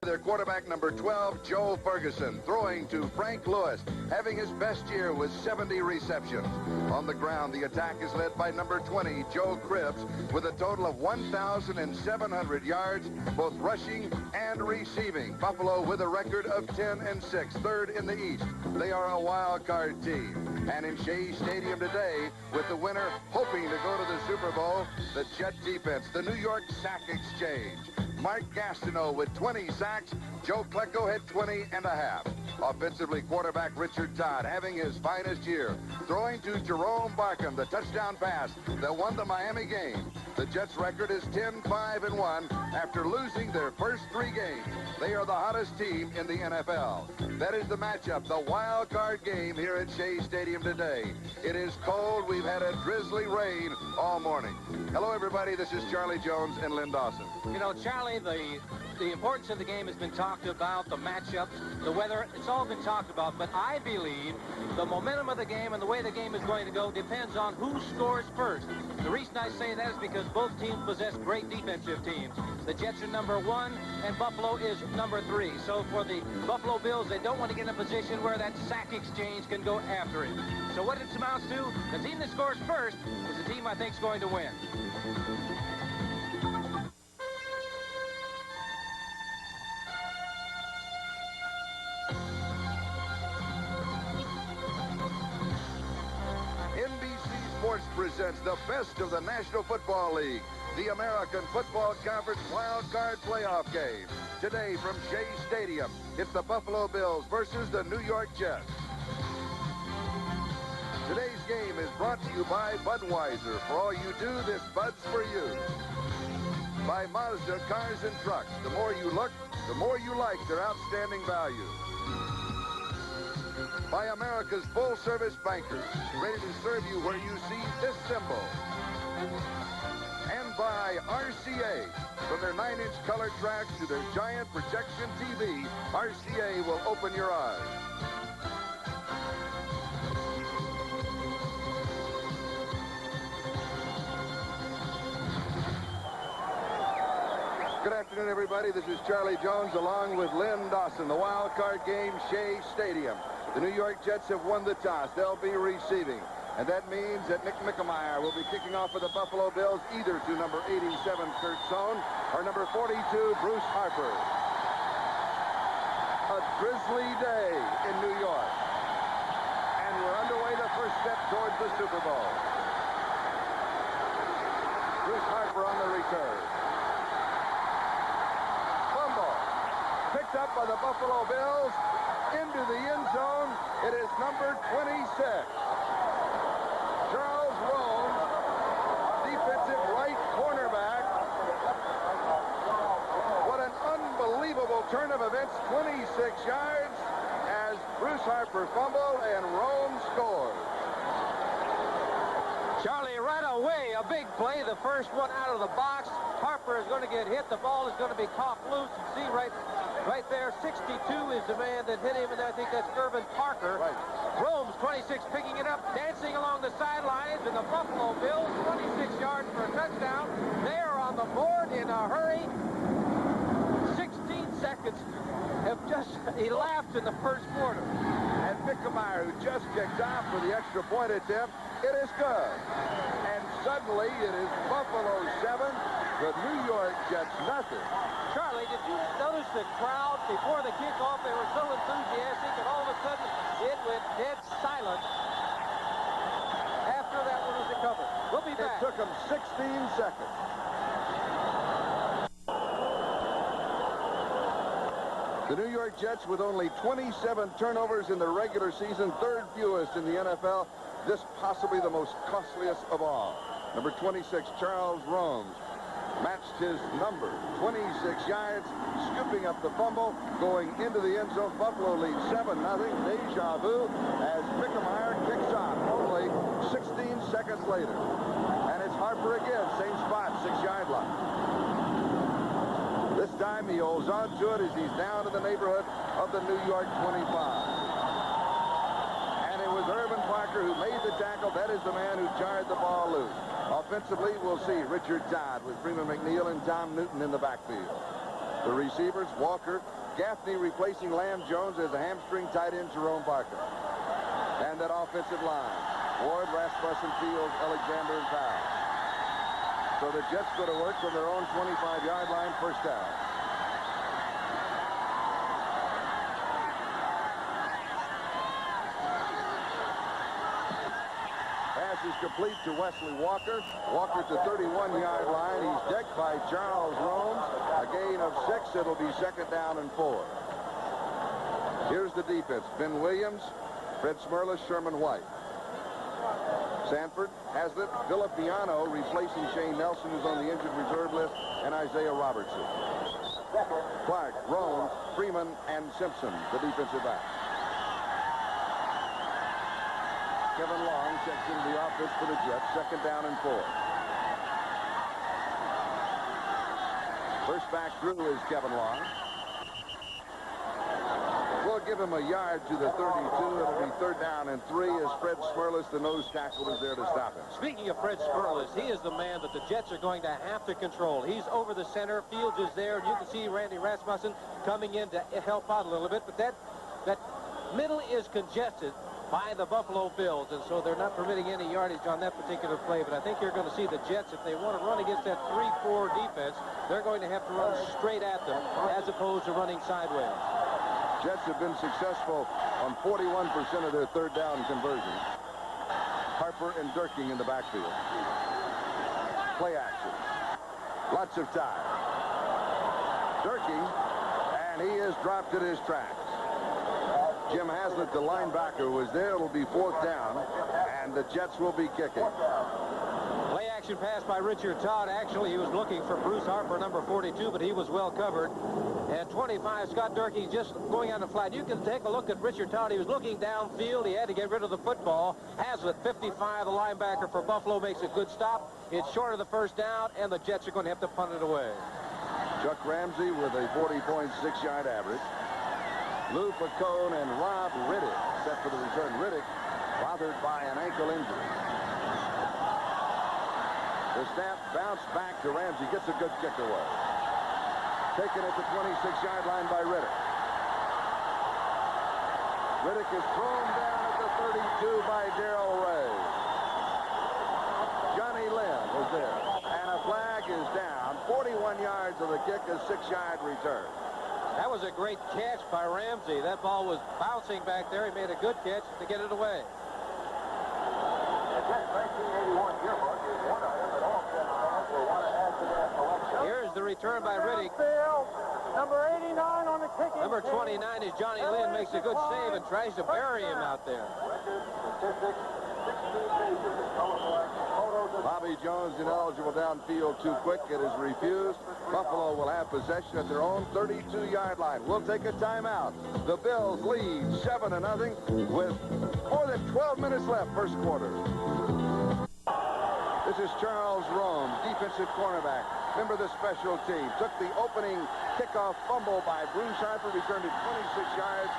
Their quarterback number 12, Joe Ferguson, throwing to Frank Lewis, having his best year with 70 receptions. On the ground, the attack is led by number 20, Joe Cribbs, with a total of 1,700 yards, both rushing and receiving. Buffalo with a record of 10-6, third in the East. They are a wild card team. And in Shea Stadium today, with the winner hoping to go to the Super Bowl, the Jet defense, the New York Sack Exchange. Mark Gastineau with 20 sacks. Joe Klecko had 20 and a half. Offensively, quarterback Richard Todd having his finest year, throwing to Jerome Barkham, the touchdown pass that won the Miami game. The Jets' record is 10-5-1 after losing their first 3 games. They are the hottest team in the NFL. That is the matchup, the wild card game here at Shea Stadium today. It is cold. We've had a drizzly rain all morning. Hello, everybody. This is Charlie Jones and Lynn Dawson. You know, Charlie, the importance of the game has been talked about, the matchups, the weather, it's all been talked about, but I believe the momentum of the game and the way the game is going to go depends on who scores first. The reason I say that is because both teams possess great defensive teams. The Jets are number 1 and Buffalo is number 3. So for the Buffalo Bills, they don't want to get in a position where that sack exchange can go after it. So what it amounts to, the team that scores first is the team I think is going to win. Sports presents the best of the National Football League, the American Football Conference Wild Card Playoff game. Today from Shea Stadium, it's the Buffalo Bills versus the New York Jets. Today's game is brought to you by Budweiser. For all you do, this Bud's for you. By Mazda Cars and Trucks. The more you look, the more you like their outstanding value. By America's full-service bankers, ready to serve you where you see this symbol. And by RCA. From their 9-inch color tracks to their giant projection TV, RCA will open your eyes. Good afternoon, everybody. This is Charlie Jones along with Lynn Dawson. The wild card game, Shea Stadium. The New York Jets have won the toss. They'll be receiving. And that means that Nick Mickemeyer will be kicking off for the Buffalo Bills, either to number 87, Kurt Sohn, or number 42, Bruce Harper. A drizzly day in New York. And we're underway the first step towards the Super Bowl. Bruce Harper on the return. Fumble. Picked up by the Buffalo Bills. Into the end zone, it is number 26. Charles Rome, defensive right cornerback. What an unbelievable turn of events, 26 yards as Bruce Harper fumbled and Rome scored. Charlie, right away, a big play, the first one out of the box. Harper is going to get hit. The ball is going to be caught loose. You see right there, 62 is the man that hit him, and I think that's Irvin Parker. Right. Rome's 26 picking it up, dancing along the sidelines, and the Buffalo Bills, 26 yards for a touchdown. They are on the board in a hurry. 16 seconds have just elapsed in the first quarter. And Mickemeyer, who just kicked off for the extra point attempt, it is good. And suddenly it is Buffalo 7, the New York Jets nothing. Charlie, did you notice the crowd before the kickoff? They were so enthusiastic, and all of a sudden it went dead silent after that one was recovered. We'll be back. It took them 16 seconds. The New York Jets with only 27 turnovers in the regular season, third fewest in the NFL. This possibly the most costliest of all. Number 26, Charles Rome, matched his number, 26 yards, scooping up the fumble, going into the end zone. Buffalo leads 7-0. Deja vu as Mickemeyer kicks off only 16 seconds later. And it's Harper again, same spot, 6-yard line. This time he holds on to it as he's down in the neighborhood of the New York 25. And it was Irvin Parker who made the tackle. That is the man who jarred the ball loose. Offensively, we'll see Richard Todd with Freeman McNeil and Tom Newton in the backfield. The receivers, Walker, Gaffney replacing Lamb Jones as a hamstring tight end, Jerome Barker. And that offensive line, Ward, Rasmussen, Fields, Alexander, and Powell. So the Jets go to work from their own 25-yard line, first down. Pass is complete to Wesley Walker. Walker to 31-yard line. He's decked by Charles Romes. A gain of 6. It'll be second down and 4. Here's the defense. Ben Williams, Fred Smerlas, Sherman White. Sanford, Haslett, Villapiano replacing Shane Nelson, who's on the injured reserve list, and Isaiah Robertson. Clark, Rones, Freeman, and Simpson, the defensive back. Kevin Long checks into the offense for the Jets. Second down and 4. First back through is Kevin Long. We'll give him a yard to the 32. It'll be third down and 3 as Fred Smerlas, the nose tackle, is there to stop him. Speaking of Fred Smerlas, he is the man that the Jets are going to have to control. He's over the center. Fields is there. You can see Randy Rasmussen coming in to help out a little bit. But that middle is congested by the Buffalo Bills, and so they're not permitting any yardage on that particular play. But I think you're going to see the Jets, if they want to run against that 3-4 defense, they're going to have to run straight at them as opposed to running sideways. Jets have been successful on 41% of their third down conversions. Harper and Durking in the backfield. Play action. Lots of time. Durking, and he is dropped at his tracks. Jim Haslett, the linebacker, was there. It'll be fourth down, and the Jets will be kicking. Play action pass by Richard Todd. Actually, he was looking for Bruce Harper, number 42, but he was well covered. And 25, Scott Durkee just going on the flat. You can take a look at Richard Todd. He was looking downfield. He had to get rid of the football. Haslett, 55, the linebacker for Buffalo, makes a good stop. It's short of the first down, and the Jets are going to have to punt it away. Chuck Ramsey with a 40.6-yard average. Lou Pacone and Rob Riddick set for the return. Riddick bothered by an ankle injury. The snap bounced back to Ramsey. Gets a good kick away. Taken at the 26-yard line by Riddick. Riddick is thrown down at the 32 by Darrell Ray. Johnny Lynn was there. And a flag is down. 41 yards of the kick, a 6-yard return. That was a great catch by Ramsey. That ball was bouncing back there. He made a good catch to get it away. Here's the return by Riddick. Number 89 on the kicking. Number 29 is Johnny Lynn, makes a good save and tries to bury him out there. Bobby Jones ineligible downfield too quick. It is refused. Buffalo will have possession at their own 32-yard line. We'll take a timeout. The Bills lead 7-0 with more than 12 minutes left, first quarter. This is Charles Rome, defensive cornerback, member of the special team. Took the opening kickoff fumble by Bruce Harper, returned it 26 yards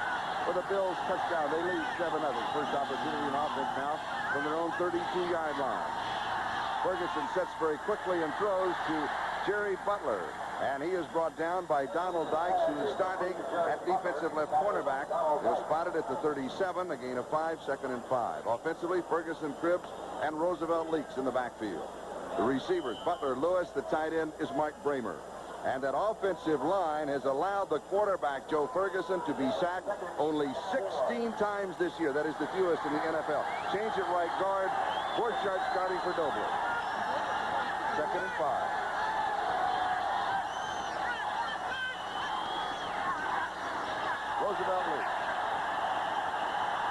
for the Bills touchdown. They lead 7-0. First opportunity in offense now from their own 32-yard line. Ferguson sets very quickly and throws to Jerry Butler. And he is brought down by Donald Dykes, who is starting at defensive left cornerback. He was spotted at the 37, a gain of 5, second and 5. Offensively, Ferguson, Cribbs, and Roosevelt Leaks in the backfield. The receivers, Butler, Lewis. The tight end is Mark Bramer. And that offensive line has allowed the quarterback, Joe Ferguson, to be sacked only 16 times this year. That is the fewest in the NFL. Change at right guard. Borchardt starting for Doble. Second and 5. Roosevelt Leaks.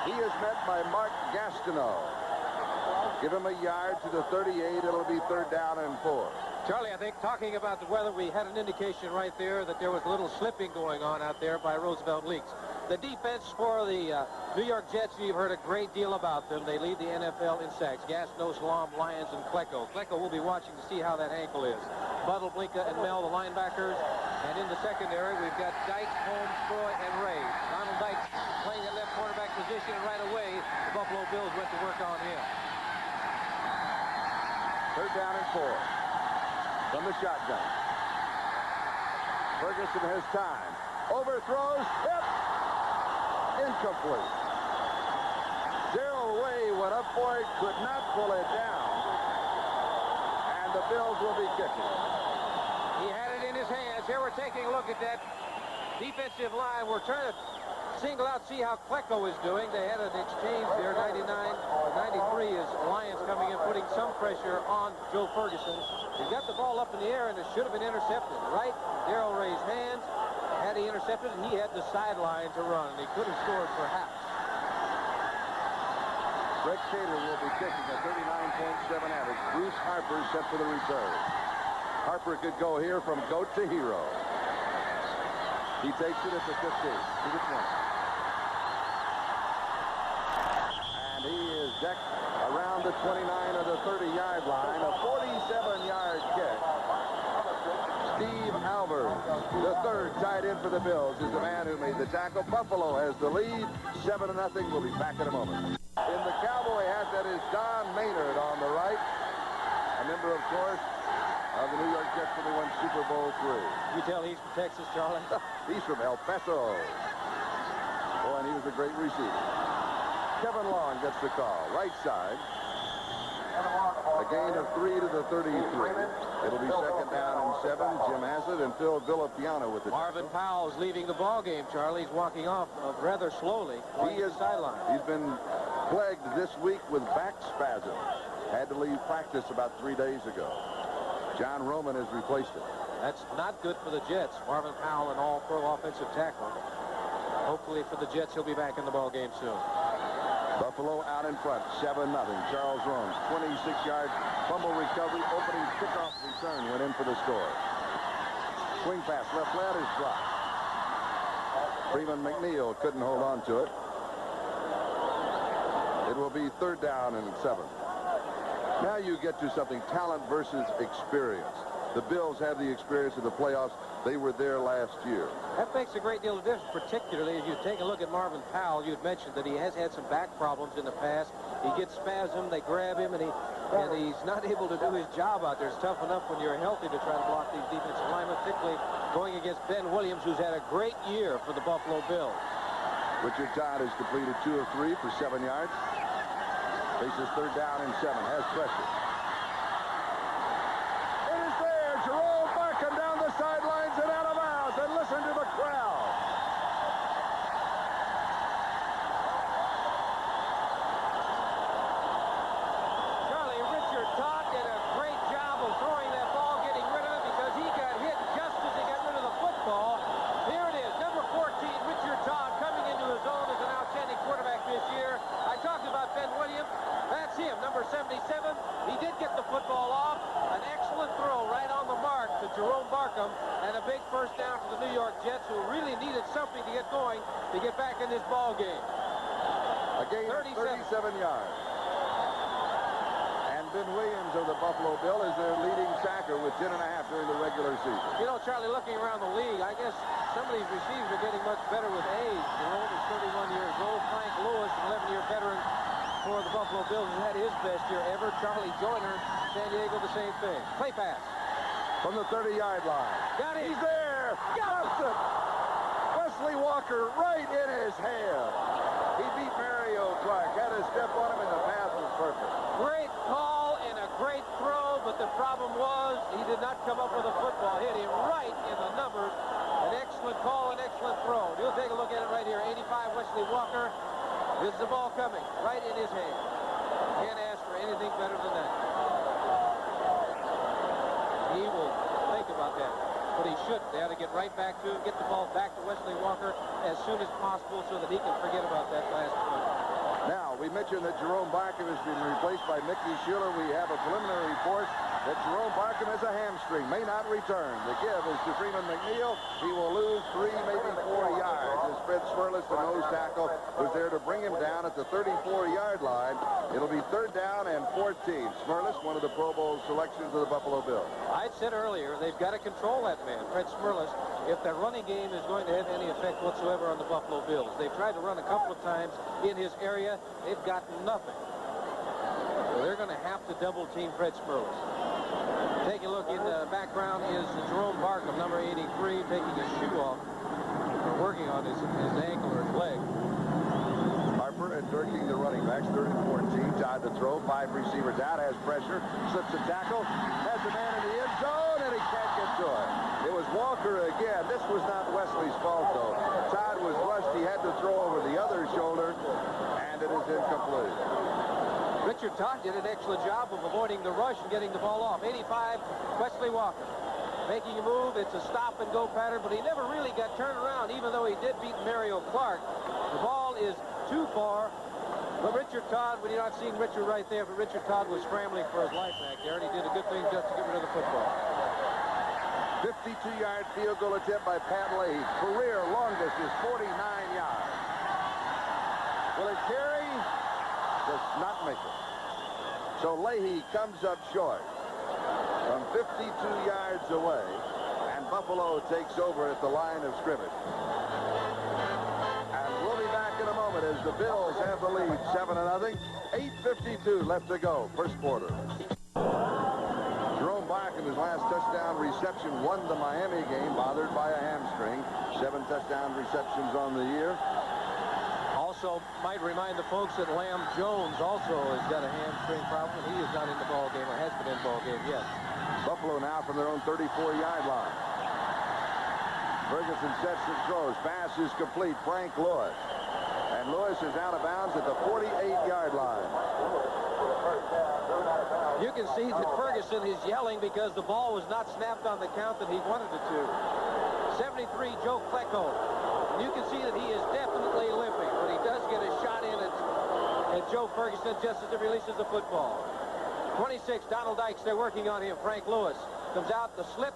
He is met by Mark Gastineau. Give him a yard to the 38. It'll be third down and 4. Charlie, I think talking about the weather, we had an indication right there that there was a little slipping going on out there by Roosevelt Leaks. The defense for the New York Jets, you've heard a great deal about them. They lead the NFL in sacks. Gastineau, Salam, Lyons, and Klecko. Klecko will be watching to see how that ankle is. Buttle, Blinka, and Mel, the linebackers. And in the secondary, we've got Dykes, Holmes, Troy, and Ray. Donald Dykes playing that left cornerback position, and right away, the Buffalo Bills went to work on him. Third down and 4 from the shotgun. Ferguson has time. Overthrows. Hit. Incomplete. Darrell Ray went up for it, could not pull it down. And the Bills will be kicking. He had it in his hands. Here we're taking a look at that defensive line. We're trying to single out, see how Klecko is doing. They had an exchange there. 99, 93 is Lions coming in, putting some pressure on Joe Ferguson. He got the ball up in the air, and it should have been intercepted. Right, Darrell Ray's hands. Had he intercepted, and he had the sideline to run. He could have scored perhaps. Greg Taylor will be kicking a 39.7 average. Bruce Harper set for the return. Harper could go here from goat to hero. He takes it at the 15, to the 20. And he is decked around the 29 or the 30-yard line. A 47-yard kick. Steve Albers, the third tight end for the Bills, is the man who made the tackle. Buffalo has the lead, 7-0. We'll be back in a moment. In the Cowboy hat, that is Don Maynard on the right. A member, of course, of the New York Jets when they won Super Bowl III. You tell he's from Texas, Charlie? He's from El Paso. Oh, and he was a great receiver. Kevin Long gets the call. Right side. A gain of 3 to the 33. It'll be 2nd down and 7. Jim Hassett and Phil Villapiano with the Marvin Powell's leaving the ball game, Charlie. He's walking off rather slowly. He is sideline. He's been plagued this week with back spasms. Had to leave practice about 3 days ago. John Roman has replaced him. That's not good for the Jets. Marvin Powell, an all-pro offensive tackle. Hopefully for the Jets, he'll be back in the ball game soon. Buffalo out in front, 7-0. Charles Romes, 26-yard fumble recovery, opening kickoff return, went in for the score. Swing pass, left flat is dropped. Freeman McNeil couldn't hold on to it. It will be 3rd down and 7. Now you get to something, talent versus experience. The Bills have the experience of the playoffs. They were there last year. That makes a great deal of difference, particularly as you take a look at Marvin Powell. You had mentioned that he has had some back problems in the past. He gets spasm, they grab him, and he's not able to do his job out there. It's tough enough when you're healthy to try to block these defensive linemen, particularly going against Ben Williams, who's had a great year for the Buffalo Bills. Richard Todd has completed 2 of 3 for 7 yards. Faces 3rd down and 7. Has pressure. It is there. Jerome Barkham down the sidelines and out of bounds. And listen to the crowd. Charlie, Richard Todd did a great job of throwing that ball, getting rid of it, because he got hit just as he got rid of the football. Here it is, number 14, Richard Todd, coming into his own as an outstanding quarterback this year. I talked about Ben Williams. That's him, number 77. He did get the football off. An excellent throw right on the mark to Jerome Barkham, and a big first down for the New York Jets, who really needed something to get going to get back in this ball game. A gain of 37 yards. And Ben Williams of the Buffalo Bill is their leading sacker with 10.5 during the regular season. You know, Charlie, looking around the league, I guess some of these receivers are getting much better with age. Jerome is 31 years old. Frank Lewis, an 11-year veteran for the Buffalo Bills, has had his best year ever. Charlie Joyner, San Diego, the same thing. Play pass. From the 30-yard line. Got it. He's there. Got it. Wesley Walker right in his hand. He beat Mario Clark. Had a step on him, and the pass was perfect. Great call and a great throw, but the problem was he did not come up with a football. Hit him right in the numbers. An excellent call, an excellent throw. You'll take a look at it right here. 85, Wesley Walker. This is the ball coming right in his hand. Can't ask for anything better than that. He will think about that. But he should. They ought to get right back to him, get the ball back to Wesley Walker as soon as possible so that he can forget about that last play. Now, we mentioned that Jerome Barkham has been replaced by Mickey Schuler. We have a preliminary report that Jerome Barkham has a hamstring, may not return. The give is to Freeman McNeil. He will lose 3, maybe 4 yards. As Fred Smirlis, the nose tackle, was there to bring him down at the 34-yard line. It'll be 3rd down and 14. Smirlis, one of the Pro Bowl selections of the Buffalo Bills. I said earlier, they've got to control that man, Fred Smirlis, if their running game is going to have any effect whatsoever on the Buffalo Bills. They've tried to run a couple of times in his area. They've got nothing. So they're going to have to double team Fred Smirlis. Take a look in the background is Jerome Barkham, number 83, taking his shoe off or working on his ankle or his leg. Harper and Durkee, the running backs, 3rd and 14. Tied to throw. 5 receivers out. Has pressure. Slips a tackle. Has a man in the end zone, and he can't get to it. It was Walker again. This was not Wesley's fault, though. Todd was rushed. He had to throw over the other shoulder, and it is incomplete. Richard Todd did an excellent job of avoiding the rush and getting the ball off. 85, Wesley Walker. Making a move. It's a stop-and-go pattern, but he never really got turned around, even though he did beat Mario Clark. The ball is too far. But Richard Todd, when you're not seeing Richard right there, but Richard Todd was scrambling for his life back there, and he did a good thing just to get rid of the football. 52-yard field goal attempt by Pat Leahy. Career longest is 49 yards. Will it carry? Does not make it. So Leahy comes up short from 52 yards away, and Buffalo takes over at the line of scrimmage. And we'll be back in a moment as the Bills have the lead 7-0. 8:52 left to go, first quarter. Jerome Barkham, his last touchdown reception, won the Miami game, bothered by a hamstring. 7 touchdown receptions on the year. Also, might remind the folks that Lamb Jones also has got a hamstring problem. He is not in the ball game, or has been in the ball game yet. Buffalo now from their own 34-yard line. Ferguson sets and throws. Pass is complete. Frank Lewis. And Lewis is out of bounds at the 48-yard line. You can see that Ferguson is yelling because the ball was not snapped on the count that he wanted it to. 73, Joe Klecko. You can see that he is definitely limping, but he does get a shot in at Joe Ferguson just as he releases the football. 26, Donald Dykes, they're working on him. Frank Lewis comes out the slip.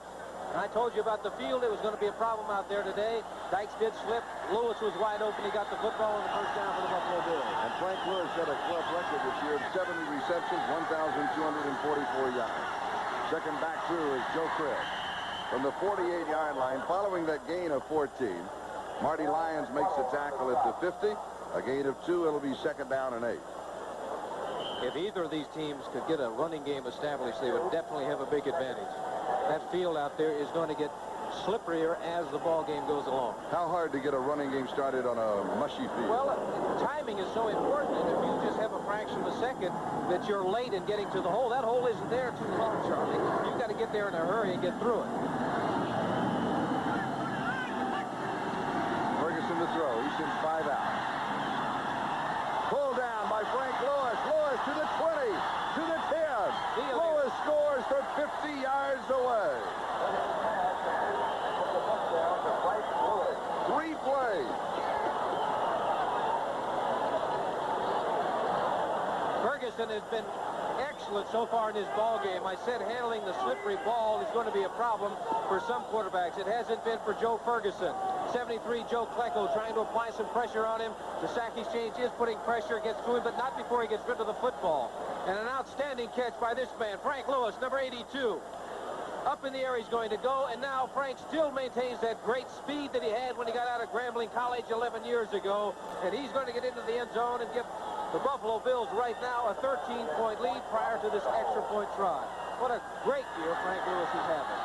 And I told you about the field. It was going to be a problem out there today. Dykes did slip. Lewis was wide open. He got the football on the first down for the Buffalo Bills. And Frank Lewis set a club record this year of 70 receptions, 1,244 yards. Second back through is Joe Cribbs. From the 48-yard line, following that gain of 14, Marty Lyons makes the tackle at the 50. A gain of 2, it'll be second down and 8. If either of these teams could get a running game established, they would definitely have a big advantage. That field out there is going to get slipperier as the ball game goes along. How hard to get a running game started on a mushy field? Well, timing is so important, and if you just have a fraction of a second that you're late in getting to the hole, that hole isn't there too long, Charlie. You've got to get there in a hurry and get through it. Ferguson to throw. He sends 5 out. Pulled down by Frank Lewis. Lewis to the 20, to the 10. Lewis scores from 50 yards away. 3 plays. Ferguson has been excellent so far in his ball game. I said handling the slippery ball is going to be a problem for some quarterbacks. It hasn't been for Joe Ferguson. 73, Joe Klecko trying to apply some pressure on him. The sack exchange is putting pressure, gets to him, but not before he gets rid of the football. And an outstanding catch by this man, Frank Lewis, number 82. Up in the air he's going to go, and now Frank still maintains that great speed that he had when he got out of Grambling College 11 years ago. And he's going to get into the end zone and give the Buffalo Bills right now a 13-point lead prior to this extra point try. What a great year Frank Lewis is having.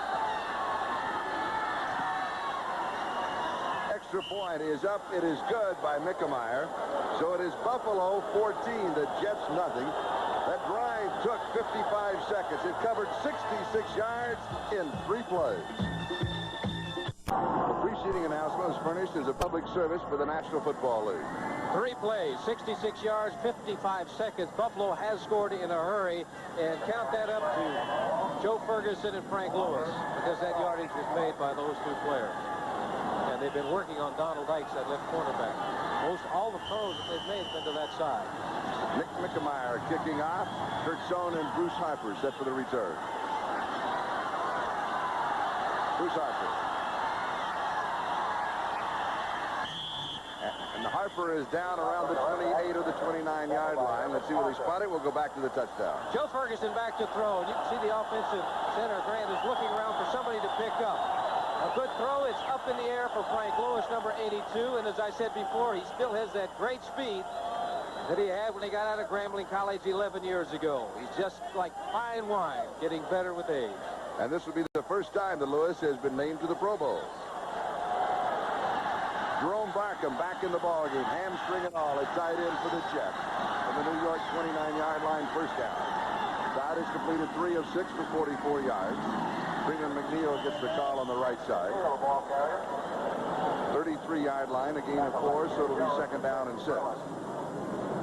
Extra point is up. It is good by Mickemeyer. So it is Buffalo 14, the Jets nothing. That drive took 55 seconds. It covered 66 yards in 3 plays. The preceding announcement was furnished as a public service for the National Football League. 3 plays, 66 yards, 55 seconds. Buffalo has scored in a hurry, and count that up to Joe Ferguson and Frank Lewis, because that yardage was made by those 2 players. And they've been working on Donald Dykes, that left cornerback. All the throws that they've made have been to that side. Nick Mickemeyer kicking off. Kurt Sohn and Bruce Harper set for the return. Bruce Harper. And Harper is down around the 28 or the 29-yard line. Let's see where they spot it. We'll go back to the touchdown. Joe Ferguson back to throw. And you can see the offensive center, Grant, is looking around for somebody to pick up. A good throw. It's up in the air for Frank Lewis, number 82. And as I said before, he still has that great speed. that he had when he got out of Grambling College 11 years ago. He's just like fine wine, getting better with age. And this will be the first time that Lewis has been named to the Pro Bowl. Jerome Barkham back in the ballgame, hamstring and all, a tight end for the Jets. From the New York 29-yard line, first down. Todd has completed 3 of 6 for 44 yards. Freeman McNeil gets the call on the right side. 33-yard line, a gain of 4, so it'll be second down and 6.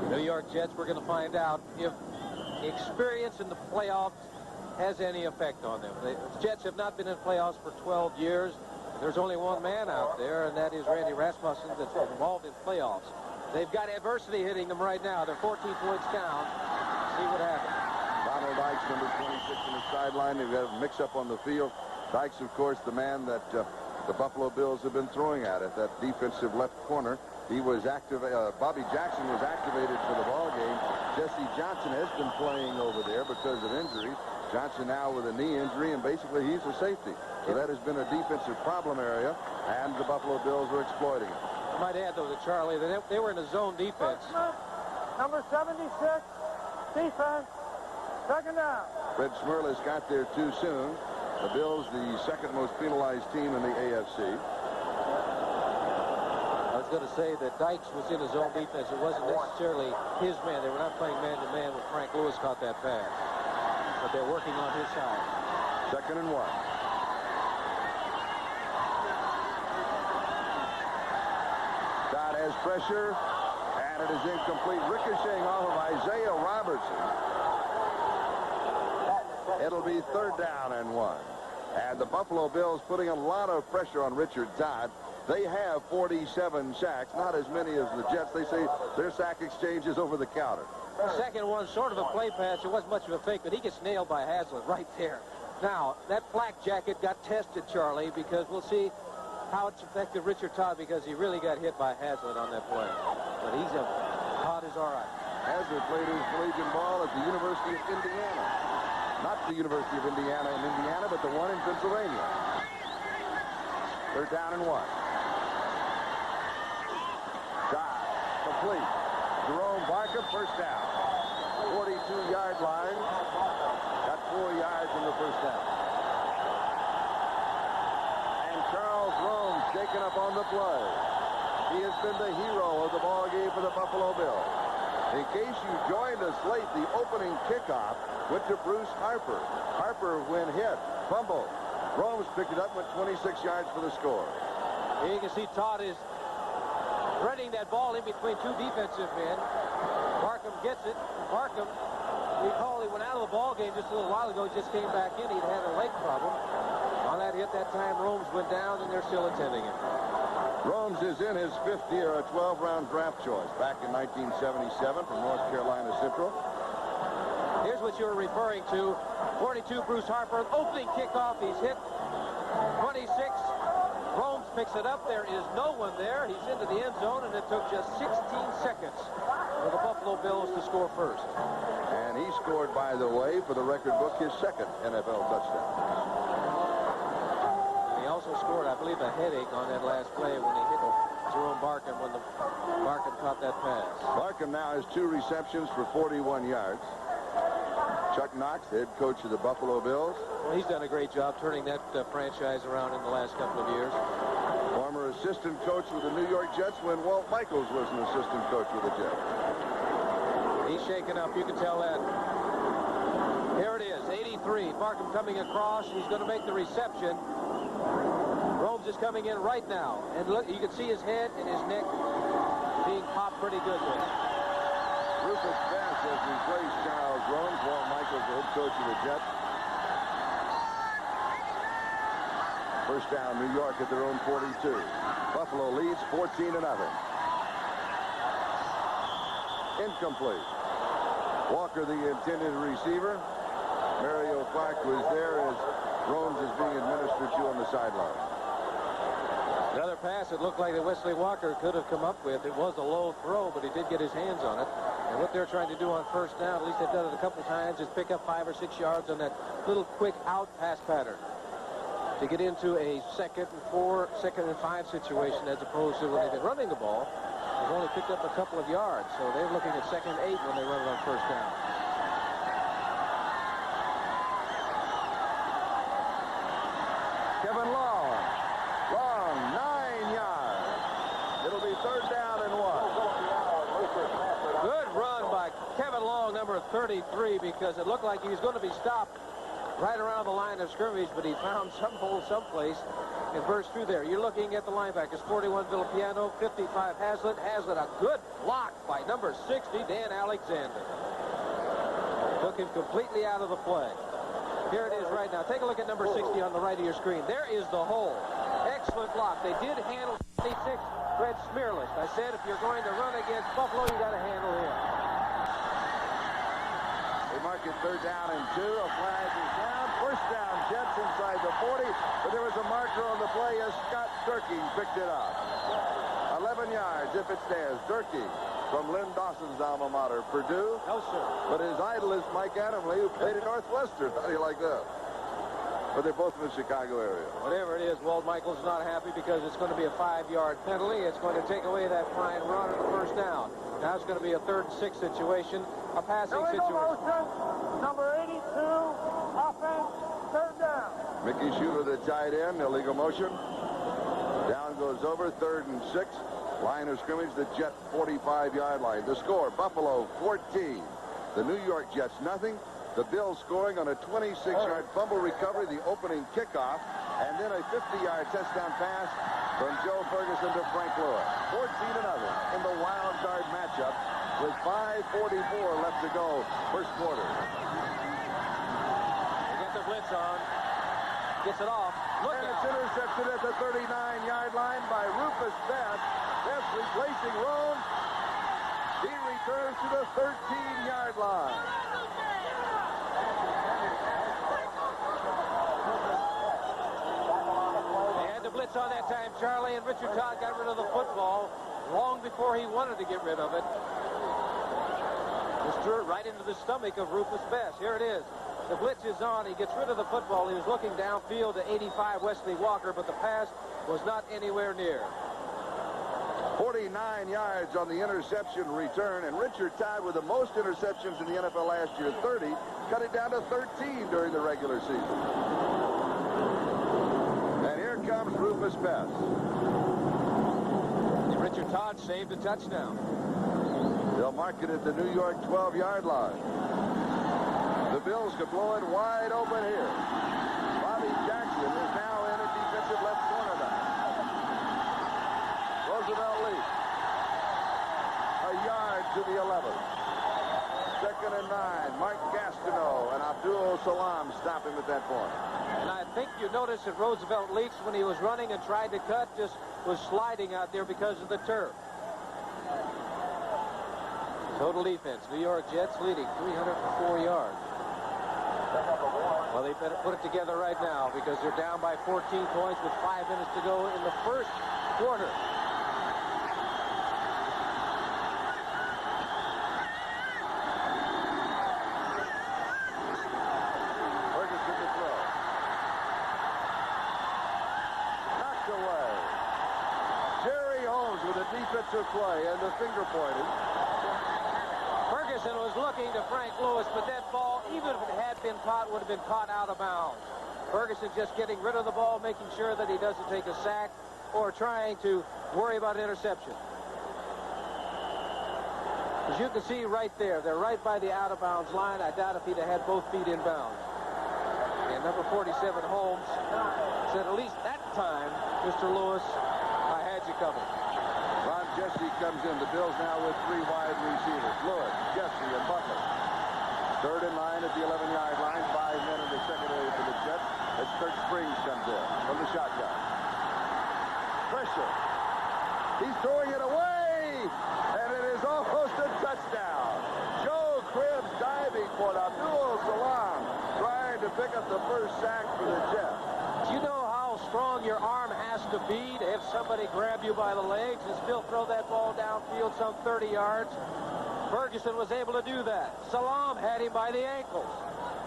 New York Jets, we're going to find out if experience in the playoffs has any effect on them. The Jets have not been in playoffs for 12 years. There's only one man out there, and that is Randy Rasmussen, that's involved in playoffs. They've got adversity hitting them right now. They're 14 points down. See what happens. Donald Dykes, number 26 in the sideline. They've got a mix-up on the field. Dykes, of course, the man that the Buffalo Bills have been throwing at that defensive left corner. He was active. Bobby Jackson was activated for the ball game. Jesse Johnson has been playing over there because of injuries. Johnson now with a knee injury, and basically he's a safety. So that has been a defensive problem area, and the Buffalo Bills are exploiting it. I might add, though, to Charlie, that they were in a zone defense. Number 76, defense, second down. Fred Smerlis got there too soon. The Bills, the second most penalized team in the AFC. I was going to say that Dykes was in a zone defense. It wasn't necessarily his man. They were not playing man-to-man when Frank Lewis caught that pass. But they're working on his side. Second and 1. Todd has pressure, and it is incomplete. Ricocheting off of Isaiah Robertson. It'll be third down and 1. And the Buffalo Bills putting a lot of pressure on Richard Todd. They have 47 sacks, not as many as the Jets. They say their sack exchange is over the counter. The second one, sort of a play pass. It wasn't much of a fake, but he gets nailed by Haslett right there. Now, that flak jacket got tested, Charlie, because we'll see how it's affected Richard Todd, because he really got hit by Haslett on that play. But Todd is all right. Haslett played his collegiate ball at the University of Indiana. Not the University of Indiana in Indiana, but the one in Pennsylvania. Third down and 1. Todd, complete. Jerome Barkham, first down. 42-yard line. Got 4 yards in the first down. And Charles Rome taken up on the play. He has been the hero of the ball game for the Buffalo Bills. In case you joined us late, the opening kickoff went to Bruce Harper. Harper, when hit, fumbled. Rome's picked it up, went 26 yards for the score. Here you can see Todd is threading that ball in between two defensive men. Barkham gets it. Barkham, recall he went out of the ball game just a little while ago. He just came back in. He'd had a leg problem. On that hit that time, Romes went down, and they're still attending him. Romes is in his 5th year, a 12-round draft choice. Back in 1977 from North Carolina Central. Here's what you were referring to. 42, Bruce Harper. Opening kickoff. He's hit. 26. Romes picks it up. There is no one there. He's into the end zone, and it took just 16 seconds for the Buffalo Bills to score first. And he scored, by the way, for the record book, his second NFL touchdown. And he also scored, I believe, a headache on that last play when he hit Jerome Barkham when Barkham caught that pass. Barkham now has 2 receptions for 41 yards. Chuck Knox, the head coach of the Buffalo Bills. Well, he's done a great job turning that franchise around in the last couple of years. Former assistant coach with the New York Jets when Walt Michaels was an assistant coach with the Jets. He's shaken up. You can tell that. Here it is, 83. Barkham coming across. He's going to make the reception. Romes is coming in right now. And look, you can see his head and his neck being popped pretty good there. Rufus Bass has replaced Charles Romes. Walt Michaels, the head coach of the Jets. First down, New York at their own 42. Buffalo leads 14-0. Incomplete. Walker, the intended receiver. Mario Clark was there as Romes is being administered to on the sideline. Another pass it looked like that Wesley Walker could have come up with. It was a low throw, but he did get his hands on it. And what they're trying to do on first down, at least they've done it a couple times, is pick up 5 or 6 yards on that little quick out pass pattern to get into a second and 5 situation, as opposed to when they've been running the ball. They've only picked up a couple of yards, so they're looking at 2nd and 8 when they run it on 1st down. Kevin Long, 9 yards. It'll be 3rd down and 1. Good run by Kevin Long, number 33, because it looked like he was going to be stopped right around the line of scrimmage, but he found some hole someplace and burst through there. You're looking at the linebackers, 41 Villapiano, 55 Hazlitt. Hazlitt, a good block by number 60, Dan Alexander. Took him completely out of the play. Here it is right now. Take a look at number 60 on the right of your screen. There is the hole. Excellent block. They did handle 76, Fred Smearless. I said if you're going to run against Buffalo, you got to handle him. They mark it 3rd down and 2. A flag is down. 1st down, Jets inside the 40. But there was a marker on the play as Scott Durkee picked it up. 11 yards if it stands. Durkee from Lynn Dawson's alma mater, Purdue. No, sir. But his idol is Mike Adamle, who played at Northwestern. How do you like that? But they're both in the Chicago area. Whatever it is, Walt Michaels not happy because it's going to be a 5-yard penalty. It's going to take away that flying run on the 1st down. Now it's going to be a 3rd and 6 situation, a passing situation. Motion, number 82, offense, 3rd down. Mickey Schuler, the tight end, illegal motion. Down goes over, 3rd and 6. Line of scrimmage, the Jet 45-yard line. The score, Buffalo 14. The New York Jets nothing. The Bills scoring on a 26-yard fumble recovery, the opening kickoff, and then a 50-yard touchdown pass from Joe Ferguson to Frank Lewis. 14-0 in the wild card matchup with 5:44 left to go, 1st quarter. They get the blitz on. Gets it off. Look And out. it's intercepted at the 39-yard line by Rufus Best. Best replacing Roan. He returns to the 13-yard line. They had the blitz on that time, Charlie, and Richard Todd got rid of the football long before he wanted to get rid of it. Just threw it right into the stomach of Rufus Best. Here it is. The blitz is on. He gets rid of the football. He was looking downfield to 85 Wesley Walker, but the pass was not anywhere near. 49 yards on the interception return, and Richard Todd with the most interceptions in the NFL last year, 30, cut it down to 13 during the regular season. And here comes Rufus Best. Richard Todd saved a touchdown. They'll mark it at the New York 12-yard line. The Bills could blow it wide open here. Bobby Jackson is now in at defensive left cornerback. Roosevelt leads. A yard to the 11. 2nd and 9. Mark Gastineau and Abdul Salam stop him at that point. And I think you noticed that Roosevelt Leaks, when he was running and tried to cut, just was sliding out there because of the turf. Total defense, New York Jets leading 304 yards. Well, they better put it together right now because they're down by 14 points with 5 minutes to go in the 1st quarter. Ferguson to throw. Knocked away. Jerry Holmes with a defensive play and the finger pointing. Ferguson was looking to Frank Lewis, but that ball, even if it had been caught, would have been caught out of bounds. Ferguson just getting rid of the ball, making sure that he doesn't take a sack or trying to worry about interception. As you can see right there, they're right by the out-of-bounds line. I doubt if he'd have had both feet in bounds. And number 47, Holmes, said at least that time, Mr. Lewis, I had you covered. Ron Jesse comes in. The Bills now with 3 wide receivers. Lewis, Jesse, and Butler. 3rd and 9 at the 11-yard line. 5 men in the secondary for the Jets as Kurt Springs comes in from the shotgun. Pressure. He's throwing it away, and it is almost a touchdown. Joe Cribbs diving for Abdul Salam, trying to pick up the first sack for the Jets. Do you know how strong your arm has to be to have somebody grab you by the legs and still throw that ball downfield some 30 yards? Ferguson was able to do that. Salam had him by the ankles.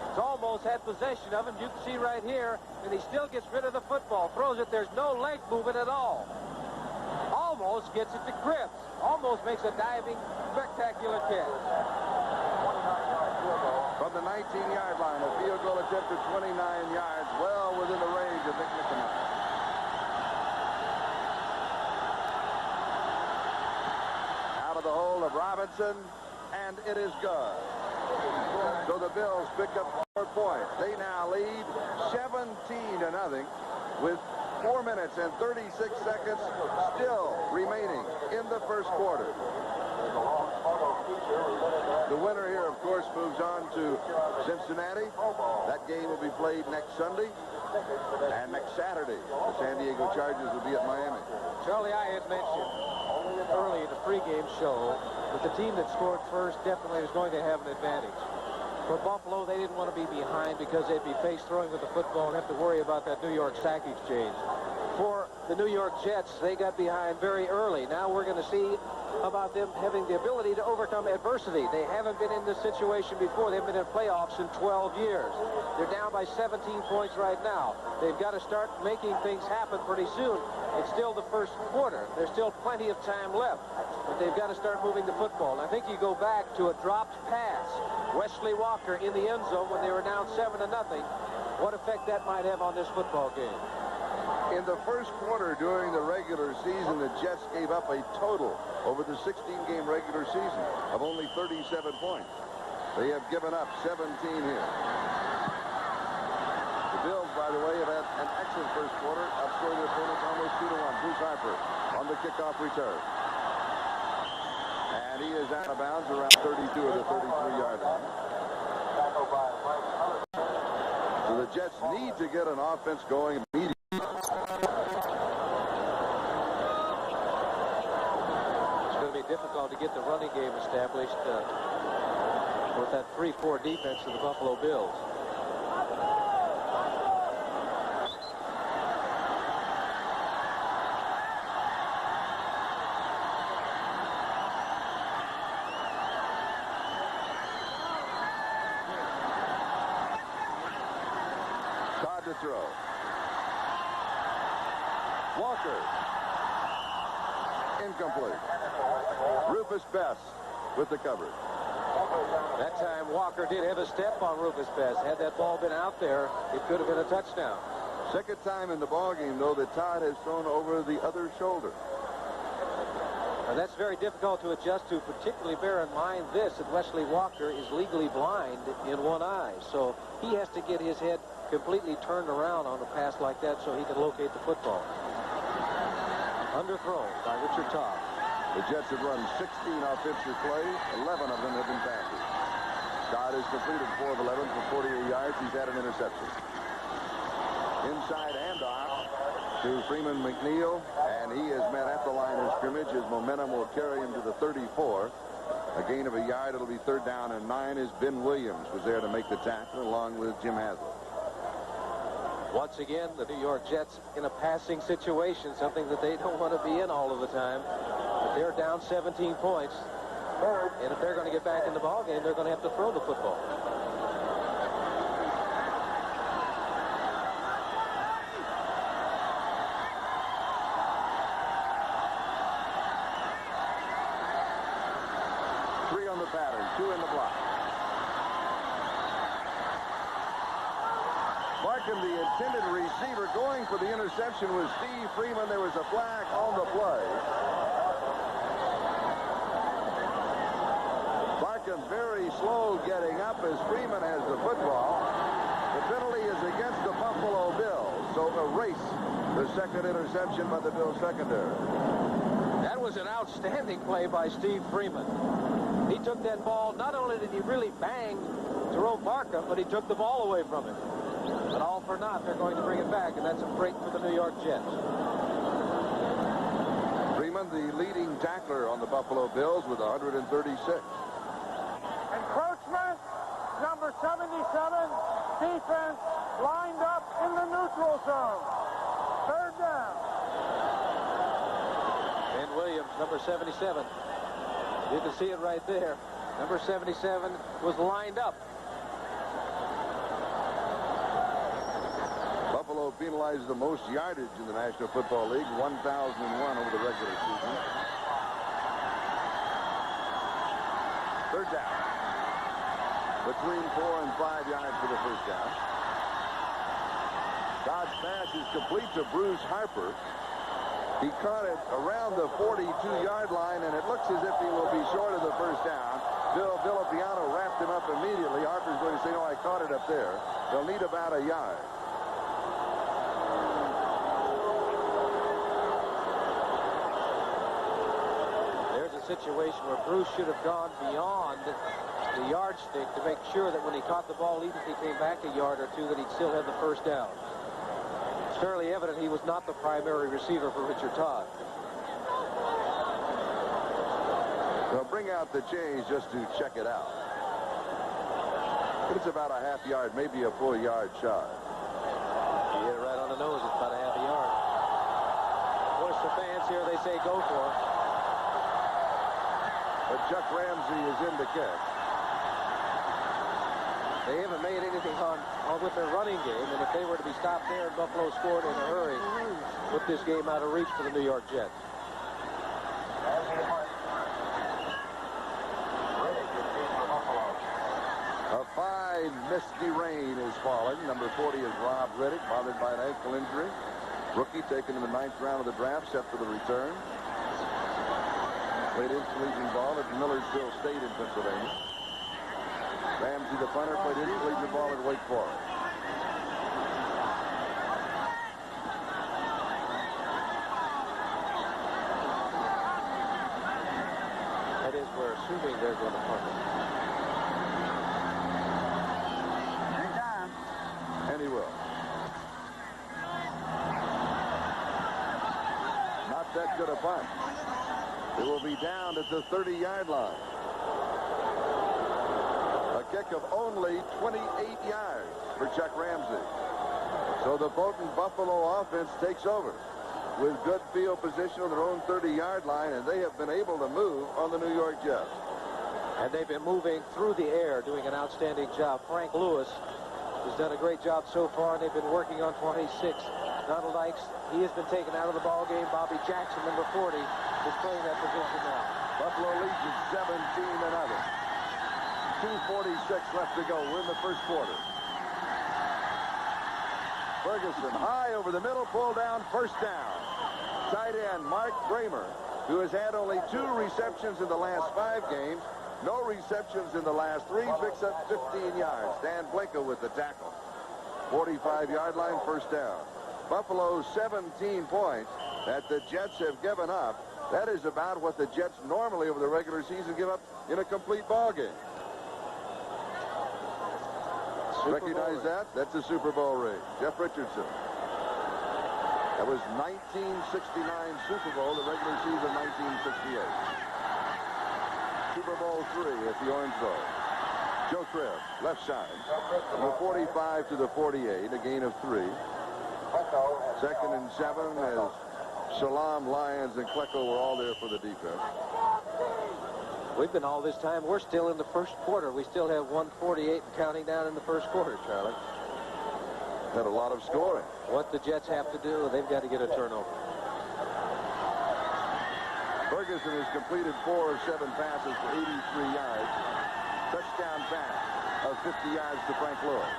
He's almost had possession of him. You can see right here, and he still gets rid of the football. Throws it. There's no leg movement at all. Almost. almost gets it to Cripps. Almost makes a diving, spectacular catch. From the 19-yard line, a field goal attempt at 29 yards, well within the range of Nick Nickemeyer. Out of the hole of Robinson, and it is good. So the Bills pick up 4 points. They now lead 17-0 with 4 minutes and 36 seconds still remaining in the first quarter. The winner here, of course, moves on to Cincinnati. That game will be played next Sunday. And next Saturday, the San Diego Chargers will be at Miami. Charlie, I had mentioned early in the pregame show that the team that scored first definitely is going to have an advantage. For Buffalo, they didn't want to be behind because they'd be face throwing with the football and have to worry about that New York sack exchange. For the New York Jets, they got behind very early. Now we're going to see about them having the ability to overcome adversity. They haven't been in this situation before. They've been in playoffs in 12 years. They're down by 17 points right now. They've got to start making things happen pretty soon. It's still the first quarter. There's still plenty of time left, but they've got to start moving the football. And I think you go back to a dropped pass. Wesley Walker in the end zone when they were down 7-0. What effect that might have on this football game? In the first quarter during the regular season, the Jets gave up a total over the 16-game regular season of only 37 points. They have given up 17 here. The Bills, by the way, have had an excellent first quarter, outscored their opponents almost 2-1. Bruce Harper on the kickoff return. And he is out of bounds around 32 of the 33-yard line. So the Jets need to get an offense going immediately. Difficult to get the running game established with that 3-4 defense of the Buffalo Bills. Todd to throw. Walker. Incomplete. Rufus Bess with the coverage. That time Walker did have a step on Rufus Bess. Had that ball been out there, it could have been a touchdown. Second time in the ballgame, though, that Todd has thrown over the other shoulder. Now, that's very difficult to adjust to, particularly bear in mind this, that Wesley Walker is legally blind in one eye. So he has to get his head completely turned around on a pass like that so he can locate the football. Underthrown by Richard Todd. The Jets have run 16 offensive plays. 11 of them have been passes. Todd has completed 4 of 11 for 48 yards. He's had an interception. Inside handoff to Freeman McNeil, and he is met at the line of scrimmage. His momentum will carry him to the 34. A gain of a yard. It'll be 3rd down and 9 as Ben Williams was there to make the tackle along with Jim Haslett. Once again, the New York Jets in a passing situation, something that they don't want to be in all of the time. But they're down 17 points. And if they're going to get back in the ballgame, they're going to have to throw the football. Three on the pattern, 2 in the block. Markham, the intended receiver, going for the interception was Steve Freeman. There was a flag on the play. Markham very slow getting up as Freeman has the football. The penalty is against the Buffalo Bills, so erase the second interception by the Bills secondary. That was an outstanding play by Steve Freeman. He took that ball. Not only did he really bang Jerome Markham, but he took the ball away from him. But all for naught, they're going to bring it back, and that's a break for the New York Jets. Freeman, the leading tackler on the Buffalo Bills with 136. Encroachment, number 77, defense lined up in the neutral zone. 3rd down. Ben Williams, number 77. You can see it right there. Number 77 was lined up. penalized the most yardage in the National Football League, 1,001 over the regular season. Third down. Between 4 and 5 yards for the first down. Dodd's pass is complete to Bruce Harper. He caught it around the 42-yard line, and it looks as if he will be short of the first down. Bill Villapiano wrapped him up immediately. Harper's going to say, no, I caught it up there. They'll need about a yard. There's a situation where Bruce should have gone beyond the yardstick to make sure that when he caught the ball, even if he came back a yard or two, that he'd still have the first down. It's fairly evident he was not the primary receiver for Richard Todd. They'll bring out the change just to check it out. It's about a half yard, maybe a full yard shot. He hit it right on the nose. It's about a half a yard. Of course, the fans here, they say go for it. But Chuck Ramsey is in to catch. They haven't made anything on with their running game, and if they were to be stopped there and Buffalo scored in a hurry, put this game out of reach for the New York Jets. A fine misty rain is falling. Number 40 is Rob Riddick, bothered by an ankle injury. Rookie taken in the 9th round of the draft, set for the return. Played intercollegiate ball at Millersville State in Pennsylvania. Ramsey, the punter, played intercollegiate ball at Wake Forest. That is, we're assuming they're going to punt it. And he will. Not that good a punt. It will be down at the 30-yard line. A kick of only 28 yards for Chuck Ramsey. So the potent Buffalo offense takes over with good field position on their own 30-yard line, and they have been able to move on the New York Jets. And they've been moving through the air, doing an outstanding job. Frank Lewis has done a great job so far, and they've been working on 26. Donald Ikes, he has been taken out of the ball game. Bobby Jackson, number 40, is playing that position now. Buffalo leads at 17-0. 2:46 left to go. We're in the first quarter. Ferguson high over the middle, pull down, first down. Tight end Mark Bramer, who has had only 2 receptions in the last 5 games, no receptions in the last 3, picks up 15 yards. Dan Blinka with the tackle. 45-yard line, first down. Buffalo 17 points that the Jets have given up. That is about what the Jets normally over the regular season give up in a complete ball game. Recognize that? That's a Super Bowl ring. Jeff Richardson. That was 1969 Super Bowl, the regular season 1968. Super Bowl 3 at the Orange Bowl. Joe Cribb, left side. From the 45 to the 48, a gain of 3. 2nd and 7 as Salam, Lyons, and Klecko were all there for the defense. We've been all this time. We're still in the first quarter. We still have 1:48 counting down in the first quarter, Charlie. Had a lot of scoring. What the Jets have to do, they've got to get a turnover. Ferguson has completed 4 of 7 passes for 83 yards. Touchdown pass of 50 yards to Frank Lewis.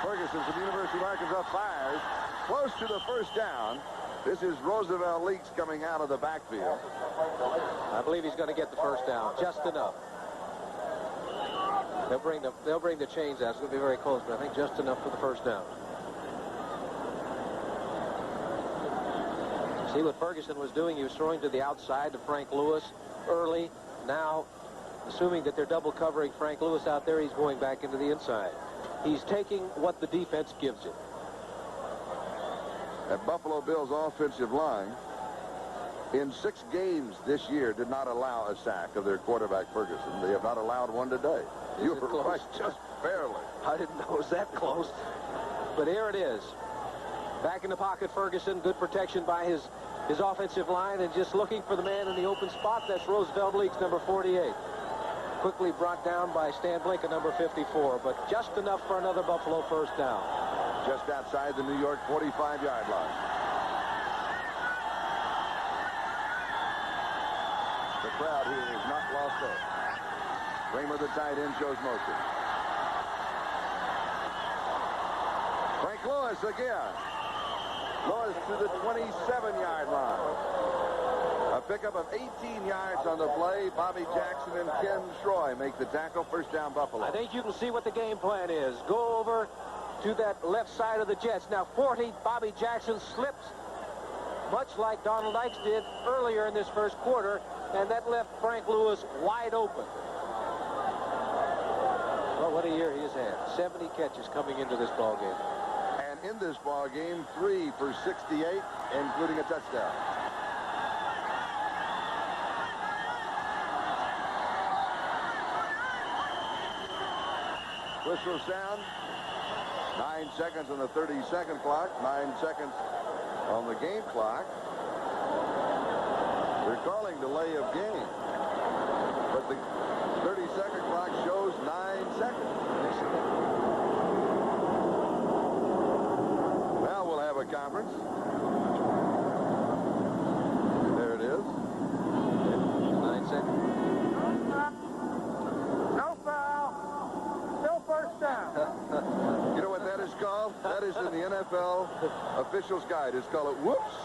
Ferguson from the University of Arkansas fires close to the first down. This is Roosevelt Leaks coming out of the backfield. I believe he's going to get the first down, just enough. They'll bring the chains out. It's going to be very close, but I think just enough for the first down. See what Ferguson was doing? He was throwing to the outside to Frank Lewis early. Now, assuming that they're double covering Frank Lewis out there, he's going back into the inside. He's taking what the defense gives him. That Buffalo Bills offensive line in 6 games this year did not allow a sack of their quarterback Ferguson. They have not allowed one today. You were right, just barely. I didn't know it was that close. But here it is. Back in the pocket, Ferguson. Good protection by his offensive line, and just looking for the man in the open spot. That's Roosevelt Leaks, number 48. quickly brought down by Stan Blinken, number 54, but just enough for another Buffalo first down. Just outside the New York 45-yard line. The crowd here is not lost hope. Kramer, the tight end, shows motion. Frank Lewis again. Lewis to the 27-yard line. A pickup of 18 yards on the play. Bobby Jackson and Ken Troy make the tackle. First down, Buffalo. I think you can see what the game plan is. Go over to that left side of the Jets. Now 40, Bobby Jackson slips, much like Donald Ikes did earlier in this first quarter, and that left Frank Lewis wide open. Well, what a year he has had. 70 catches coming into this ball game. And in this ball game, 3 for 68, including a touchdown. Whistle sound. 9 seconds on the 30-second clock. 9 seconds on the game clock. They're calling delay of game. But the 30-second clock shows 9 seconds. Now we'll have a conference. There it is. 9 seconds. No foul. Still first down. You know what that is called? That is in the NFL officials' guide. It's called a whoops.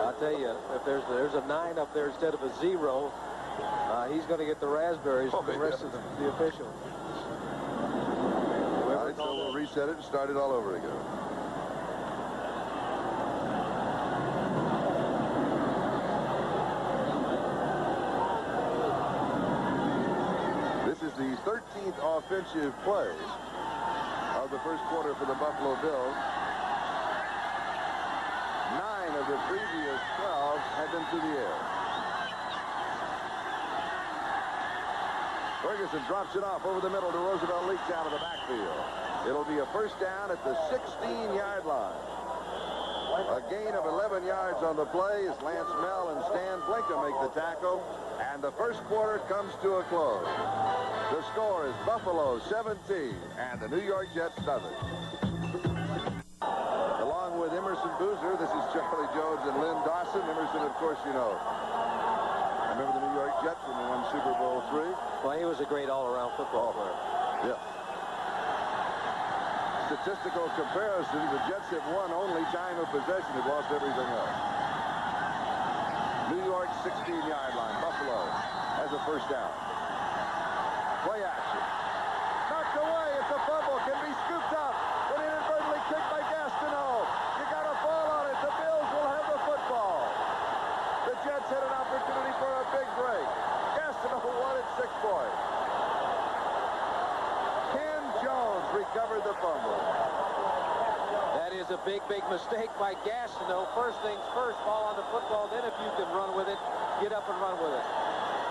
I'll tell you, if there's a 9 up there instead of a 0, he's going to get the raspberries from the rest of the officials. All right, so we'll reset it and start it all over again. This is the 13th offensive play of the first quarter for the Buffalo Bills. 9 of the previous 12 had been through the air. Ferguson drops it off over the middle to Roosevelt, leaks out of the backfield. It'll be a first down at the 16-yard line. A gain of 11 yards on the play as Lance Mel and Stan Blinken make the tackle, and the first quarter comes to a close. The score is Buffalo 17 and the New York Jets nothing. Along with Emerson Boozer, this is Charlie Jones and Lynn Dawson. Emerson, of course, you know. Remember the New York Jets when they won Super Bowl III? Well, he was a great all-around football player. Yeah. Statistical comparison, the Jets have won only time of possession. They've lost everything else. New York 16-yard line. Buffalo has a first down. Play action. Knocked away. It's a fumble. Can be scooped up. But inadvertently kicked by Gastineau. You got a ball on it. The Bills will have the football. The Jets had an opportunity for a big break. Gastineau won at 6 points. Ken Jones recovered the fumble. That is a big, big mistake by Gastineau. First things first, ball on the football. Then if you can run with it, get up and run with it.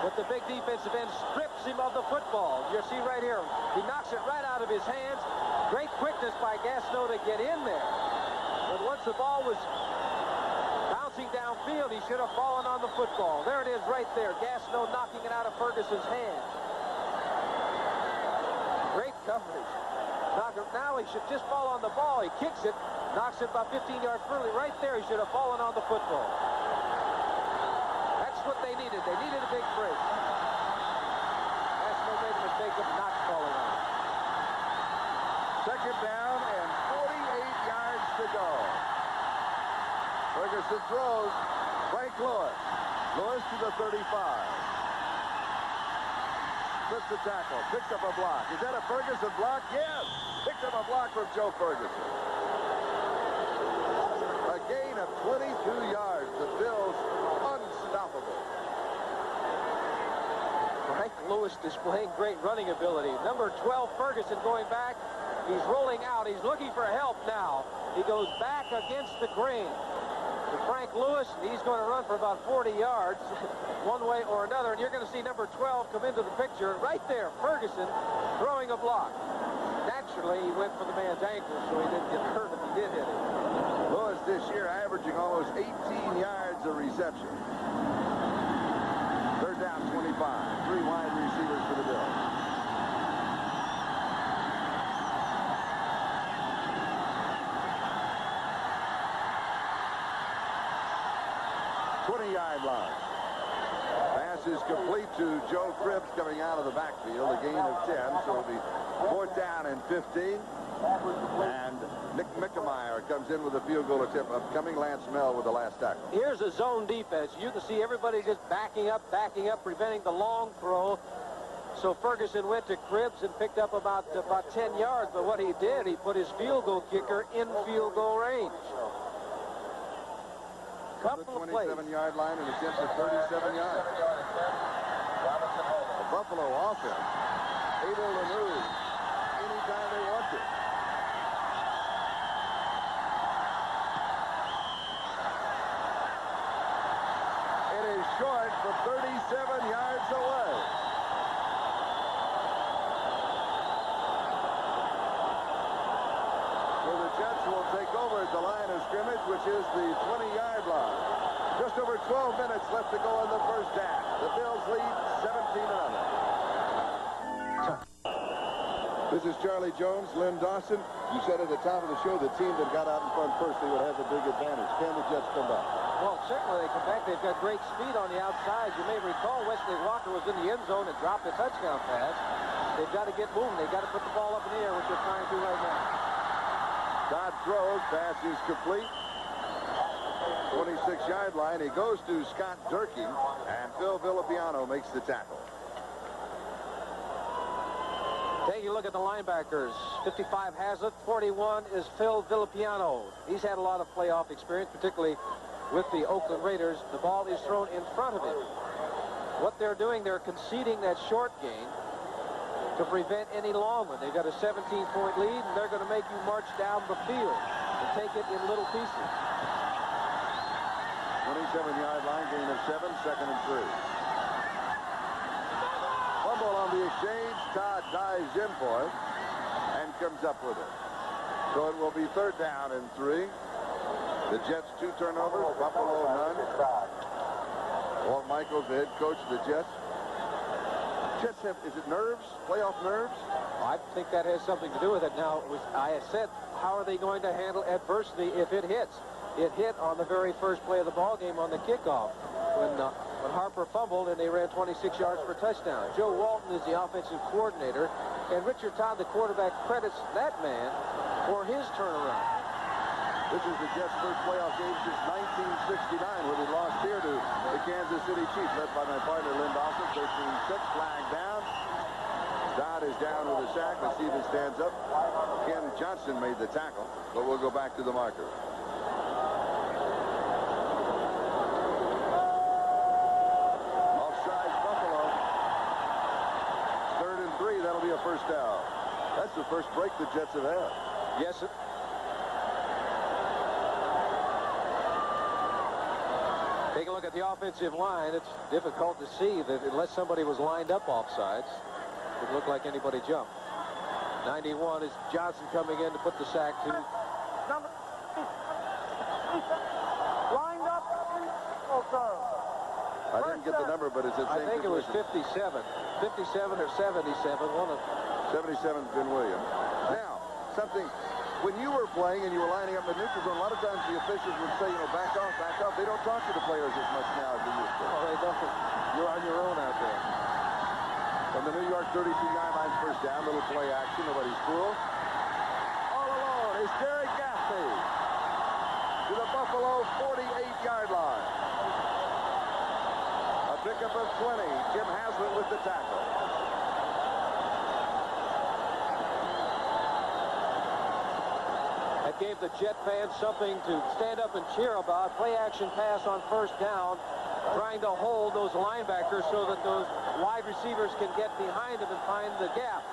But the big defensive end strips him of the football. You see right here, he knocks it right out of his hands. Great quickness by Gastineau to get in there. But once the ball was bouncing downfield, he should have fallen on the football. There it is right there. Gastineau knocking it out of Ferguson's hand. Great coverage. Now he should just fall on the ball. He kicks it, knocks it about 15 yards further. Right there, he should have fallen on the football. That's what they needed. They needed a big break. Gastineau made the mistake of not falling on it. Second down and 48 yards to go. Ferguson throws. Frank Lewis. Lewis to the 35. Flips the tackle. Picks up a block. Is that a Ferguson block? Yes. Picks up a block from Joe Ferguson. A gain of 22 yards. The Bills unstoppable. Frank Lewis displaying great running ability. Number 12, Ferguson, going back. He's rolling out. He's looking for help now. He goes back against the grain. To Frank Lewis, he's going to run for about 40 yards one way or another. And you're going to see number 12 come into the picture. Right there, Ferguson throwing a block. Naturally, he went for the man's ankle, so he didn't get hurt if he did hit it. Lewis this year averaging almost 18 yards a reception. Third down. down 25. 3 wide receivers for the Bills. Yard line. Pass is complete to Joe Cribbs coming out of the backfield. A gain of 10, so it'll be 4th down and 15. And Nick Mickemeyer comes in with a field goal attempt. Upcoming Lance Mel with the last tackle. Here's a zone defense. You can see everybody just backing up, preventing the long throw. So Ferguson went to Cribbs and picked up about 10 yards. But what he did, he put his field goal kicker in field goal range. Couple of 27-yard line and attempt at 37 yards. The Buffalo offense able to move anytime they want to. It is short from 37 yards away. So the Jets will take over at the line of scrimmage, which is the 20-yard line. Just over 12 minutes left to go in the first half. The Bills lead 17-0. This is Charlie Jones, Lynn Dawson. You said at the top of the show the team that got out in front first, they would have the big advantage. Can the Jets come back? Well, certainly they come back. They've got great speed on the outside. You may recall Wesley Walker was in the end zone and dropped a touchdown pass. They've got to get moving. They've got to put the ball up in the air, which they're trying to do right now. Dodd throws, pass is complete. 26-yard line. He goes to Scott Durkee, and Phil Villapiano makes the tackle. Take a look at the linebackers. 55 Hazlitt, 41 is Phil Villapiano. He's had a lot of playoff experience, particularly with the Oakland Raiders. The ball is thrown in front of him. What they're doing, they're conceding that short gain to prevent any long one. They've got a 17-point lead, and they're going to make you march down the field and take it in little pieces. 27-yard line, gain of 7, 2nd and 3. Fumble on the exchange. Todd dives in for it and comes up with it. So it will be 3rd down and 3. The Jets 2 turnovers, Buffalo none. Walt Michaels, the head coach of the Jets. Jets have, is it nerves? Playoff nerves? I think that has something to do with it. Now, I said, how are they going to handle adversity if it hits? It hit on the very first play of the ball game on the kickoff when Harper fumbled and they ran 26 yards for a touchdown. Joe Walton is the offensive coordinator, and Richard Todd, the quarterback, credits that man for his turnaround. This is the Jets' first playoff game since 1969 when they lost here to the Kansas City Chiefs, led by my partner, Lynn Dawson. 13-6, flag down. Dodd is down with a sack. Let's see if it stands up. Ken Johnson made the tackle, but we'll go back to the marker. Offside Buffalo. 3rd and 3. That'll be a first down. That's the first break the Jets have had. Yes, sir. Take a look at the offensive line. It's difficult to see that unless somebody was lined up offsides, it looked like anybody jumped. 91 is Johnson coming in to put the sack to. Number lined up in I didn't get the number, but it's the same. I think it was 57. 57 or 77. One of 77's Ben Williams. Now, something. When you were playing and you were lining up in the neutral zone, a lot of times the officials would say, you know, back off, back off. They don't talk to the players as much now as they used to. Oh, they don't. You're on your own out there. From the New York 32-yard line, first down, little play action, nobody's fool. All alone is Jerry Gaffney to the Buffalo 48-yard line. A pickup of 20. Jim Haslett with the tackle. That gave the Jet fans something to stand up and cheer about. Play action pass on first down, trying to hold those linebackers so that those wide receivers can get behind them and find the gap.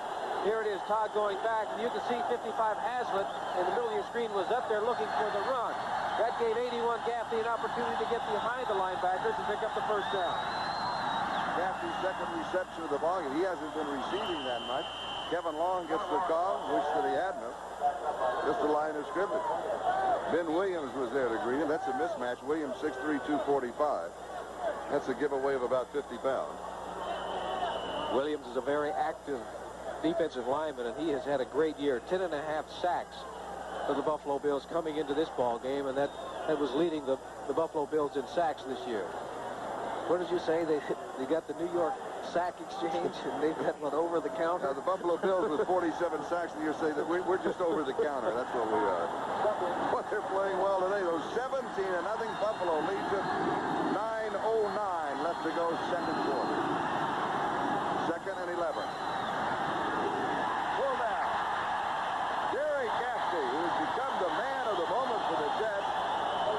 Here it is, Todd going back, and you can see 55 Haslett in the middle of your screen was up there looking for the run. That gave 81 Gaffney an opportunity to get behind the linebackers and pick up the first down. Gaffney's second reception of the ball game. He hasn't been receiving that much. Kevin Long gets the call. Wish that he hadn't. Just the line of scrimmage. Ben Williams was there to greet him. That's a mismatch. Williams 6'3", 245. That's a giveaway of about 50 pounds. Williams is a very active defensive lineman, and he has had a great year. 10.5 sacks for the Buffalo Bills coming into this ball game, and that was leading the Buffalo Bills in sacks this year. What did you say? They got the New York sack exchange, and they've got one over the counter? The Buffalo Bills with 47 sacks the year say that we're just over the counter. That's what we are. But they're playing well today, though. 17-0 Buffalo leads it. 9:09 left to go, second quarter. 2nd and 11. Pull down. Gary Gaffney, who has become the man of the moment for the Jets,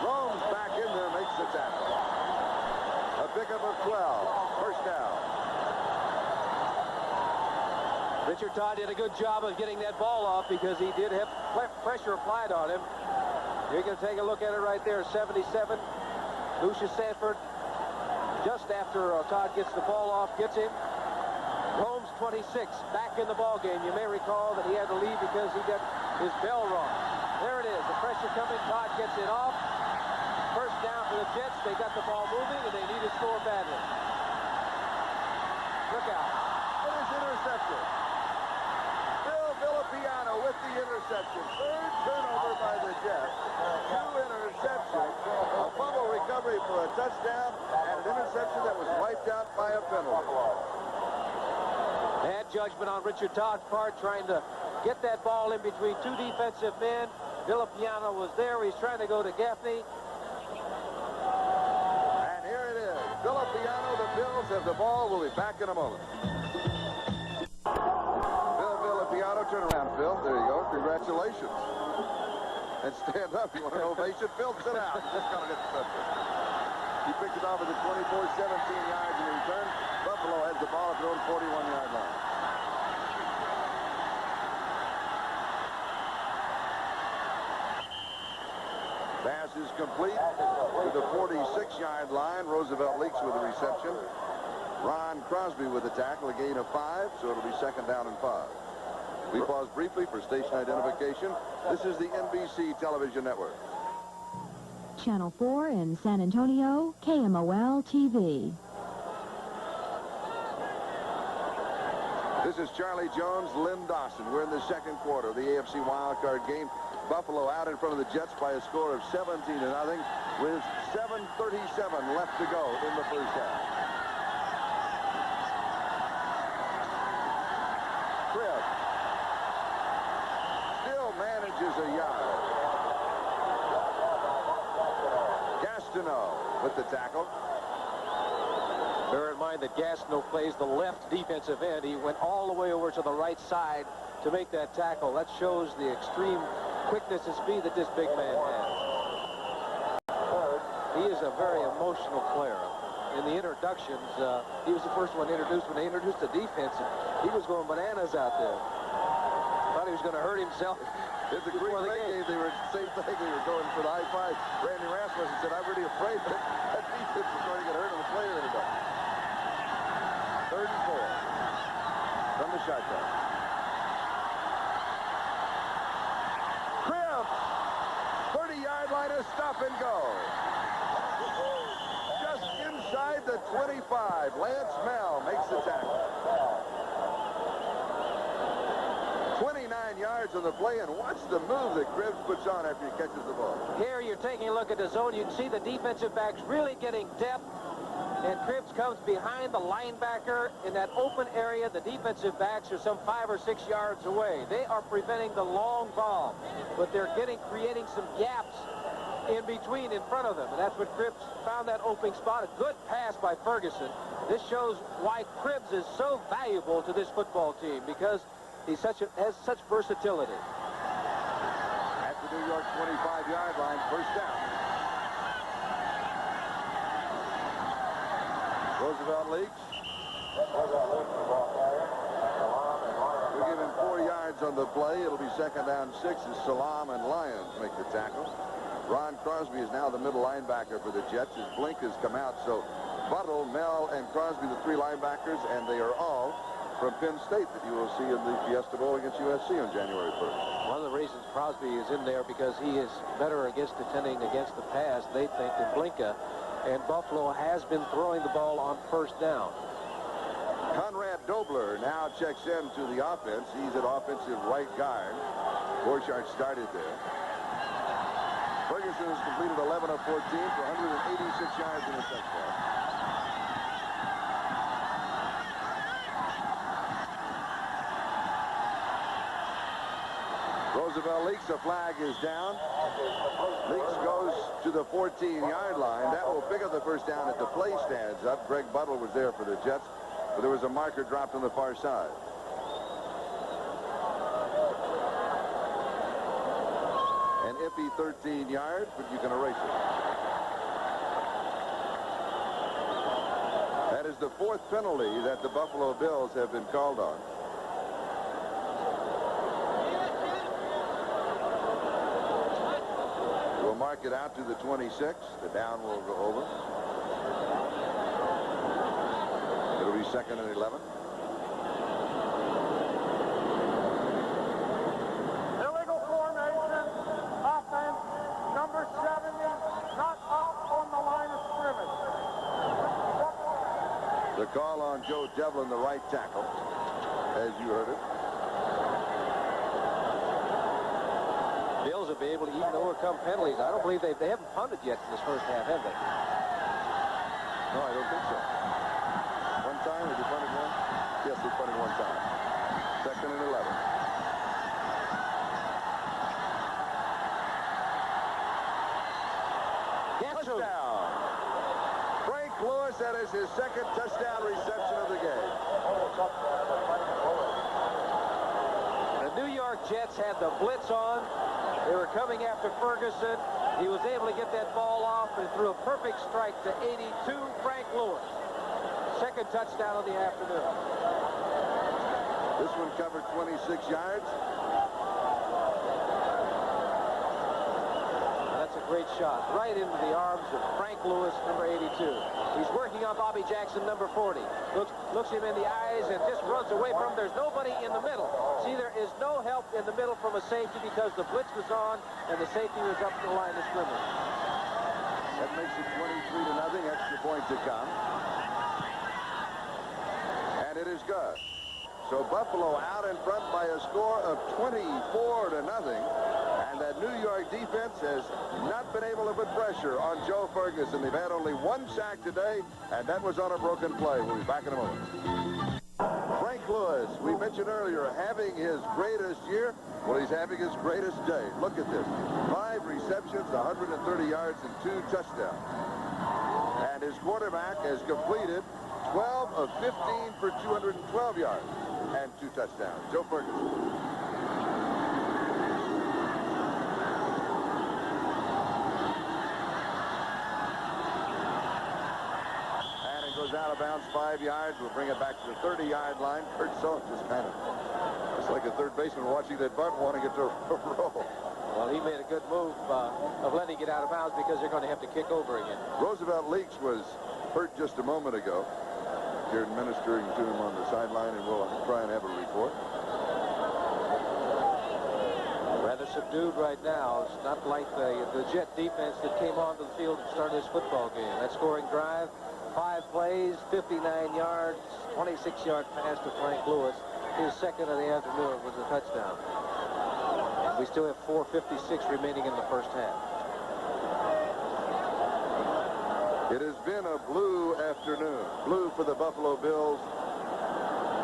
roams back in there, makes the tackle. A pickup of 12. First down. Richard Todd did a good job of getting that ball off because he did have pressure applied on him. You can take a look at it right there. 77. Lucius Sanford, just after Todd gets the ball off, gets him. Holmes, 26, back in the ball game. You may recall that he had to leave because he got his bell rung. There it is. The pressure coming. Todd gets it off. First down for the Jets. They got the ball moving, and they need to score badly. Look out. It is intercepted. Bill Villapiano with the interception. Third turnover by the Jets. 2 interceptions. A fumble recovery for a touchdown, and an interception that was wiped out by a penalty. Bad judgment on Richard Todd's part, trying to get that ball in between two defensive men. Villapiano was there. He's trying to go to Gaffney. And here it is. Villapiano, the Bills have the ball. We'll be back in a moment. Bill Villapiano, turn around, Phil. There you go. Congratulations. And stand up. You want an ovation? Phil, sit out. Just going to get the subject. He picked it off at the 24, 17 yards in return. Buffalo has the ball at their own 41-yard line. Pass is complete to the 46-yard line. Roosevelt Leaks with the reception. Ron Crosby with the tackle, a gain of 5, so it'll be 2nd down and 5. We pause briefly for station identification. This is the NBC Television Network. Channel 4 in San Antonio, KMOL TV. This is Charlie Jones, Lynn Dawson. We're in the second quarter of the AFC wildcard game. Buffalo out in front of the Jets by a score of 17-0 with 7:37 left to go in the first half. Cribb still manages a yard. Gastineau with the tackle. Bear in mind that Gastineau plays the left defensive end. He went all the way over to the right side to make that tackle. That shows the extreme quickness and speed that this big man has. He is a very emotional player. In the introductions, he was the first one introduced when they introduced the defense. And he was going bananas out there. Thought he was going to hurt himself. It's a Green Bay game. They were same thing. They were going for the high five. Randy Rasmussen said, "I'm really afraid that that defense is going to get hurt on the player that it does." 3rd and 4 from the shotgun. Cribb, 30-yard line, a stop and go. Just inside the 25, Lance Mel makes the tackle. 29 yards on the play, and watch the move that Cribbs puts on after he catches the ball. Here you're taking a look at the zone. You can see the defensive backs really getting depth, and Cribbs comes behind the linebacker in that open area. The defensive backs are some 5 or 6 yards away. They are preventing the long ball, but they're creating some gaps in between in front of them, and that's what Cribbs found, that opening spot. A good pass by Ferguson. This shows why Cribbs is so valuable to this football team, because he has such versatility. At the New York 25-yard line, first down. Roosevelt Leaks. We give him 4 yards on the play. It'll be 2nd down 6 as Salam and Lyons make the tackle. Ron Crosby is now the middle linebacker for the Jets as Blink has come out. So Buttle, Mel, and Crosby, the 3 linebackers, and they are all from Penn State that you will see in the Fiesta Bowl against USC on January 1st. One of the reasons Crosby is in there because he is better against defending against the pass, they think, than Blinka. And Buffalo has been throwing the ball on first down. Conrad Dobler now checks in to the offense. He's at offensive right guard. Borchardt started there. Ferguson has completed 11 of 14 for 186 yards and a touchdown. Roosevelt leaks. A flag is down. Leaks goes to the 14-yard line. That will pick up the first down at the play stands up. Greg Buttle was there for the Jets, but there was a marker dropped on the far side. An iffy 13 yards, but you can erase it. That is the fourth penalty that the Buffalo Bills have been called on. We'll mark it out to the 26. The down will go over. It'll be 2nd and 11. Illegal formation. Offense. Number 70. Not up on the line of scrimmage. The call on Joe Devlin, the right tackle, as you heard it. Bills will be able to even overcome penalties. I don't believe they haven't punted yet in this first half, have they? No, I don't think so. One time, has he punted one? Yes, he punted one time. 2nd and 11. Touchdown. Frank Lewis, that is his second touchdown reception of the game. The New York Jets had the blitz on. They were coming after Ferguson. He was able to get that ball off and threw a perfect strike to 82, Frank Lewis. Second touchdown of the afternoon. This one covered 26 yards. That's a great shot. Right into the arms of Frank Lewis, number 82. He's working on Bobby Jackson, number 40. Looks him in the eyes and just runs away from him. There's nobody in the middle. See, there is no help in the middle from a safety because the blitz was on and the safety was up the line of scrimmage. That makes it 23-0. Extra point to come. And it is good. So Buffalo out in front by a score of 24-0. And that New York defense has not been able to put pressure on Joe Ferguson. They've had only one sack today, and that was on a broken play. We'll be back in a moment. Frank Lewis, we mentioned earlier, having his greatest year. Well, he's having his greatest day. Look at this. 5 receptions, 130 yards, and 2 touchdowns. And his quarterback has completed 12 of 15 for 212 yards and 2 touchdowns. Joe Ferguson. Out of bounds 5 yards. We'll bring it back to the 30-yard line. Kurt Sohn just kind of, it's like a third baseman watching that bunt wanting it to roll. Well, he made a good move of letting it out of bounds because they're going to have to kick over again. Roosevelt Leaks was hurt just a moment ago. You're administering to him on the sideline, and we'll try and have a report. Rather subdued right now. It's not like the Jet defense that came onto the field and started this football game. That scoring drive, 5 plays, 59 yards, 26-yard pass to Frank Lewis. His second of the afternoon was a touchdown. We still have 4:56 remaining in the first half. It has been a blue afternoon. Blue for the Buffalo Bills,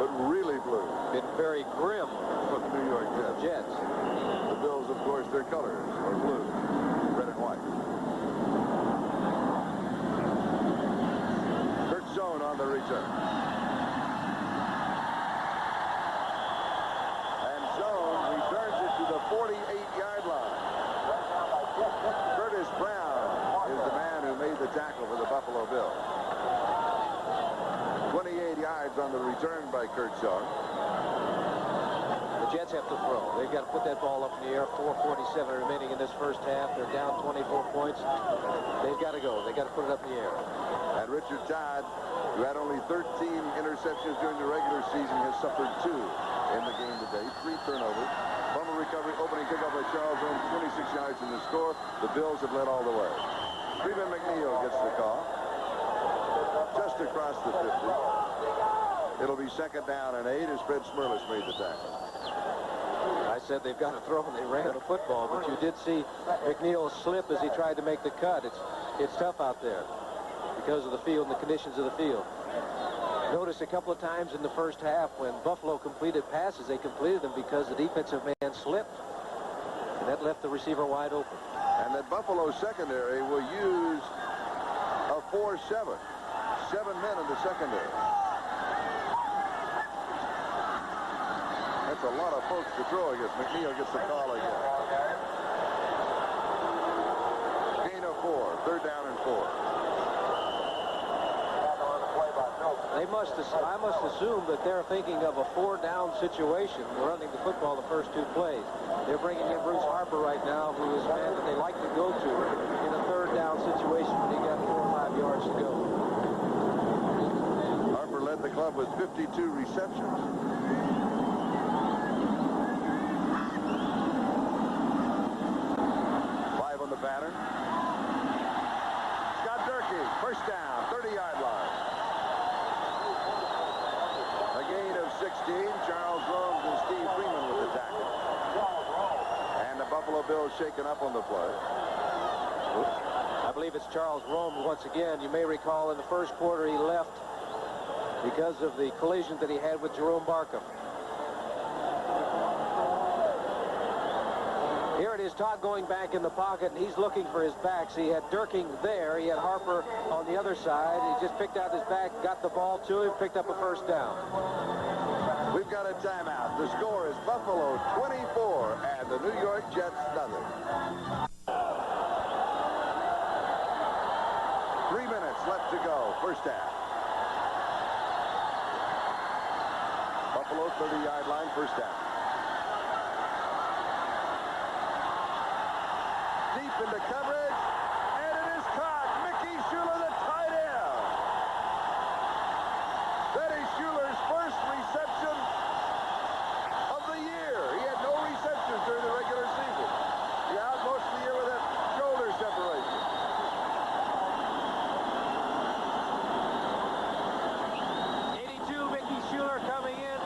but really blue. Been very grim for the New York Jets. The Bills, of course, their colors are blue, red and white. Zone on the return. And Zone returns it to the 48-yard line. Curtis Brown is the man who made the tackle for the Buffalo Bills. 28 yards on the return by Kurt Zone. The Jets have to throw. They've got to put that ball up in the air. 4:47 remaining in this first half. They're down 24 points. They've got to go. They've got to put it up in the air. And Richard Todd, who had only 13 interceptions during the regular season, has suffered 2 in the game today. 3 turnovers. Fumble recovery, opening kickoff by Charles Owens, 26 yards in the score. The Bills have led all the way. Freeman McNeil gets the call. Just across the 50. It'll be 2nd down and 8 as Fred Smerlis made the tackle. I said they've got to throw and they ran the football, but you did see McNeil slip as he tried to make the cut. It's tough out there because of the field and the conditions of the field. Notice a couple of times in the first half when Buffalo completed passes, they completed them because the defensive man slipped, and that left the receiver wide open. And that Buffalo secondary will use a 4-7. 7 men in the secondary. That's a lot of folks to throw against. McNeil gets the call again. Gain of 4. 3rd down and 4. I must assume that they're thinking of a 4-down situation, running the football the first 2 plays. They're bringing in Bruce Harper right now, who is a man that they like to go to in a 3rd down situation when you got 4 or 5 yards to go. Harper led the club with 52 receptions. On the pattern. Scott Durkee, 1st down, 30-yard line. A gain of 16. Charles Rhodes and Steve Freeman with the tackle. And the Buffalo Bills shaken up on the play. I believe it's Charles Rome once again. You may recall in the first quarter he left because of the collision that he had with Jerome Barkham. Here it is, Todd going back in the pocket, and he's looking for his backs. He had Durking there. He had Harper on the other side. He just picked out his back, got the ball to him, picked up a 1st down. We've got a timeout. The score is Buffalo 24 and the New York Jets nothing. 3 minutes left to go. 1st half. Buffalo 30-yard line, 1st down. Deep into coverage, and it is caught. Mickey Schuler, the tight end. That is Schuler's first reception of the year. He had no receptions during the regular season. He's out most of the year with that shoulder separation. Mickey Schuler coming in,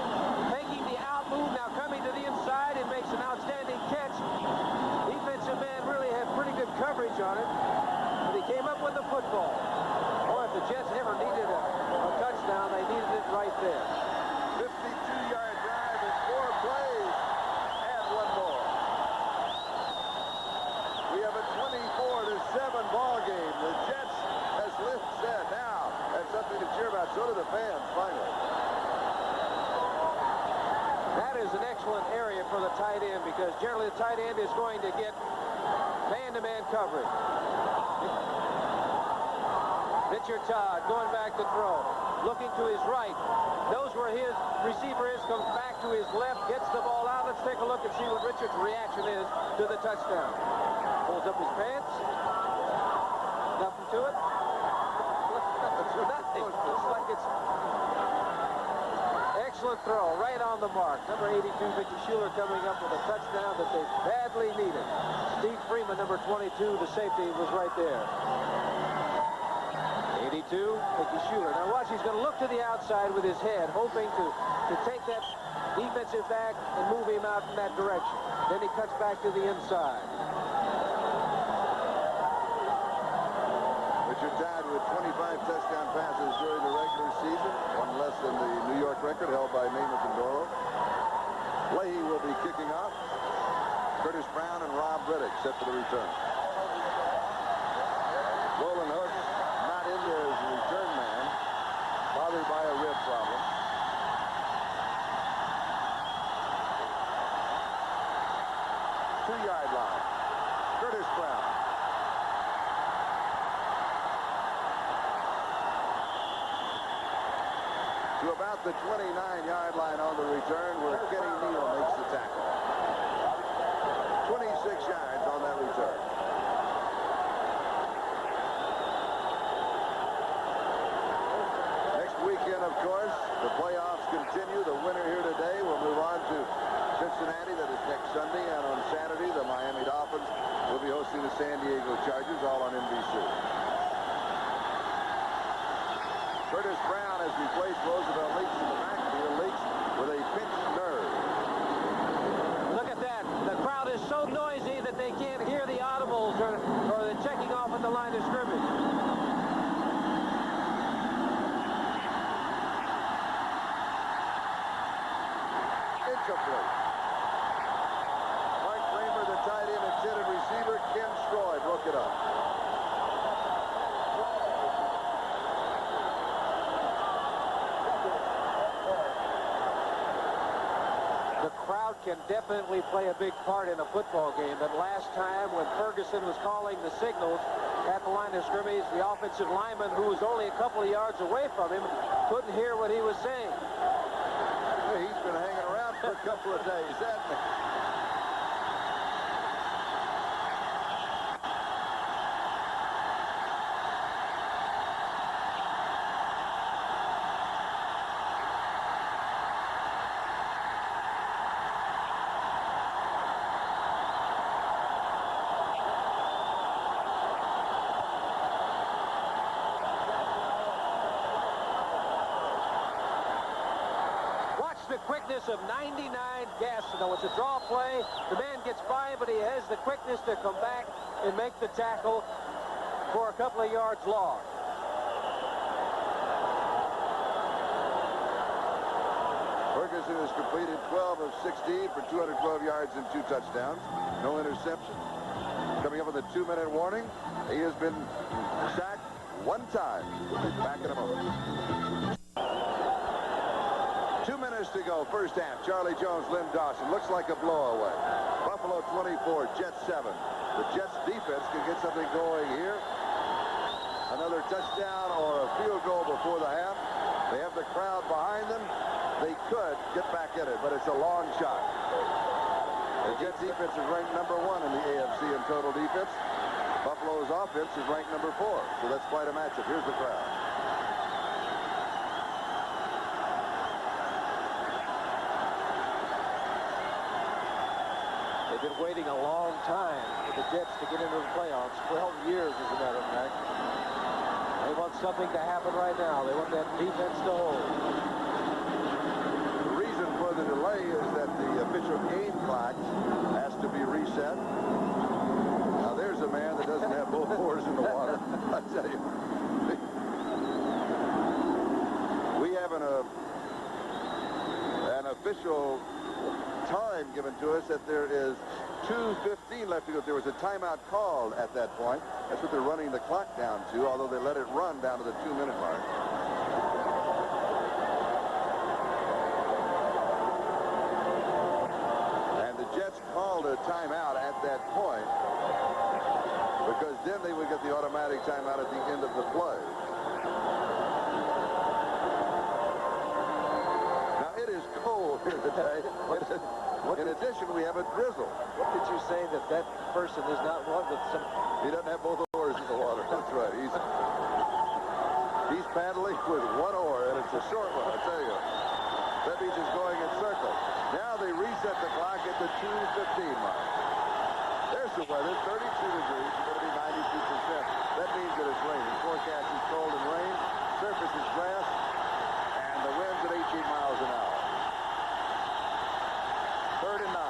making the out move, now coming to the inside and makes an outstanding catch. Defensive man really had pretty good coverage on it, but he came up with the football. Boy, if the Jets ever needed a touchdown, they needed it right there. 52-yard drive in 4 plays. Add 1 more. We have a 24-7 ball game. The Jets, as Lynn said, now have something to cheer about. So do the fans, finally. That is an excellent area for the tight end because generally the tight end is going to get man-to-man coverage. Richard Todd going back to throw, looking to his right, knows where his receiver is, comes back to his left, gets the ball out. Let's take a look and see what Richard's reaction is to the touchdown. Pulls up his pants. Nothing to it. Nothing. Looks like it's excellent throw, right on the mark. Number 82, Mickey Schuler, coming up with a touchdown that they badly needed. Steve Freeman, number 22, the safety, was right there. 82, Mickey Schuler. Now watch, he's going to look to the outside with his head, hoping to take that defensive back and move him out in that direction. Then he cuts back to the inside. Richard Todd with 25 touchdown passes during the regular season, 1 less than the New York record held by Namath and Doro. Leahy will be kicking off. Curtis Brown and Rob Riddick set for the return. Roland Hook not in there as a return man, bothered by a rib problem. Two-yard line. Curtis Brown. To about the 29-yard line on the return, where Kenny Neal makes the tackle. 26 yards on that return. Next weekend, of course, the playoffs continue. The winner here today will move on to Cincinnati. That is next Sunday. And on Saturday, the Miami Dolphins will be hosting the San Diego Chargers, all on NBC. Curtis Brown has replaced Roosevelt Leaks in the backfield. Leaks with a pinched nerve. Look at that. The crowd is so noisy that they can't hear the audibles or the checking off at the line of scrimmage. Incomplete. Mark Kramer, the tight end, intended receiver. Ken Stroy broke it up. The crowd can definitely play a big part in a football game. But last time when Ferguson was calling the signals at the line of scrimmage, the offensive lineman, who was only a couple of yards away from him, couldn't hear what he was saying. He's been hanging around for a couple of days, hasn't he? The quickness of 99 Gastineau. It's a draw play. The man gets by, but he has the quickness to come back and make the tackle for a couple of yards lost. Ferguson has completed 12 of 16 for 212 yards and 2 touchdowns. No interceptions. Coming up with a 2-minute warning. He has been sacked 1 time. We'll be back in a moment. 2 minutes to go, first half. Charlie Jones, Lynn Dawson. Looks like a blowaway. Buffalo 24, Jets 7. The Jets defense can get something going here. Another touchdown or a field goal before the half. They have the crowd behind them. They could get back in it, but it's a long shot. The Jets defense is ranked number 1 in the AFC in total defense. Buffalo's offense is ranked number 4. So that's quite a matchup. Here's the crowd. They've been waiting a long time for the Jets to get into the playoffs. 12 years, as a matter of fact. They want something to happen right now. They want that defense to hold. The reason for the delay is that the official game clock has to be reset. Now, there's a man that doesn't have both oars in the water. I tell you. We have an official time given to us that there is 2:15 left to go. There was a timeout called at that point. That's what they're running the clock down to, although they let it run down to the 2-minute mark. And the Jets called a timeout at that point because then they would get the automatic timeout at the end of the play. Now, it is cold here today. In addition, we have a drizzle. What did you say that person is not one with some... He doesn't have both oars in the water. That's right. He's paddling with 1 oar, and it's a short one, I tell you. That means it's going in circles. Now they reset the clock at the 2:15 mark. There's the weather, 32 degrees. It's going to be 92%. That means that it's raining. Forecast is cold and rain. Surface is grass, and the wind's at 18 miles an hour. 3rd and 9.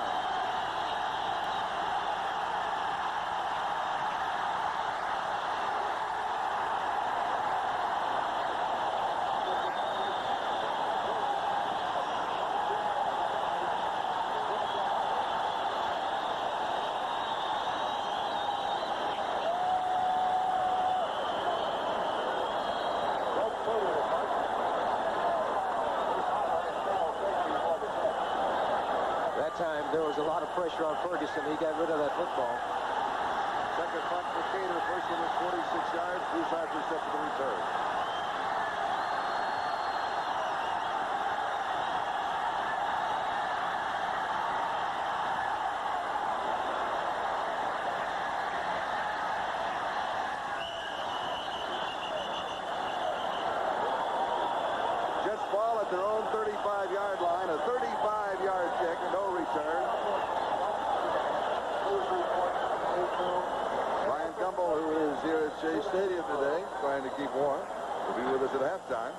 There was a lot of pressure on Ferguson. He got rid of that football. Second punt for Cater. First one was 46 yards. Bruce Harper set for the return. Jets ball at their own 35-yard line. A 35-yard kick and no return. Brian Gumbel, who is here at Shea Stadium today, trying to keep warm. will be with us at halftime.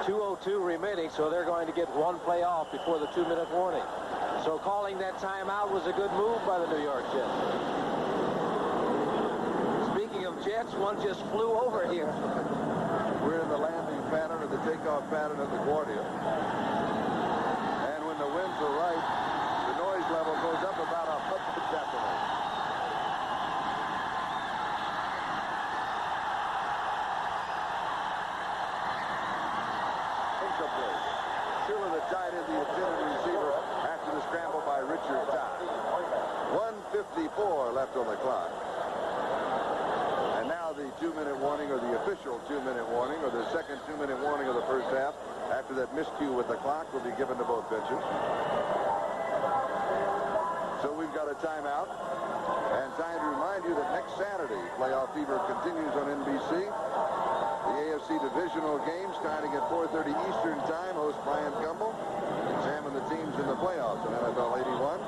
2:02 remaining, so they're going to get one play off before the 2-minute warning. So calling that timeout was a good move by the New York Jets. Speaking of Jets, one just flew over here. We're in the landing pattern or the takeoff pattern of LaGuardia. And when the winds are right, the noise level goes up about 100 decibels. Incomplete. Schuler, the tight end, the intended receiver after the scramble by Richard Todd. 1:54 left on the clock. And now the 2-minute warning, or the official 2-minute warning, or the second 2-minute warning of the first half after that miscue with the clock will be given to both benches. So we've got a timeout. And time to remind you that next Saturday, Playoff Fever continues on NBC. The AFC divisional game starting at 4:30 Eastern Time. Host Brian Gumbel examine the teams in the playoffs in NFL 81.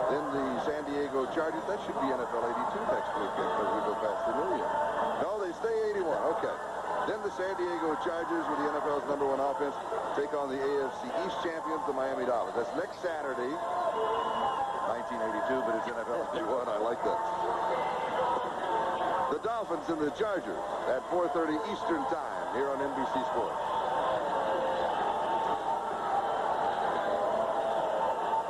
Then the San Diego Chargers. That should be NFL 82 next weekend because we go past the New Year. No, they stay 81. Okay. Then the San Diego Chargers, with the NFL's #1 offense, take on the AFC East champions, the Miami Dolphins. That's next Saturday. 1982, but it's NFL 81. I like that. The Dolphins and the Chargers at 4:30 Eastern Time here on NBC Sports.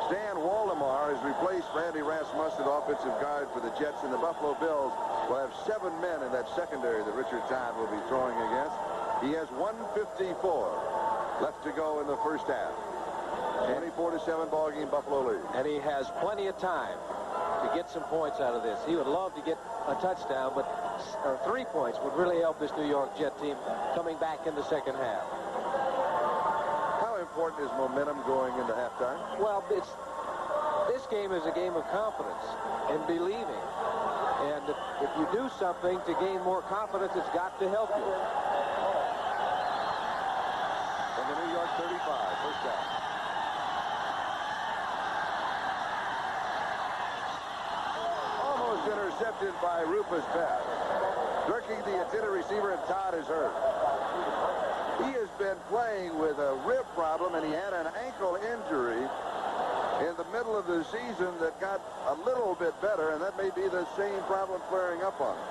Stan Waldemar has replaced Randy Rasmussen, offensive guard for the Jets, and the Buffalo Bills will have 7 men in that secondary that Richard Todd will be throwing against. He has 1:54 left to go in the first half. 24-7 ball game, Buffalo lead. And he has plenty of time to get some points out of this. He would love to get a touchdown, but 3 points would really help this New York Jet team coming back in the second half. How important is momentum going into halftime? Well, this game is a game of confidence and believing. And if you do something to gain more confidence, it's got to help you. From the New York 35, first down. Almost intercepted by Rufus Bass. Lurking the intended receiver, and Todd is hurt. He has been playing with a rib problem, and he had an ankle injury in the middle of the season that got a little bit better, and that may be the same problem flaring up on him.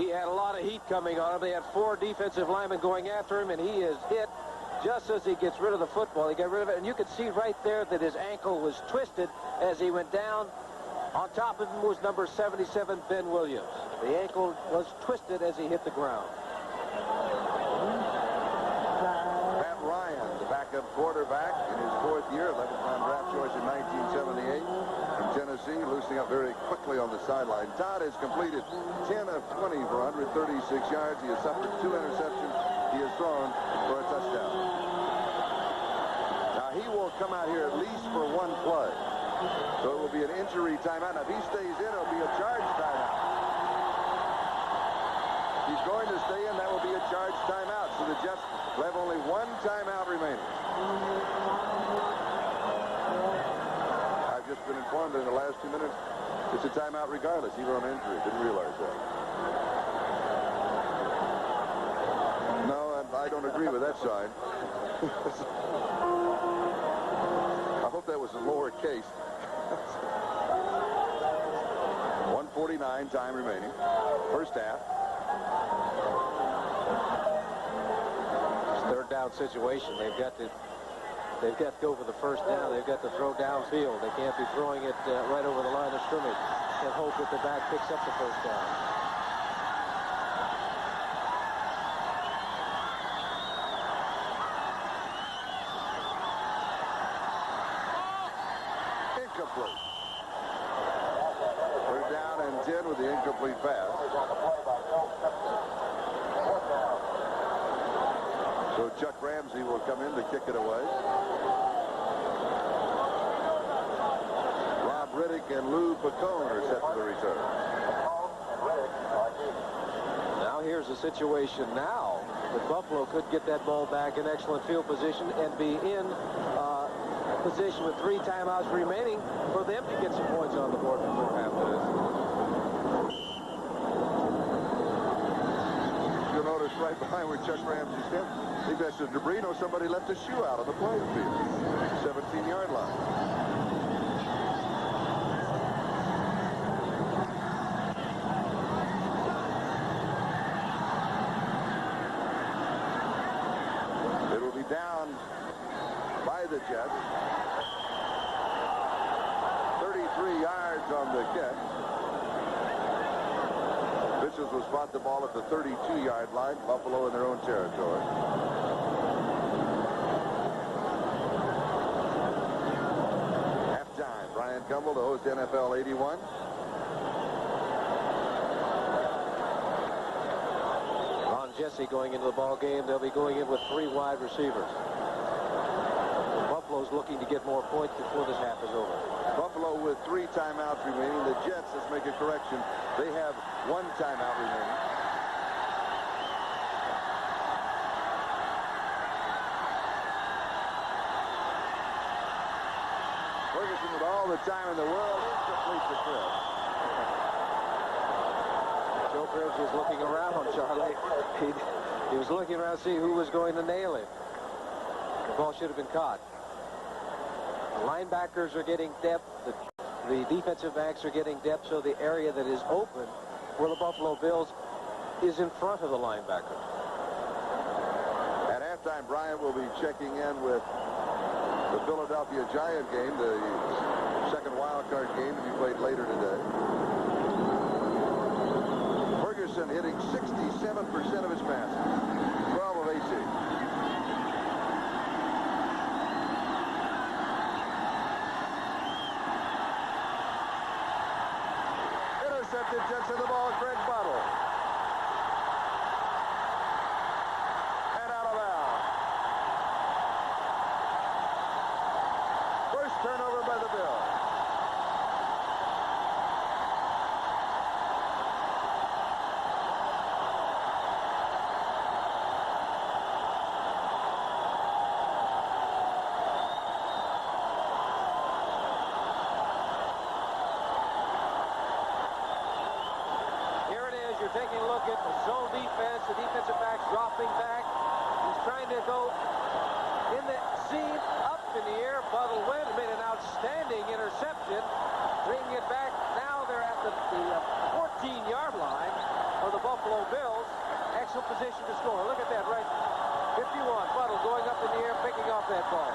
He had a lot of heat coming on him. They had 4 defensive linemen going after him, and he is hit just as he gets rid of the football. He got rid of it, and you could see right there that his ankle was twisted as he went down. On top of him was number 77, Ben Williams. The ankle was twisted as he hit the ground. Matt Ryan, the backup quarterback in his 4th year, 11th-round draft choice in 1978 from Tennessee, loosening up very quickly on the sideline. Todd has completed 10 of 20 for 136 yards. He has suffered 2 interceptions. He has thrown for a touchdown. Now, he will come out here at least for 1 play. So it will be an injury timeout. Now, if he stays in, it'll be a charge timeout. He's going to stay in. That will be a charge timeout. So the Jets will have only 1 timeout remaining. I've just been informed that in the last 2 minutes, it's a timeout regardless, even on injury. Didn't realize that. No, I don't agree with that sign. I hope that was in lowercase. 1:49 time remaining. First half. It's a 3rd down situation. They've got to go for the first down. They've got to throw downfield. They can't be throwing it right over the line of scrimmage and hope that the back picks up the first down. Incomplete. 3rd down and 10 with the incomplete pass. So Chuck Ramsey will come in to kick it away. Rob Riddick and Lou Pacone are set for the return. Now here's the situation now that Buffalo could get that ball back in excellent field position and be in position with 3 timeouts remaining for them to get some points on the board before half of this. right behind where Chuck Ramsey said. I think that's the debris. No, somebody left a shoe out on the playing field. 17-yard line. It'll be down by the Jets. 33 yards on the kick. Officials will spot the ball at the 32-yard line. Buffalo in their own territory. Halftime. Brian Gumbel, the host, NFL 81. Ron Jesse going into the ball game. They'll be going in with 3 wide receivers. Buffalo's looking to get more points before this half is over. Buffalo with 3 timeouts remaining. The Jets, let's make a correction, they have 1 timeout remaining. Ferguson with all the time in the world incomplete to Chris. Joe Cribbs was looking around, Charlie. He was looking around to see who was going to nail him. The ball should have been caught. The linebackers are getting depth. The defensive backs are getting depth, so the area that is open for the Buffalo Bills is in front of the linebacker. At halftime, Bryant will be checking in with the Philadelphia Giant game, the second wild card game to be played later today. Ferguson hitting 67% of his passes, 12 of 18. Intercepted, Jets in the ball, Greg Bottle. And out of bounds. First turnover by the Bills. Taking a look at the zone defense, the defensive back's dropping back. He's trying to go in the seam, up in the air. Buttle went, made an outstanding interception. Bringing it back. Now they're at the 14-yard line of the Buffalo Bills. Excellent position to score. Look at that, right? 51. Buttle going up in the air, picking off that ball.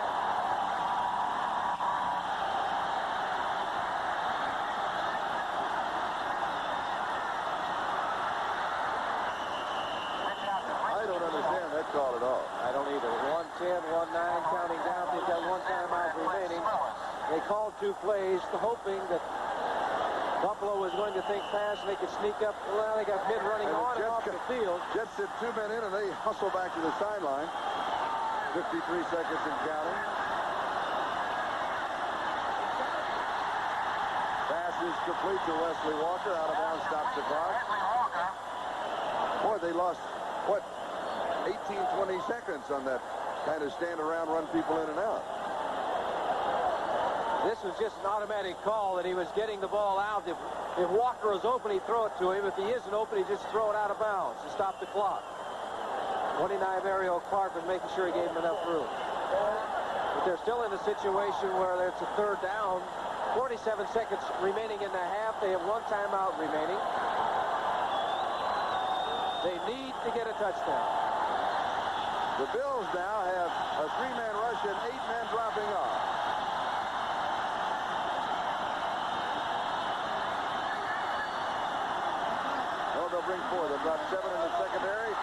Call at all. I don't either. 1:10, 1:09, counting down. They've got 1 timeout remaining. They called 2 plays, hoping that Buffalo was going to think fast and they could sneak up. Well, they got mid running on and off the field. Jets sent 2 men in and they hustle back to the sideline. 53 seconds and counting. Pass is complete to Wesley Walker. Out of bounds, stops the clock. Boy, they lost, what, 18, 20 seconds on that kind of stand around, run people in and out. This was just an automatic call that he was getting the ball out. If Walker was open, he'd throw it to him. If he isn't open, he'd just throw it out of bounds to stop the clock. 29 Mario Clark was making sure he gave him enough room. But they're still in a situation where it's a 3rd down. 47 seconds remaining in the half. They have 1 timeout remaining. They need to get a touchdown. The Bills now have a 3-man rush and 8 men dropping off. Oh, they'll bring 4. They've got 7 in the secondary.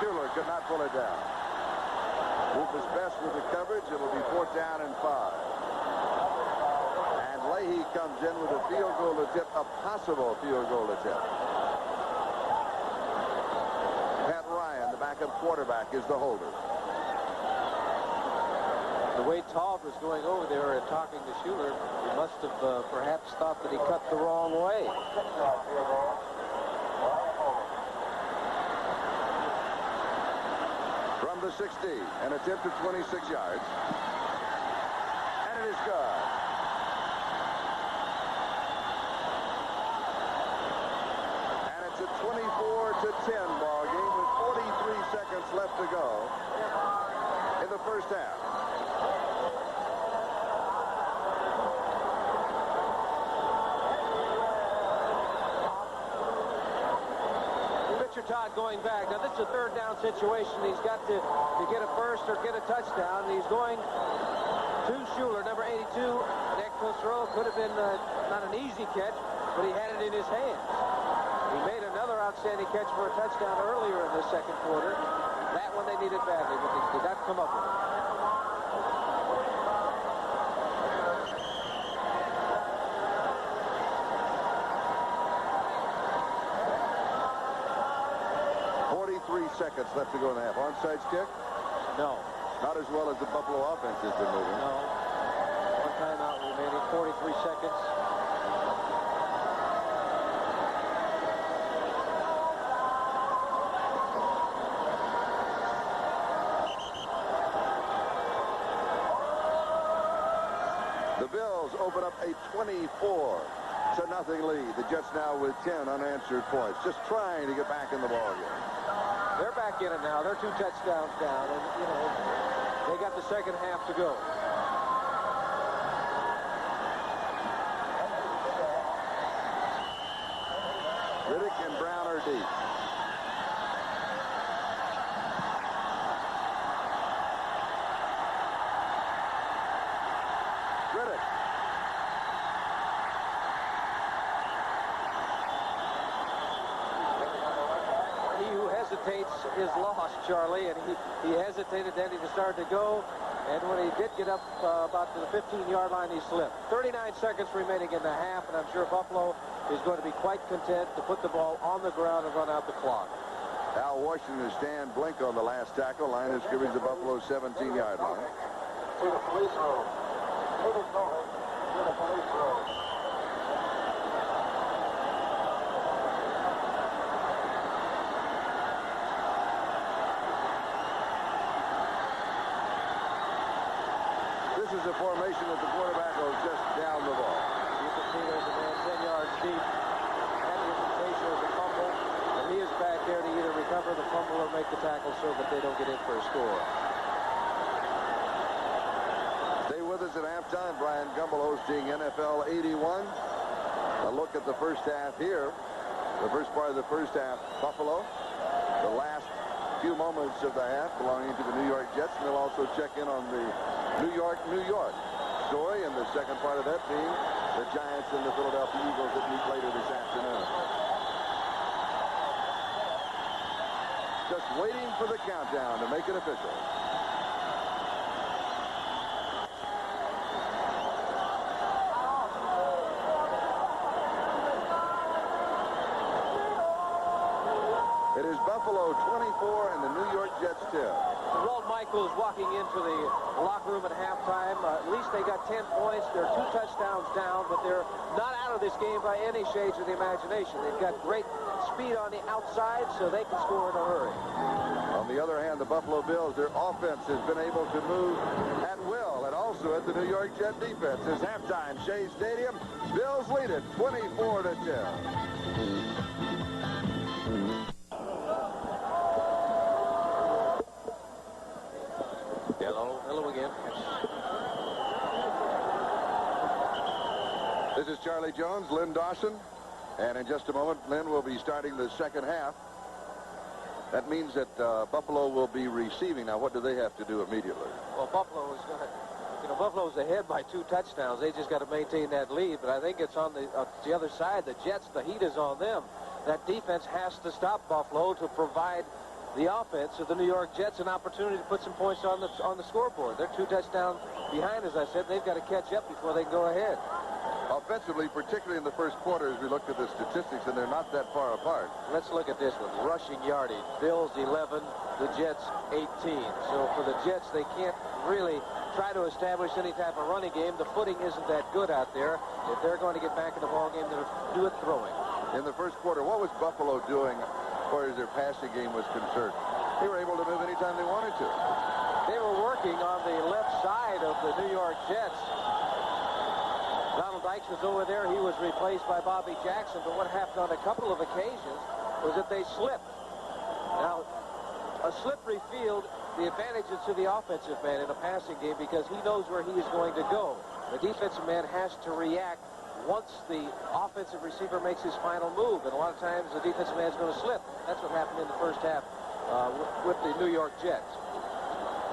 Schuler could not pull it down. Rufus Best with the coverage. It'll be 4th down and 5. And Leahy comes in with a field goal attempt, a possible field goal attempt. The backup quarterback is the holder. The way Taub was going over there and talking to Schuler, he must have perhaps thought that he cut the wrong way. From the 60, an attempt at 26 yards. And it is good. And it's a 24-10 ball game with 43 seconds left to go in the first half. Todd going back. Now, this is a third down situation. He's got to get a first or get a touchdown. And he's going to Schuler, number 82. An extra throw could have been not an easy catch, but he had it in his hands. He made another outstanding catch for a touchdown earlier in the second quarter. That one they needed badly, but they did not come up with it. Seconds left to go in the half. Onside kick? No. Not as well as the Buffalo offense has been moving. No. One timeout remaining, 43 seconds. The Bills open up a 24-0 lead. The Jets now with 10 unanswered points. Just trying to get back in the ballgame. They're back in it now. They're 2 touchdowns down, and, you know, they got the second half to go. Riddick and Brown are deep. Riddick. Hesitates is lost, Charlie, and he hesitated, then he started to go, and when he did get up about to the 15-yard line, he slipped. 39 seconds remaining in the half, and I'm sure Buffalo is going to be quite content to put the ball on the ground and run out the clock. Al Washington and Stan Blink on the last tackle. Line of scrimmage, the Buffalo 17-yard line. To the police road. To the police road. This is a formation that the quarterback will just down the ball. You can see there's a man 10 yards deep. And the implication is a fumble. And he is back there to either recover the fumble or make the tackle so that they don't get in for a score. Stay with us at halftime. Brian Gumbel hosting NFL 81. A look at the first half here. The first part of the first half, Buffalo. The last few moments of the half belonging to the New York Jets. And they'll also check in on the New York story, and the second part of that being the Giants and the Philadelphia Eagles that meet later this afternoon. Just waiting for the countdown to make it official. It is Buffalo 24 and the New York Jets 10. Walt Michaels walking into the locker room at halftime. At least they got 10 points. They're 2 touchdowns down, but they're not out of this game by any shades of the imagination. They've got great speed on the outside, so they can score in a hurry. On the other hand, the Buffalo Bills, their offense has been able to move at will, and also at the New York Jet defense. It's halftime, Shea Stadium. Bills lead it 24-10. Hello again. This is Charlie Jones, Lynn Dawson, and in just a moment, Lynn will be starting the second half. That means that Buffalo will be receiving. Now, what do they have to do immediately? Well, Buffalo is going to, you know, Buffalo's ahead by 2 touchdowns. They just got to maintain that lead, but I think it's on the other side. The Jets, the heat is on them. That defense has to stop Buffalo to provide the offense of the New York Jets an opportunity to put some points on the scoreboard. They're 2 touchdowns behind, as I said. They've got to catch up before they can go ahead. Offensively, particularly in the first quarter, as we looked at the statistics, and they're not that far apart. Let's look at this one. Rushing yardage. Bills 11, the Jets 18. So for the Jets, they can't really try to establish any type of running game. The footing isn't that good out there. If they're going to get back in the ball game, they'll do it throwing. In the first quarter, what was Buffalo doing as far as their passing game was concerned? They were able to move anytime they wanted to. They were working on the left side of the New York Jets. Donald Dykes was over there. He was replaced by Bobby Jackson. But what happened on a couple of occasions was that they slipped. Now, a slippery field, the advantage is to the offensive man in a passing game because he knows where he is going to go. The defensive man has to react once the offensive receiver makes his final move, and a lot of times the defensive man is going to slip. That's what happened in the first half with the New York Jets.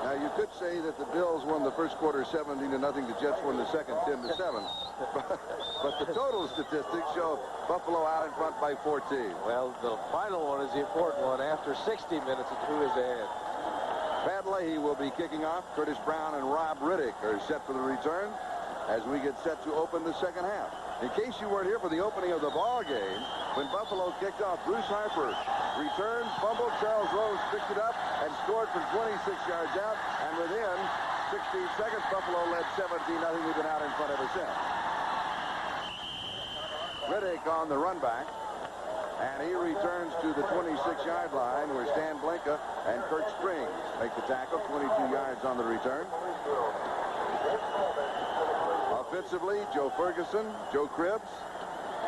Now, you could say that the Bills won the first quarter 17-0. The Jets won the second 10-7. But the total statistics show Buffalo out in front by 14. Well, the final one is the important one. After 60 minutes, it's who is ahead. Pat Leahy will be kicking off. Curtis Brown and Rob Riddick are set for the return as we get set to open the second half. In case you weren't here for the opening of the ball game, when Buffalo kicked off, Bruce Harper returned, fumbled, Charles Rose picked it up and scored from 26 yards out, and within 16 seconds, Buffalo led 17-0. We've been out in front ever since. Riddick on the run back, and he returns to the 26-yard line where Stan Blinka and Kurt Springs make the tackle, 22 yards on the return. Offensively, Joe Ferguson, Joe Cribbs.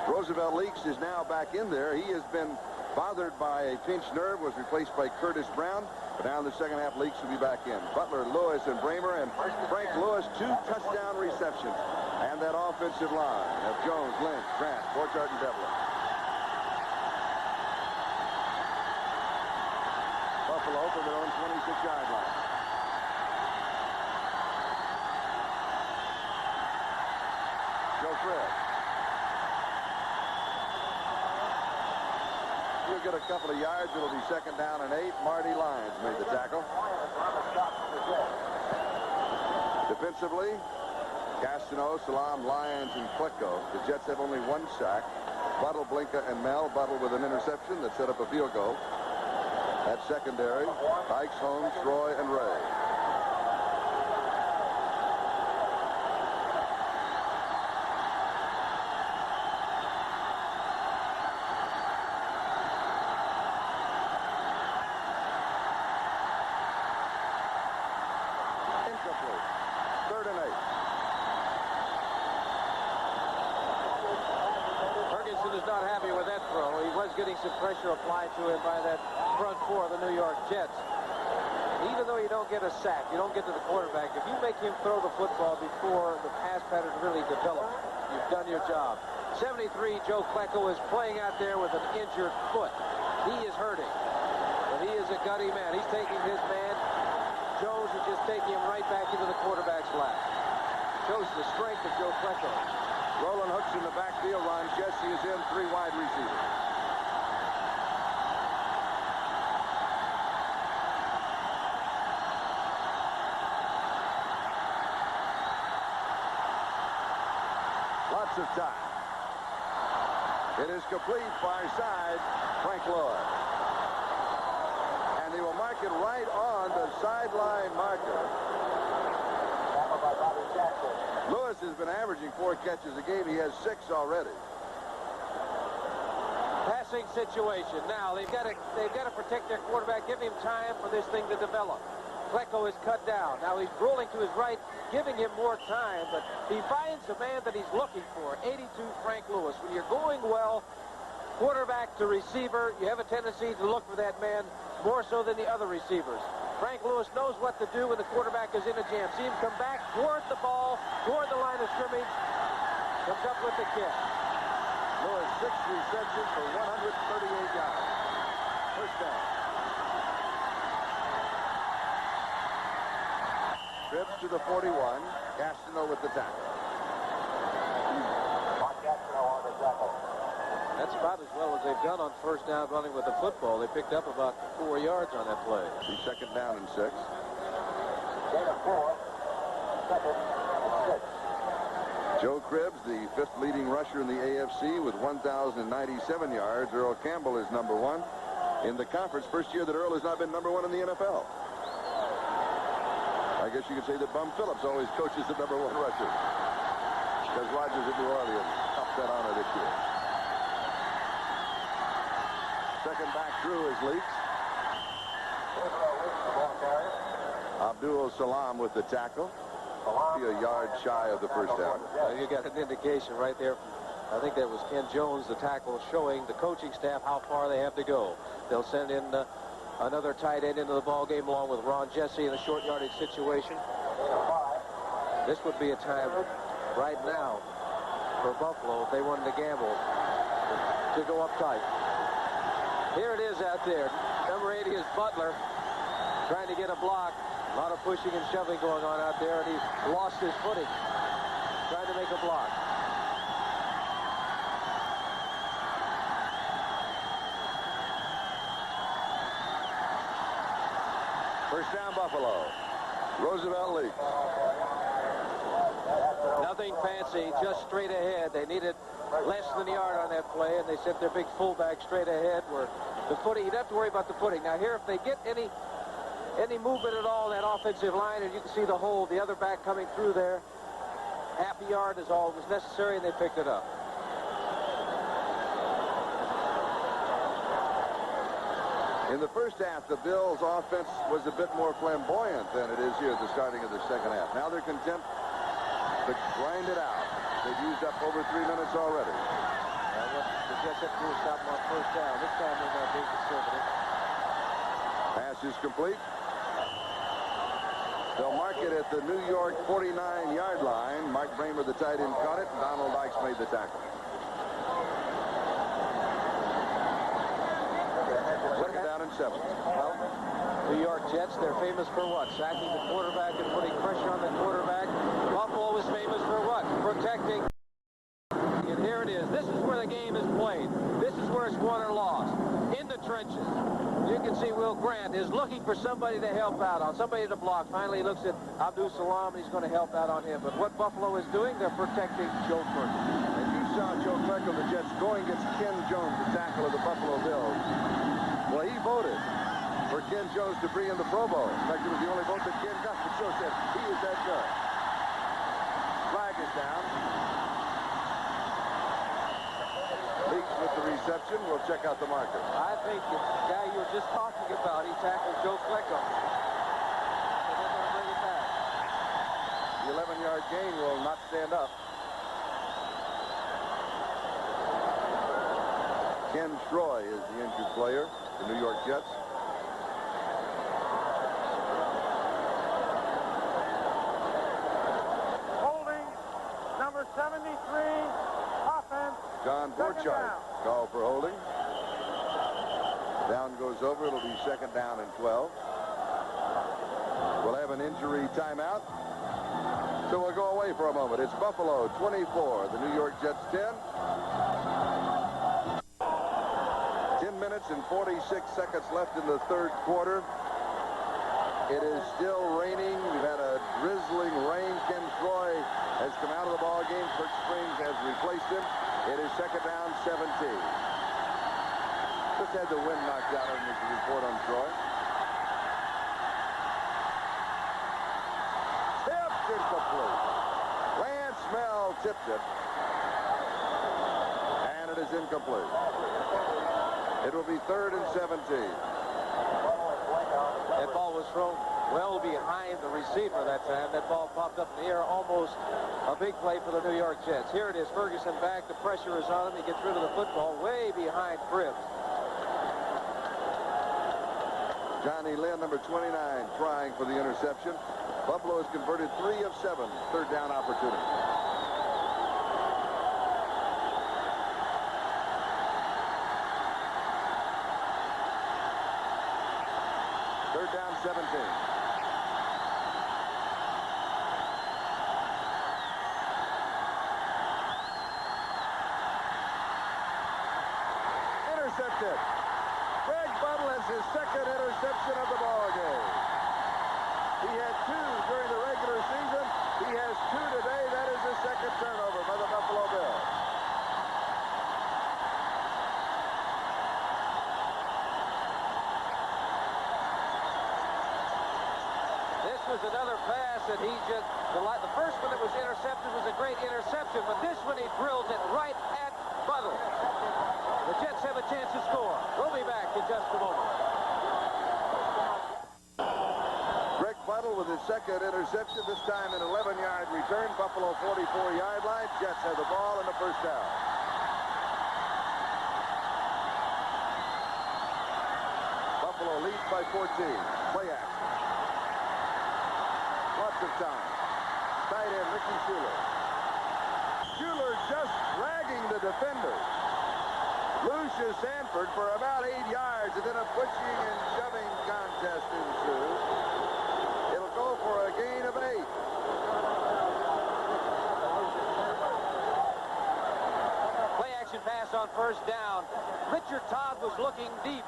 Roosevelt Leaks is now back in there. He has been bothered by a pinched nerve, was replaced by Curtis Brown. But now in the second half, Leaks will be back in. Butler, Lewis, and Bramer, and Frank Lewis, 2 touchdown receptions. And that offensive line of Jones, Lynch, Grant, Borchardt, and Devlin. Buffalo from their own 26-yard line. Joe Cribbs. He'll get a couple of yards. It'll be second down and 8. Marty Lyons made the tackle. Defensively, Gastineau, Salam, Lyons, and Klecko. The Jets have only 1 sack. Buttle, Blinka, and Mel. Buttle with an interception that set up a field goal. At secondary, Dykes, Holmes, Troy, and Ray. Getting some pressure applied to him by that front four of the New York Jets. Even though you don't get a sack, you don't get to the quarterback, if you make him throw the football before the pass pattern really develops, you've done your job. 73, Joe Klecko is playing out there with an injured foot. He is hurting, but he is a gutty man. He's taking his man. Jones is just taking him right back into the quarterback's lap. Shows the strength of Joe Klecko. Roland Hooks in the backfield. Ron Jesse is in, 3 wide receivers. Lots of time. It is complete, far side, Frank Lloyd. And they will mark it right on the sideline marker. Lewis has been averaging 4 catches a game. He has 6 already. Passing situation. Now they've got to protect their quarterback. Give him time for this thing to develop. Klecko is cut down. Now he's rolling to his right, giving him more time, but he finds the man that he's looking for, 82 Frank Lewis. When you're going well, quarterback to receiver, you have a tendency to look for that man more so than the other receivers. Frank Lewis knows what to do when the quarterback is in a jam. See him come back toward the ball, toward the line of scrimmage, comes up with the kick. Lewis, 6 receptions for 138 yards. First down. Trips to the 41. Gastineau with the tackle. That's about as well as they've done on first down running with the football. They picked up about 4 yards on that play. Be second down and 6. Joe Cribbs, the 5th leading rusher in the AFC with 1,097 yards. Earl Campbell is number 1 in the conference. First year that Earl has not been number 1 in the NFL. I guess you could say that Bum Phillips always coaches the number 1 rusher, because Rodgers at New Orleans topped that honor this year. Second back through is Leaks. Abdul Salam with the tackle. Be a yard shy of the first down. You got an indication right there. I think that was Ken Jones, the tackle, showing the coaching staff how far they have to go. They'll send in another tight end into the ball game along with Ron Jesse in a short yardage situation. This would be a time right now for Buffalo if they wanted to gamble to go up tight. Here it is out there. Number 80 is Butler trying to get a block. A lot of pushing and shoving going on out there, and he lost his footing trying to make a block. First down, Buffalo. Roosevelt leads. Nothing fancy, just straight ahead. They needed less than a yard on that play, and they sent their big fullback straight ahead where the footing, you'd have to worry about the footing. Now here, if they get any movement at all in that offensive line, and you can see the hole, the other back coming through there, half a yard is all that was necessary, and they picked it up. In the first half, the Bills' offense was a bit more flamboyant than it is here at the starting of the second half. Now they're content to grind it out. They've used up over 3 minutes already. What the Jets have to do is stop them on first down. This time they're not being conservative. Pass is complete. They'll mark it at the New York 49-yard line. Mark Bramer, the tight end, caught it, and Donald Dykes made the tackle. Second down and 7. Well, New York Jets, they're famous for what? Sacking the quarterback and putting pressure on the quarterback. Buffalo was famous for what? Protecting. And here it is. This is where the game is played. This is where it's won or lost. In the trenches. You can see Will Grant is looking for somebody to help out on, somebody to block. Finally, he looks at Abdul Salam, and he's going to help out on him. But what Buffalo is doing, they're protecting Joe Ferguson. And you saw Joe Klecko, the Jets, going against Ken Jones, the tackle of the Buffalo Bills. Well, he voted for Ken Jones to bring in the Pro Bowl. In fact, it was the only vote that Ken got. The show said he is that good. Flag is down. Leaks with the reception. We'll check out the marker. I think the guy you were just talking about, he tackled Joe Klecko. So they're going to bring it back. The 11-yard gain will not stand up. Ken Troy is the injured player, the New York Jets. Holding, number 73, offense. John Borchardt called for holding. Down goes over. It'll be second down and 12. We'll have an injury timeout. So we'll go away for a moment. It's Buffalo 24, the New York Jets 10. 10 minutes and 46 seconds left in the third quarter. It is still raining. We've had a drizzling rain. Ken Troy has come out of the ball game. Kurt Springs has replaced him. It is second down, 17. Just had the wind knocked out of him as a report on Troy. Tipped incomplete. Lance Mel tipped it. And it is incomplete. It will be third and 17. That ball was thrown well behind the receiver that time. That ball popped up in the air, almost a big play for the New York Jets. Here it is, Ferguson back. The pressure is on him. He gets rid of the football way behind Cribbs. Johnny Lynn, number 29, trying for the interception. Buffalo has converted 3 of 7 third down opportunities. Third down, 17. Intercepted. Greg Buttle has his second interception of the ball game. He had 2 during the regular season. He has 2 today. That is his second turnover by the Buffalo Bills. This was another pass, and he just, the first one that was intercepted was a great interception, but this one he drilled it right at Buttle. The Jets have a chance to score. We'll be back in just a moment. Greg Buttle with his second interception, this time an 11-yard return. Buffalo 44-yard line. Jets have the ball and the first down. Buffalo leads by 14. Play action. Lots of time. Tight end, Ricky Schuler. Schuler just dragging the defender. Lucius Sanford for about 8 yards, and then a pushing and shoving contest ensues. It'll go for a gain of 8. Play-action pass on first down. Richard Todd was looking deep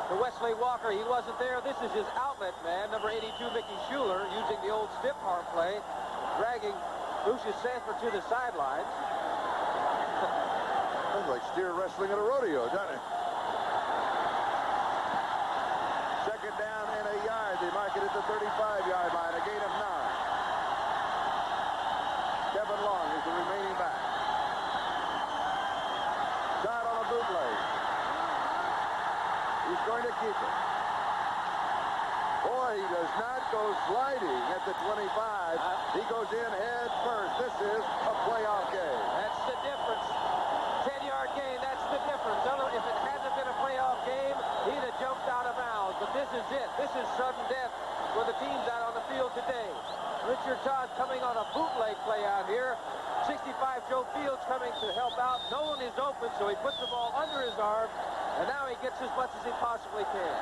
to Wesley Walker. He wasn't there. This is his outlet man, number 82, Mickey Schuler, using the old stiff arm play, dragging Lucius Sanford to the sidelines. Sounds like steer wrestling at a rodeo, doesn't it? Second down and a yard. They mark it at the 35-yard line, a gain of 9. Kevin Long is the remaining back. Shot on a bootleg. He's going to keep it. Boy, he does not go sliding at the 25. He goes in head first. This is a playoff game. That's the difference. 10-yard gain, that's the difference. If it hadn't been a playoff game, he'd have jumped out of bounds. But this is it. This is sudden death for the teams out on the field today. Richard Todd coming on a bootleg play out here. 65 Joe Fields coming to help out. No one is open, so he puts the ball under his arm, and now he gets as much as he possibly can.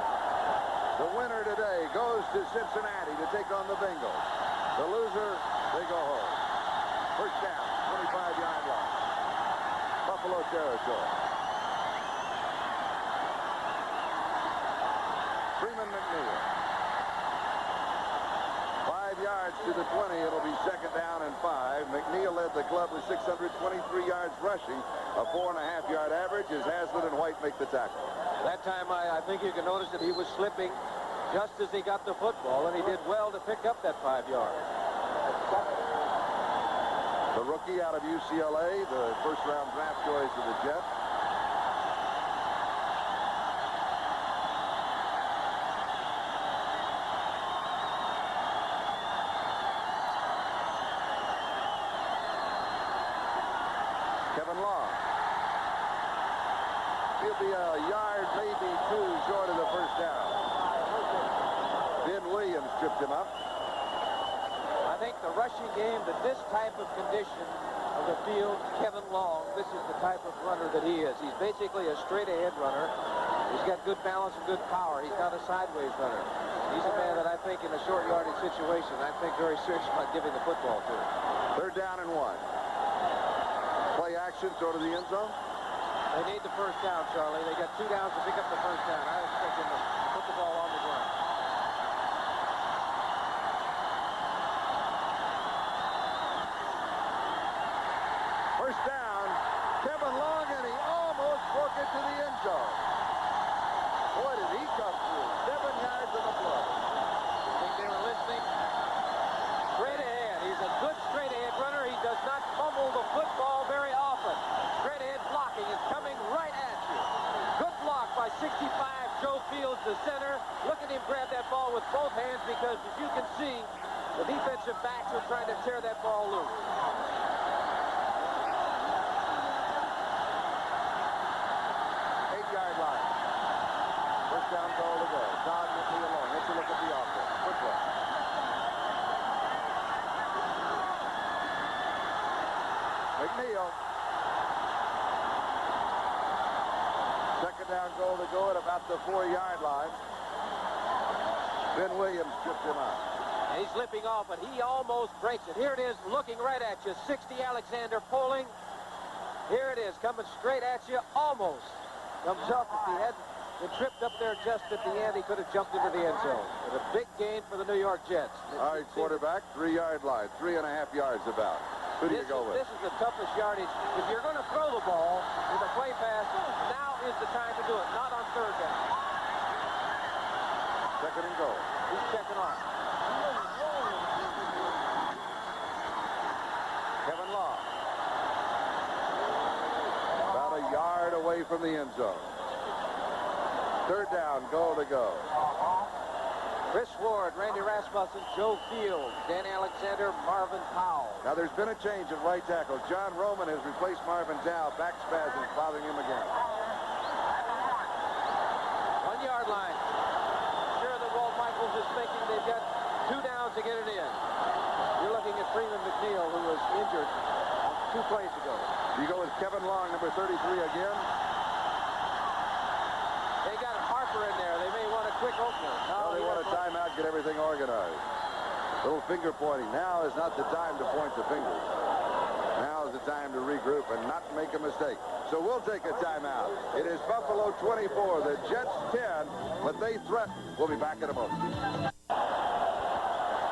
The winner today goes to Cincinnati to take on the Bengals. The loser, they go home. First down, 25-yard line. Buffalo territory. Freeman McNeil. 5 yards to the 20. It'll be second down and 5. McNeil led the club with 623 yards rushing. A 4.5-yard average as Haslett and White make the tackle. That time, I think you can notice that he was slipping just as he got the football, and he did well to pick up that 5 yards. The rookie out of UCLA, the first-round draft choice of the Jets. Kevin Long. He'll be a yard, maybe 2 short of the first down. Ben Williams tripped him up. I think the rushing game, that this type of condition of the field, Kevin Long, this is the type of runner that he is. He's basically a straight-ahead runner. He's got good balance and good power. He's not a sideways runner. He's a man that I think in a short yardage situation, I think very serious about giving the football to him. Third down and 1. Play action, throw to the end zone. They need the first down, Charlie. They got 2 downs to pick up the first down. I expect them to put the ball on the ground. First down, Kevin Long, and he almost broke it to the end zone. Boy, did he come through. 7 yards on the play. I think they were listening. Straight ahead. He's a good straight ahead runner. He does not fumble the football very often. Straight ahead blocking is coming right at you. Good block by 65 Joe Fields, the center. Look at him grab that ball with both hands because, as you can see, the defensive backs are trying to tear that ball loose. Down goal to go. Todd McNeil alone. Let's look at the offense. Quickly. McNeil. Second down goal to go at about the 4-yard line. Ben Williams tripped him out. He's slipping off, but he almost breaks it. Here it is, looking right at you. 60 Alexander pulling. Here it is, coming straight at you. Almost comes up. If he hadn't been tripped up there just at the end, he could have jumped into the end zone. But a big gain for the New York Jets. All right, quarterback, 3-yard line, 3.5 yards about. Who do you go with? This is the toughest yardage. If you're going to throw the ball with a play pass, now is the time to do it, not on third down. Second and goal. He's checking off. Kevin Long. About a yard away from the end zone. Third down, goal to go. Chris Ward, Randy Rasmussen, Joe Fields, Dan Alexander, Marvin Powell. Now there's been a change at right tackle. John Roman has replaced Marvin Dow. Back spasms bothering him again. 1 yard line. thinking they've got 2 downs to get it in. You're looking at Freeman McNeil, who was injured 2 plays ago. You go with Kevin Long, number 33 again. They got Harper in there. They may want a quick opener. No, they want a timeout, get everything organized. Little finger pointing. Now is not the time to point the finger. Now is the time to regroup and not make a mistake. So we'll take a timeout. It is Buffalo 24, the Jets 10, but they threaten. We'll be back in a moment.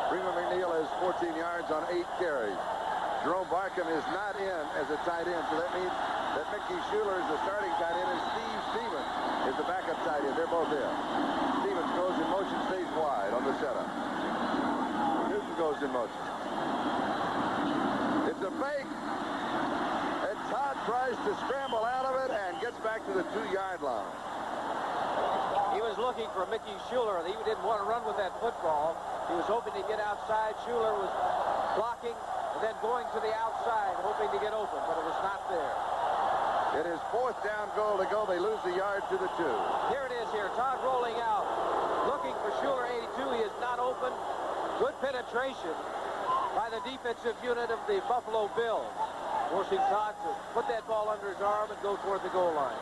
Freeman McNeil has 14 yards on 8 carries. Jerome Barkham is not in as a tight end, so that means that Mickey Schuler is the starting tight end and Steve Stevens is the backup tight end. They're both in. Stevens goes in motion, stays wide on the setup. Newton goes in motion. It's a fake. And Todd tries to scramble out of it and gets back to the 2-yard line. He was looking for Mickey Schuler. He didn't want to run with that football. He was hoping to get outside. Schuler was blocking and then going to the outside, hoping to get open, but it was not there. It is 4th down goal to go. They lose the yard to the 2. Here it is here. Todd rolling out, looking for Schuler, 82. He is not open. Good penetration by the defensive unit of the Buffalo Bills, forcing Todd to put that ball under his arm and go toward the goal line.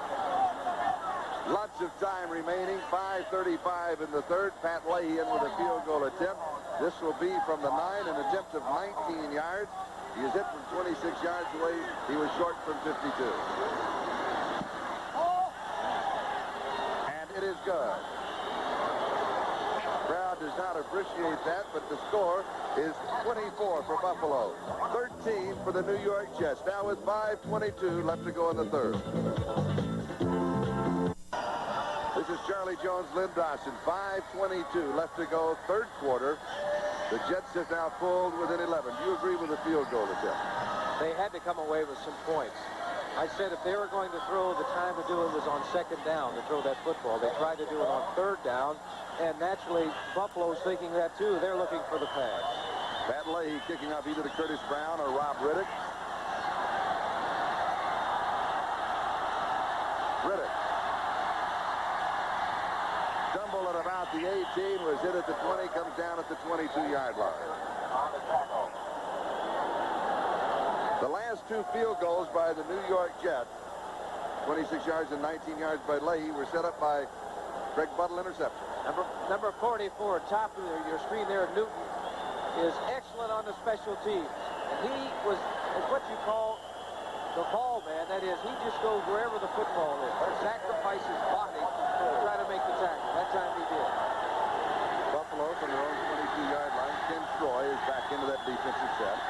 Lots of time remaining. 5:35 in the third. Pat Leahy in with a field goal attempt. This will be from the 9, an attempt of 19 yards. He is hit from 26 yards away. He was short from 52. And it is good. Crowd does not appreciate that, but the score is 24 for Buffalo. 13 for the New York Jets. Now with 5:22 left to go in the third. This is Charlie Jones, Lynn Dawson. 5:22 left to go, third quarter. The Jets have now pulled within 11. Do you agree with the field goal attempt? They had to come away with some points. I said if they were going to throw, the time to do it was on 2nd down to throw that football. They tried to do it on 3rd down, and naturally Buffalo's thinking that too. They're looking for the pass. Pat Leahy kicking off either to Curtis Brown or Rob Riddick. Riddick. Stumble at about the 18, was hit at the 20, comes down at the 22-yard line. The last 2 field goals by the New York Jets, 26 yards and 19 yards by Leahy, were set up by Greg Buttle interception. Number 44, top of your screen there, Newton, is excellent on the special teams. And he is what you call the ball man. That is, he just goes wherever the football is. Sacrifices body to try to make the tackle. That time he did. Buffalo from their own 22-yard line. Ken Troy is back into that defensive set.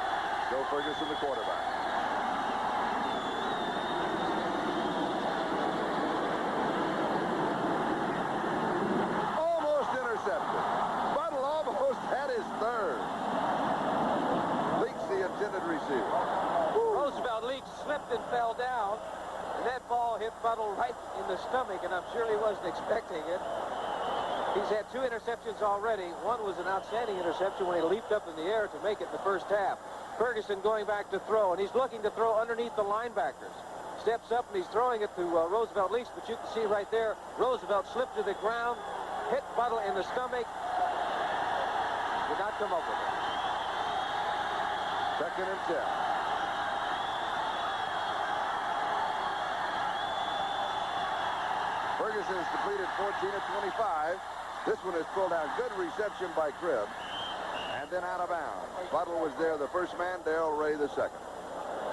Joe Ferguson, the quarterback. Almost intercepted. Buttle almost had his third. Leaks the intended receiver. Roosevelt Leach slipped and fell down, and that ball hit Buttle right in the stomach, and I'm sure he wasn't expecting it. He's had 2 interceptions already. One was an outstanding interception when he leaped up in the air to make it in the first half. Ferguson going back to throw, and he's looking to throw underneath the linebackers. Steps up, and he's throwing it to Roosevelt Leach, but you can see right there, Roosevelt slipped to the ground, hit Buttle in the stomach, did not come up with it. 2nd and 10. Ferguson has completed 14 of 25. This one is pulled out. Good reception by Cribb. And then out of bounds. Buttle was there, the first man. Darrell Ray, the second.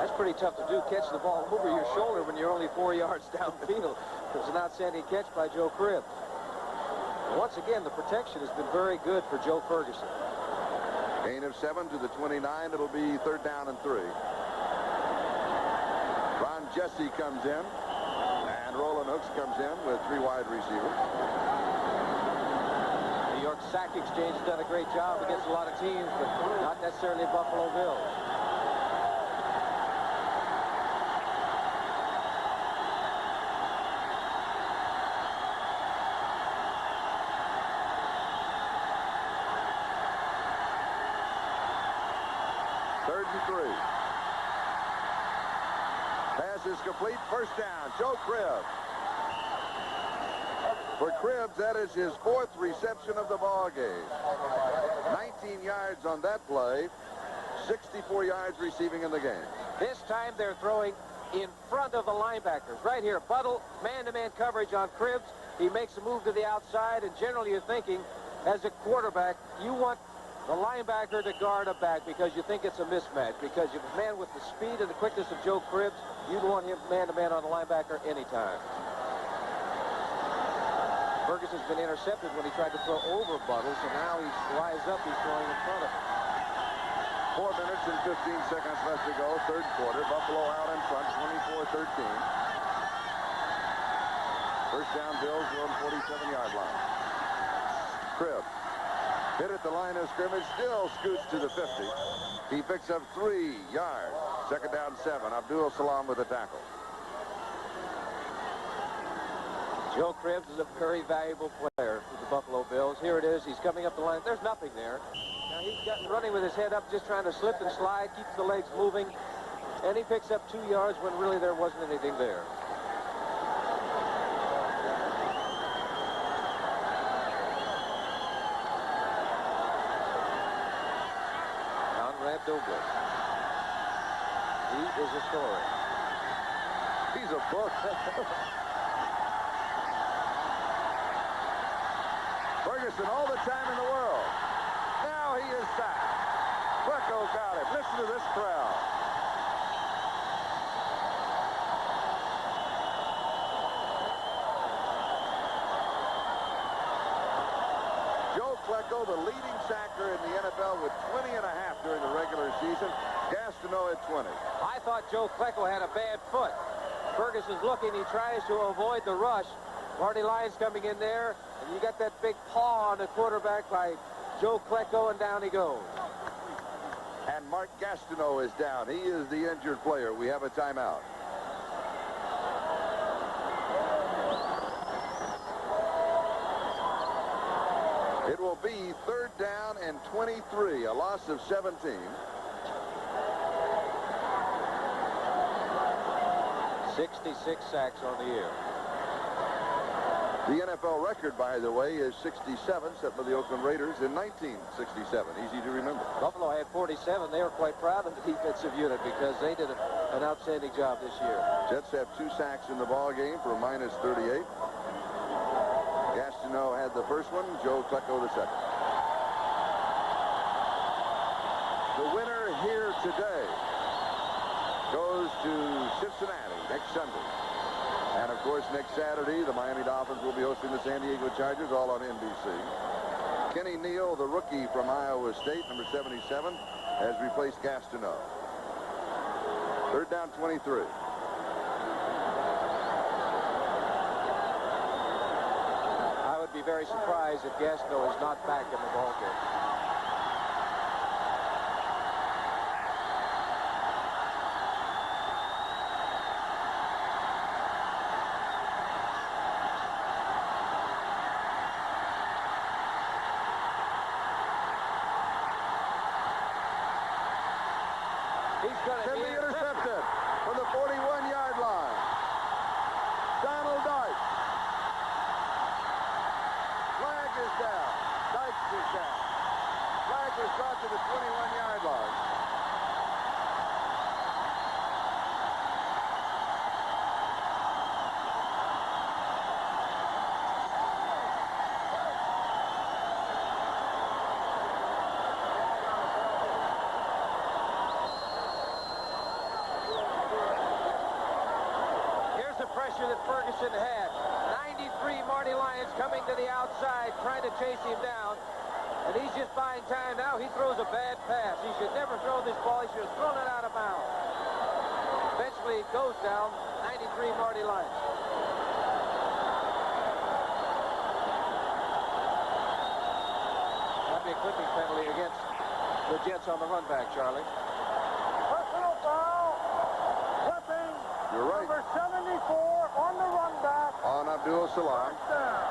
That's pretty tough to do, catch the ball over your shoulder when you're only 4 yards downfield. It was an outstanding catch by Joe Cribb. And once again, the protection has been very good for Joe Ferguson. Gain of 7 to the 29. It'll be 3rd down and 3. Ron Jesse comes in. And Roland Hooks comes in with 3 wide receivers. New York Sack Exchange has done a great job against a lot of teams, but not necessarily Buffalo Bills. Third and 3. Pass is complete. First down. Joe Cribb. For Cribbs, that is his 4th reception of the ball game. 19 yards on that play, 64 yards receiving in the game. This time they're throwing in front of the linebackers. Right here, Buttle, man-to-man coverage on Cribbs. He makes a move to the outside, and generally you're thinking, as a quarterback, you want the linebacker to guard a back because you think it's a mismatch. Because you have a man with the speed and the quickness of Joe Cribbs, you'd want him man-to-man on the linebacker anytime. Ferguson's been intercepted when he tried to throw over Buttle, so now he's rise up, he's throwing in front of him. 4 minutes and 15 seconds left to go, 3rd quarter. Buffalo out in front, 24-13. First down, Bills on 47-yard line. Cribbs hit at the line of scrimmage, still scoots to the 50. He picks up 3 yards. 2nd down, 7. Abdul Salam with the tackle. Joe Cribbs is a very valuable player for the Buffalo Bills. Here it is. He's coming up the line. There's nothing there. Now he's gotten running with his head up, just trying to slip and slide, keeps the legs moving, and he picks up 2 yards when really there wasn't anything there. Douglas. He is a story. He's a book. Ferguson all the time in the world. Now he is sacked. Klecko got him. Listen to this crowd. Joe Klecko, the leading sacker in the NFL with 20.5 during the regular season. Gastineau at 20. I thought Joe Klecko had a bad foot. Ferguson's looking. He tries to avoid the rush. Marty Lyons coming in there, and you got that big paw on the quarterback by Joe Klecko, and down he goes. And Mark Gastineau is down. He is the injured player. We have a timeout. It will be 3rd down and 23, a loss of 17. 66 sacks on the year. The NFL record, by the way, is 67, set by the Oakland Raiders in 1967. Easy to remember. Buffalo had 47. They were quite proud of the defensive unit because they did an outstanding job this year. Jets have 2 sacks in the ball game for a minus 38. Gastineau had the first one, Joe Klecko the second. The winner here today goes to Cincinnati next Sunday. And, of course, next Saturday, the Miami Dolphins will be hosting the San Diego Chargers, all on NBC. Kenny Neal, the rookie from Iowa State, number 77, has replaced Gastineau. 3rd down, 23. I would be very surprised if Gastineau is not back in the ballgame. Can be intercepted from the 41-yard line. Donald Dykes. Flag is down. Dykes is down. Flag was brought to the 21-yard line. That Ferguson had. 93 Marty Lyons coming to the outside, trying to chase him down. And he's just buying time now. He throws a bad pass. He should never throw this ball. He should have thrown it out of bounds. Eventually it goes down. 93 Marty Lyons. That'd be a clipping penalty against the Jets on the run back, Charlie. Personal foul. Clipping. You're right. Number 74 on the run back. On Abdul Salam. First down.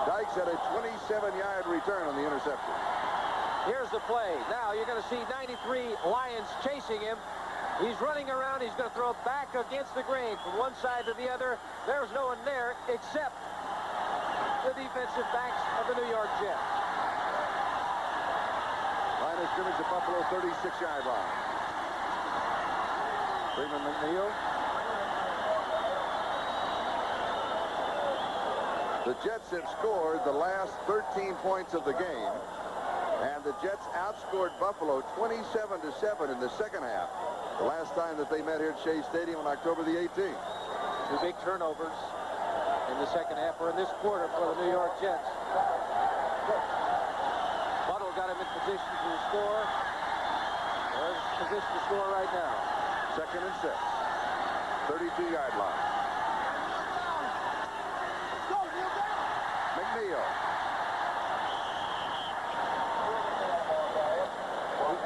Dykes had a 27-yard return on the interception. Here's the play. Now you're going to see 93 Lions chasing him. He's running around. He's going to throw it back against the grain from one side to the other. There's no one there except the defensive backs of the New York Jets. Line of scrimmage at Buffalo, 36-yard line. Freeman McNeil. The Jets have scored the last 13 points of the game, and the Jets outscored Buffalo 27-7 in the second half. The last time that they met here at Shea Stadium on October the 18th. Two big turnovers in the second half, or in this quarter, for the New York Jets. Buttle got him in position to score. There's position to score right now. Second and 6. 32-yard line. McNeil.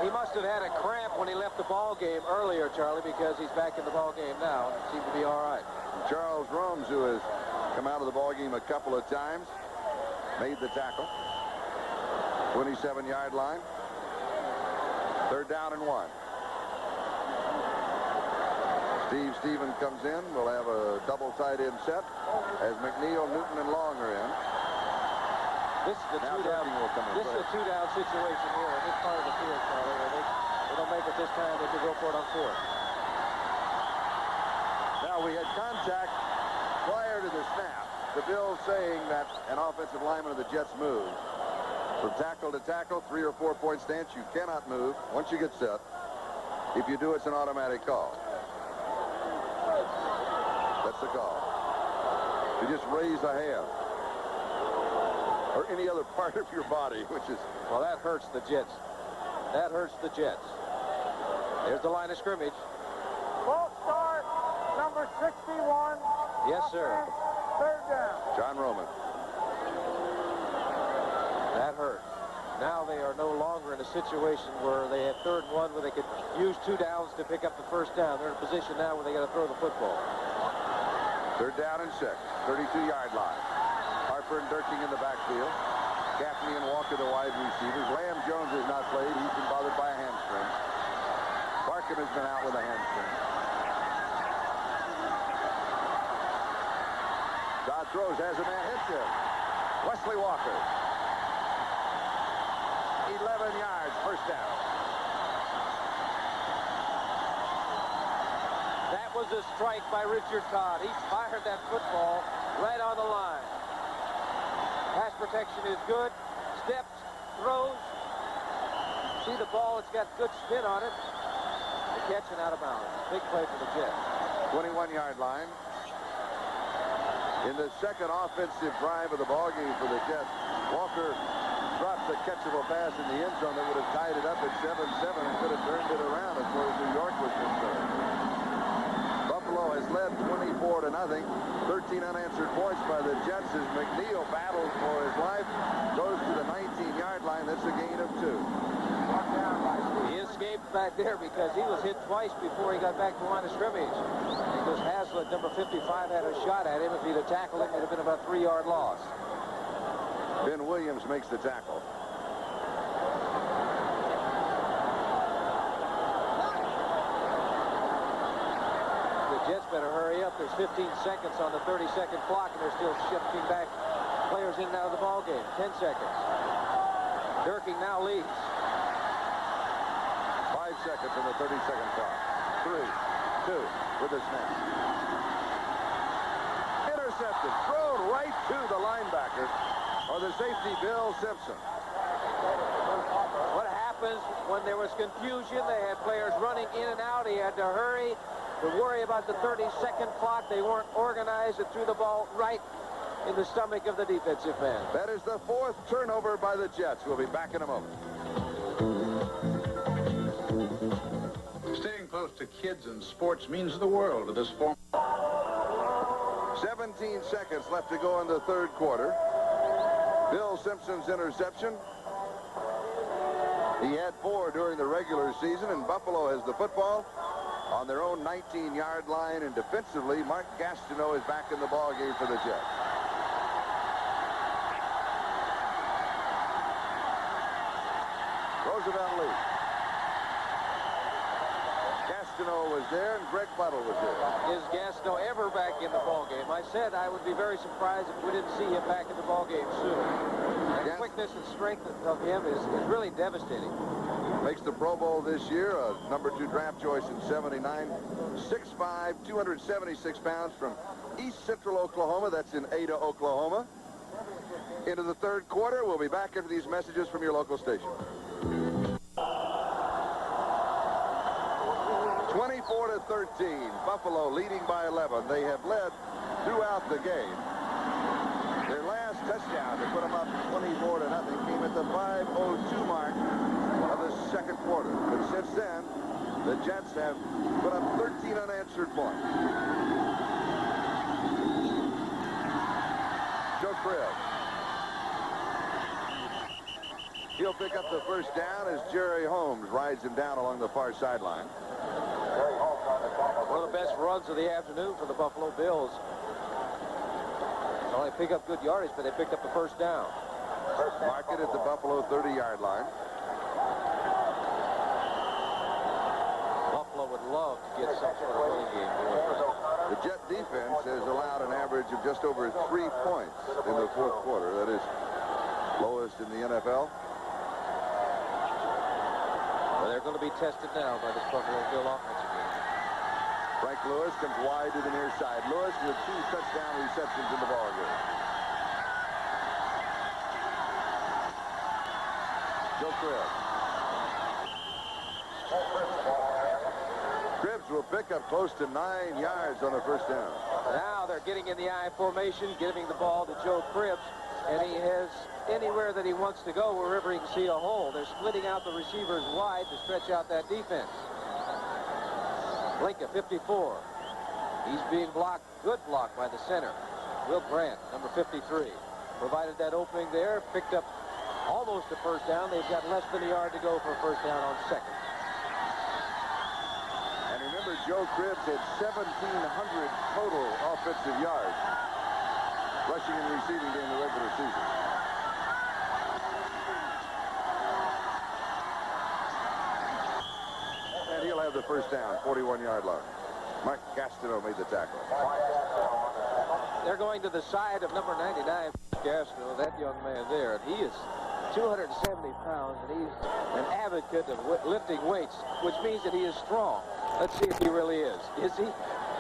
He must have had a cramp when he left the ball game earlier, Charlie, because he's back in the ball game now. It seemed to be all right. Charles Romes, who has come out of the ball game a couple of times, made the tackle. 27-yard line. Third down and 1. Steve Stephen comes in. We'll have a double tight end set as McNeil, Newton, and Long are in. This is the two-down situation here in this part of the field, Charlie. They don't make it this time. They could go for it on 4th. Now, we had contact prior to the snap. The Bills saying that an offensive lineman of the Jets moved. From tackle to tackle, 3 or 4 point stance, you cannot move once you get set. If you do, it's an automatic call. That's the call. You just raise a hand. Or any other part of your body, which is... Well, that hurts the Jets. That hurts the Jets. There's the line of scrimmage. False start, number 61. Yes, sir. Third down. John Roman. That hurts. Now they are no longer in a situation where they had 3rd and 1 where they could use 2 downs to pick up the first down. They're in a position now where they got to throw the football. 3rd down and 6. 32-yard line. Harper and Durking in the backfield. Gaffney and Walker the wide receivers. Lamb Jones has not played. He's been bothered by a hamstring. Barkham has been out with a hamstring. Dodd throws, has a man, hits him. Wesley Walker. 11 yards, first down. That was a strike by Richard Todd. He fired that football right on the line. Pass protection is good. Steps, throws. See the ball, it's got good spin on it. The catch and out of bounds. Big play for the Jets. 21-yard line. In the second offensive drive of the ballgame for the Jets, Walker dropped a catchable pass in the end zone that would have tied it up at 7-7 and could have turned it around as far as New York was concerned. Buffalo has led 24-0. 13 unanswered points by the Jets as McNeil battles for his life. Goes to the 19-yard line. That's a gain of 2. He escaped back there because he was hit twice before he got back to the line of scrimmage. Because Haslett, number 55, had a shot at him. If he'd have tackled him, it would have been about a 3-yard loss. Ben Williams makes the tackle. Jets better hurry up. There's 15 seconds on the 30-second clock, and they're still shifting back players in and out of the ball game. 10 seconds. Durking now leads. 5 seconds on the 30-second clock. 3, 2, with a snap. Intercepted. Thrown right to the linebacker, or the safety, Bill Simpson. What happens when there was confusion? They had players running in and out. He had to hurry. To worry about the 30-second clock. They weren't organized and threw the ball right in the stomach of the defensive man. That is the 4th turnover by the Jets. We'll be back in a moment. Staying close to kids in sports means the world to this form. 17 seconds left to go in the 3rd quarter. Bill Simpson's interception. He had 4 during the regular season, and Buffalo has the football on their own 19-yard line, and defensively, Mark Gastineau is back in the ballgame for the Jets. Roosevelt leads. Gastineau was there, and Greg Buttle was there. Is Gastineau ever ever back in the ballgame. I said I would be very surprised if we didn't see him back in the ballgame soon. The quickness and strength of him is really devastating. Makes the Pro Bowl this year, a #2 draft choice in '79. 6'5", 276 pounds from East Central Oklahoma. That's in Ada, Oklahoma. Into the third quarter. We'll be back after these messages from your local station. 24-13, Buffalo leading by 11. They have led throughout the game. Their last touchdown to put them up 24-0 came at the 5:02 mark of the second quarter. But since then, the Jets have put up 13 unanswered points. Joe Cribbs. He'll pick up the first down as Jerry Holmes rides him down along the far sideline. One of the best runs of the afternoon for the Buffalo Bills. Not only pick up good yardage, but they picked up the first down. Mark it at the Buffalo 30-yard line. Buffalo would love to get some sort of running game going. The Jet defense has allowed an average of just over 3 points in the fourth quarter. That is lowest in the NFL. Well, they're going to be tested now by this Buffalo Bill offensive game. Frank Lewis comes wide to the near side. Lewis with 2 touchdown receptions in the ballgame. Joe Cribbs. Cribbs will pick up close to 9 yards on the first down. Now they're getting in the I formation, giving the ball to Joe Cribbs, and he has anywhere that he wants to go, wherever he can see a hole. They're splitting out the receivers wide to stretch out that defense. Linka, 54. He's being blocked, good block by the center. Will Grant, number 53. Provided that opening there, picked up almost a first down. They've got less than a yard to go for a first down on second. And remember, Joe Cribbs had 1,700 total offensive yards, rushing and receiving during the regular season. And he'll have the first down, 41-yard line. Mark Gastineau made the tackle. They're going to the side of number 99, Gastineau, that young man there. And he is 270 pounds, and he's an advocate of lifting weights, which means that he is strong. Let's see if he really is. Is he?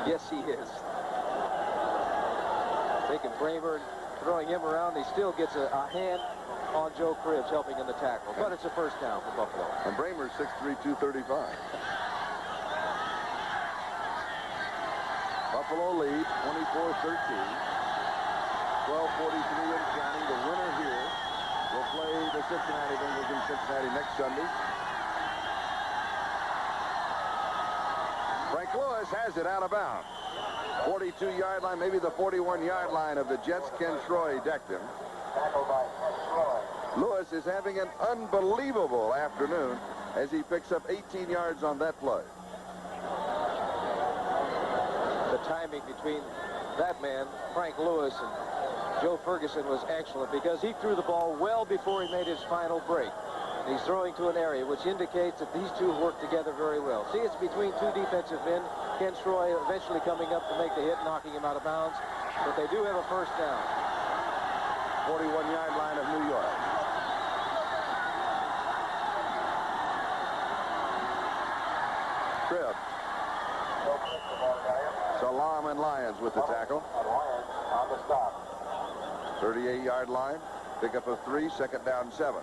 Yes, he is. Taking Bramer and throwing him around, he still gets a hand on Joe Cribbs helping in the tackle. But it's a first down for Buffalo. And Bramer, 6'3", 235. Buffalo lead, 24-13. 12:43 in counting. The winner here will play the Cincinnati Bengals in Cincinnati next Sunday. Frank Lewis has it out of bounds. 42-yard line, maybe the 41-yard line of the Jets. Ken Troy decked him. Lewis is having an unbelievable afternoon as he picks up 18 yards on that play. The timing between that man, Frank Lewis, and Joe Ferguson was excellent because he threw the ball well before he made his final break. He's throwing to an area which indicates that these two work together very well. See, it's between two defensive men. Ken Troy eventually coming up to make the hit, knocking him out of bounds. But they do have a first down. 41-yard line of New York. Cribbs. Salam and Lyons with the tackle. 38-yard line. Pick up a 3, second down 7.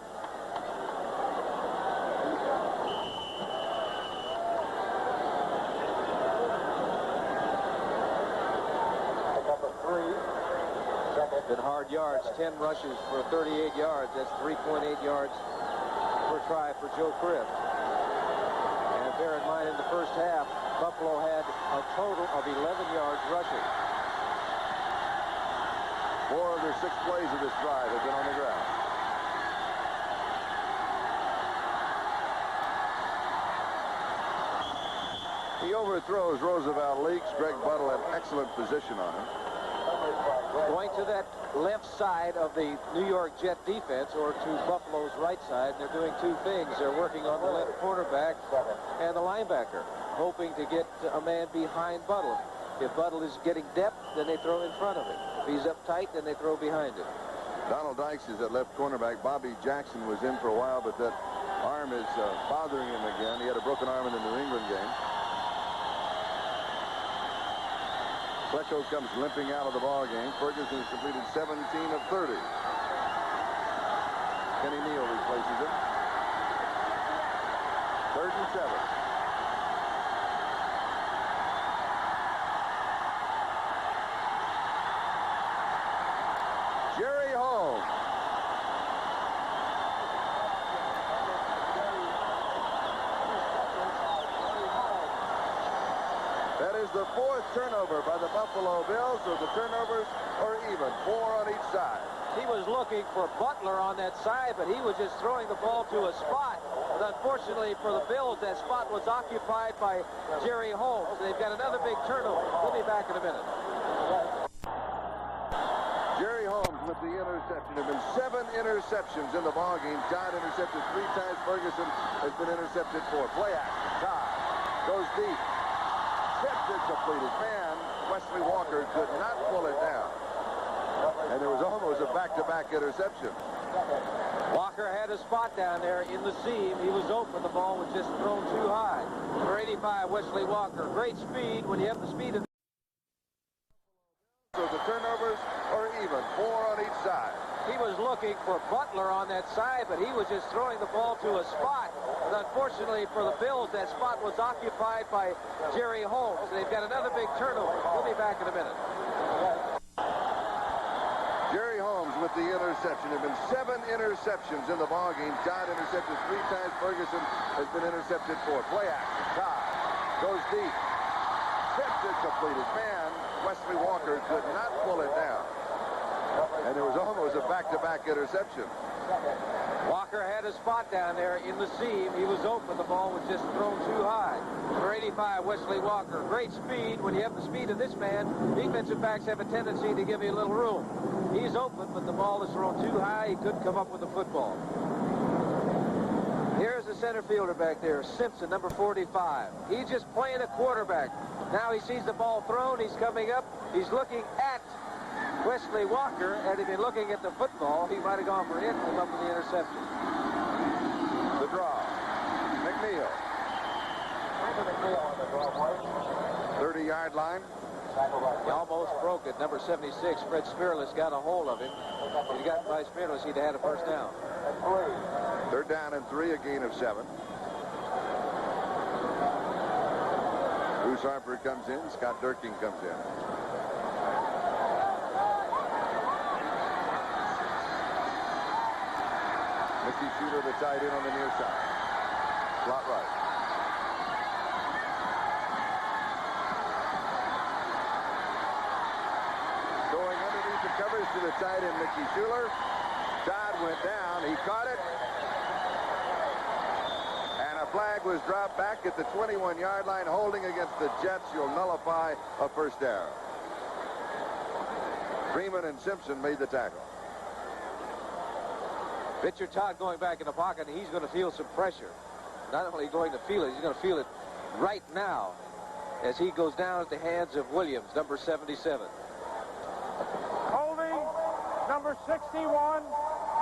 Been hard yards, 10 rushes for 38 yards. That's 3.8 yards per try for Joe Cribbs. And bear in mind, in the first half, Buffalo had a total of 11 yards rushing. 4 of their 6 plays of this drive have been on the ground. He overthrows Roosevelt Leaks. Greg Buttle had excellent position on him. Going to that left side of the New York Jet defense, or to Buffalo's right side. They're doing 2 things. They're working on the left cornerback and the linebacker, hoping to get a man behind Buttle. If Buttle is getting depth, then they throw in front of him. If he's up tight, then they throw behind him. Donald Dykes is at left cornerback. Bobby Jackson was in for a while, but that arm is bothering him again. He had a broken arm in the New England game. Flecko comes limping out of the ball game. Ferguson has completed 17 of 30. Kenny Neal replaces him. 3rd and 7. Jerry Holmes. That is the 4th turnover by the Buffalo Bills, so the turnovers are even, 4 on each side. He was looking for Butler on that side, but he was just throwing the ball to a spot. But unfortunately for the Bills, that spot was occupied by Jerry Holmes. They've got another big turnover. We'll be back in a minute. Jerry Holmes with the interception. There have been 7 interceptions in the ballgame. Todd intercepted 3 times. Ferguson has been intercepted 4. Play action. Todd goes deep. Tipped it completed. Man, Wesley Walker could not pull it down. And there was almost a back-to-back interception. Walker had a spot down there in the seam. He was open. The ball was just thrown too high. Number 85, Wesley Walker. Great speed when you have the speed of... So the turnovers are even, 4 on each side. He was looking for Butler on that side, but he was just throwing the ball to a spot. But unfortunately for the Bills, that spot was occupied by Jerry Holmes. They've got another big turnover. We'll be back in a minute. Jerry Holmes with the interception. There have been 7 interceptions in the ballgame. Todd intercepted 3 times. Ferguson has been intercepted 4. Play action. Todd goes deep. Tipped it completed. Man, Wesley Walker could not pull it down. And there was almost a back-to-back interception. Walker had a spot down there in the seam. He was open. The ball was just thrown too high. Number 85, Wesley Walker. Great speed. When you have the speed of this man, defensive backs have a tendency to give you a little room. He's open, but the ball is thrown too high. He couldn't come up with the football. Here's the center fielder back there, Simpson, number 45. He's just playing a quarterback. Now he sees the ball thrown. He's coming up. He's looking at Wesley Walker. Had he been looking at the football, he might have gone for it and come up with the interception. The draw. McNeil. 30-yard line. He almost broke it. Number 76, Fred Spearless, got a hold of him. If he'd gotten by Spearless, he'd have had a first down. 3rd down and 3, a gain of 7. Bruce Harper comes in. Scott Durkin comes in. Mickey Shooter, the tight end on the near side. Slot right. Going underneath the covers to the tight end, Mickey Schuler. Todd went down. He caught it. And a flag was dropped back at the 21-yard line. Holding against the Jets. You'll nullify a first down. Freeman and Simpson made the tackle. Pitcher Todd going back in the pocket, and he's going to feel some pressure. Not only going to feel it, he's going to feel it right now as he goes down at the hands of Williams, number 77. Holding, number 61,